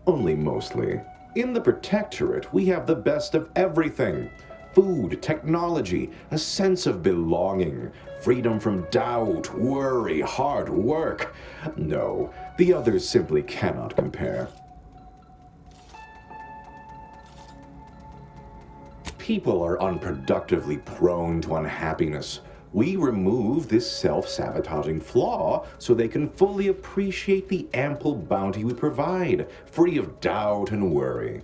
Only mostly. In the Protectorate, we have the best of everything. Food, technology, a sense of belonging, freedom from doubt, worry, hard work. No, the others simply cannot compare. People are unproductively prone to unhappiness. We remove this self-sabotaging flaw so they can fully appreciate the ample bounty we provide, free of doubt and worry.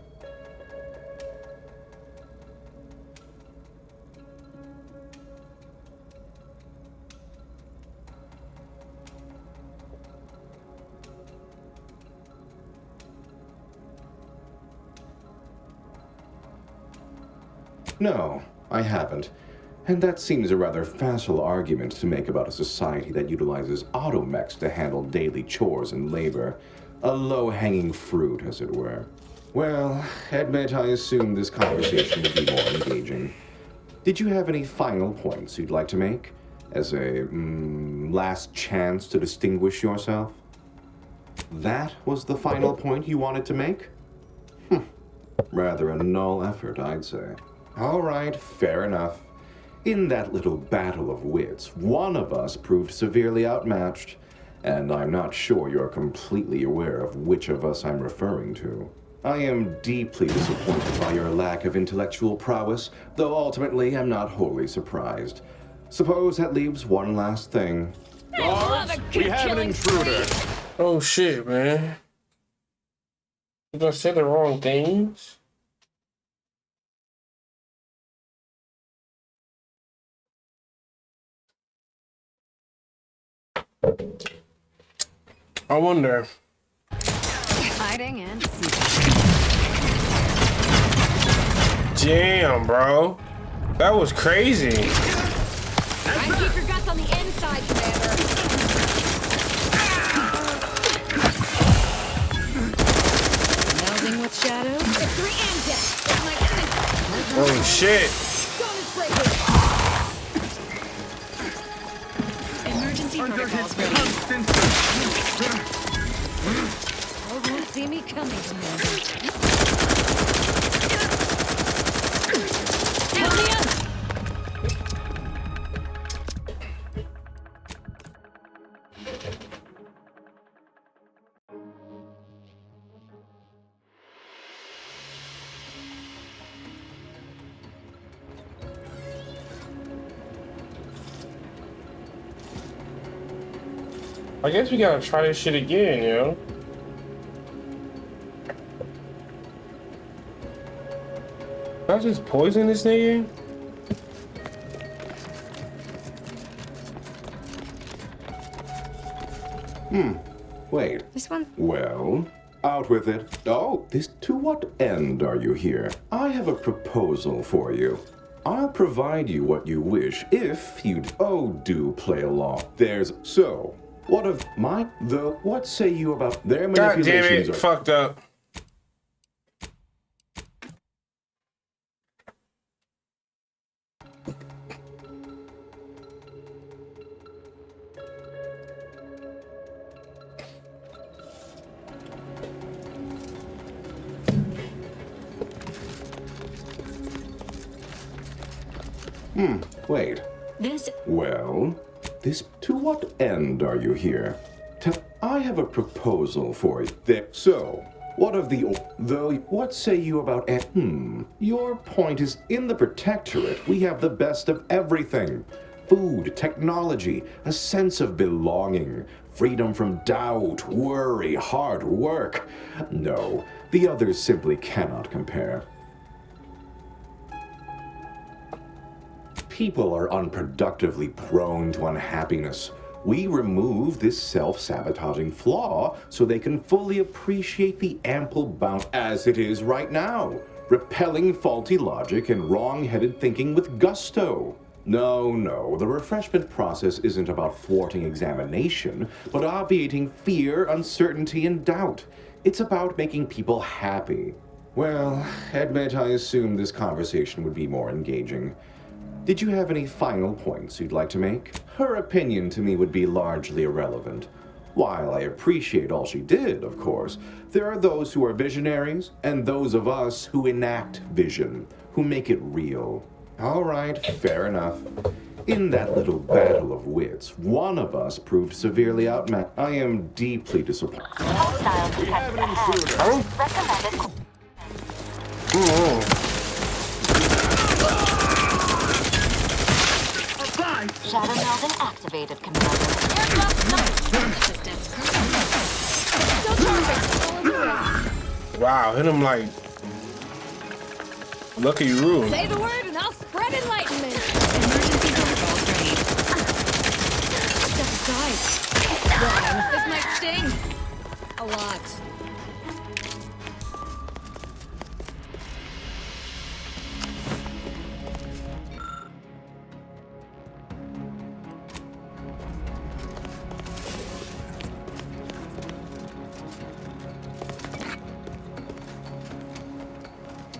No, I haven't. And that seems a rather facile argument to make about a society that utilizes automechs to handle daily chores and labor. A low-hanging fruit, as it were. Well, admit I assume this conversation would be more engaging. Did you have any final points you'd like to make? As a, last chance to distinguish yourself? That was the final point you wanted to make? Rather a null effort, I'd say. All right, fair enough. In that little battle of wits, one of us proved severely outmatched, and I'm not sure you're completely aware of which of us I'm referring to. I am deeply disappointed by your lack of intellectual prowess, though ultimately I'm not wholly surprised. Suppose that leaves one last thing. Guards, we have an intruder. Oh shit, man. You gonna say the wrong things? I wonder. Hiding and seeking. Damn, bro. That was crazy. Try and keep your guts on the inside, Commander. Melding with shadows. Victory and death. That might stick. Oh shit. Bonus breaker. Emergency protocols ready. You won't see me coming, Commander. Count me up. I guess we gotta try this shit again, yo. I just poison this nigga? Wait. This one? Well, out with it. Oh, this. To what end are you here? I have a proposal for you. I'll provide you what you wish if you'd. Oh, do play along. There's. So, what of my. What say you about their God manipulations? damn it, fucked up. Wait. This. Well, this. To what end are you here? I have a proposal for you. There. So, what of the. What say you about. Your point is in the Protectorate, we have the best of everything: food, technology, a sense of belonging, freedom from doubt, worry, hard work. No, the others simply cannot compare. People are unproductively prone to unhappiness. We remove this self-sabotaging flaw so they can fully appreciate the ample bounty as it is right now, repelling faulty logic and wrong-headed thinking with gusto. No, the refreshment process isn't about thwarting examination, but obviating fear, uncertainty, and doubt. It's about making people happy. Well, admit I assumed this conversation would be more engaging. Did you have any final points you'd like to make? Her opinion to me would be largely irrelevant. While I appreciate all she did, of course, there are those who are visionaries and those of us who enact vision, who make it real. All right, fair enough. In that little battle of wits, one of us proved severely outmatched. I am deeply disappointed. Shadow Meldon activated, Commander. Wow, hit him like Lucky Roo. Say the word and I'll spread enlightenment. Step aside. This might sting. A lot.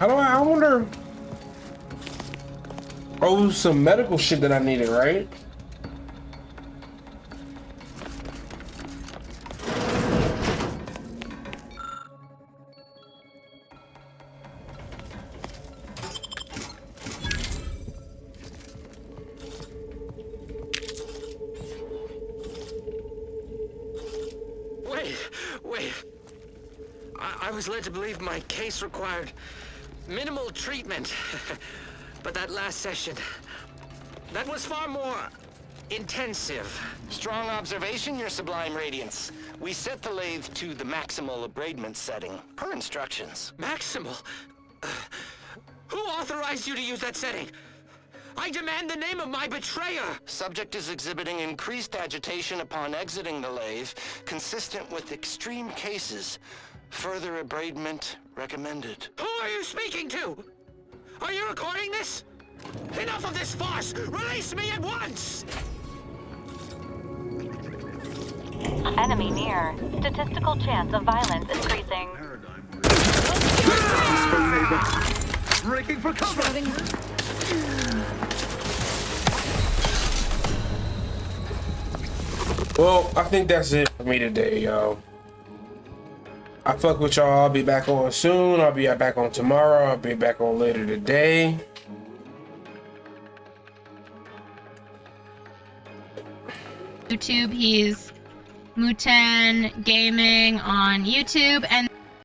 I wonder. Oh, some medical shit that I needed, right? Wait. I was led to believe my case required minimal treatment. But that last session, that was far more intensive. Strong observation, Your Sublime Radiance. We set the lathe to the maximal abradement setting, per instructions. Maximal? Who authorized you to use that setting? I demand the name of my betrayer! Subject is exhibiting increased agitation upon exiting the lathe, consistent with extreme cases. Further abradement recommended. Who are you speaking to? Are you recording this? Enough of this farce! Release me at once! Enemy near. Statistical chance of violence increasing. Breaking for cover! Well, I think that's it for me today, y'all. I fuck with y'all. I'll be back on soon. I'll be back on tomorrow. I'll be back on later today. YouTube, he's Muten Gaming on YouTube, and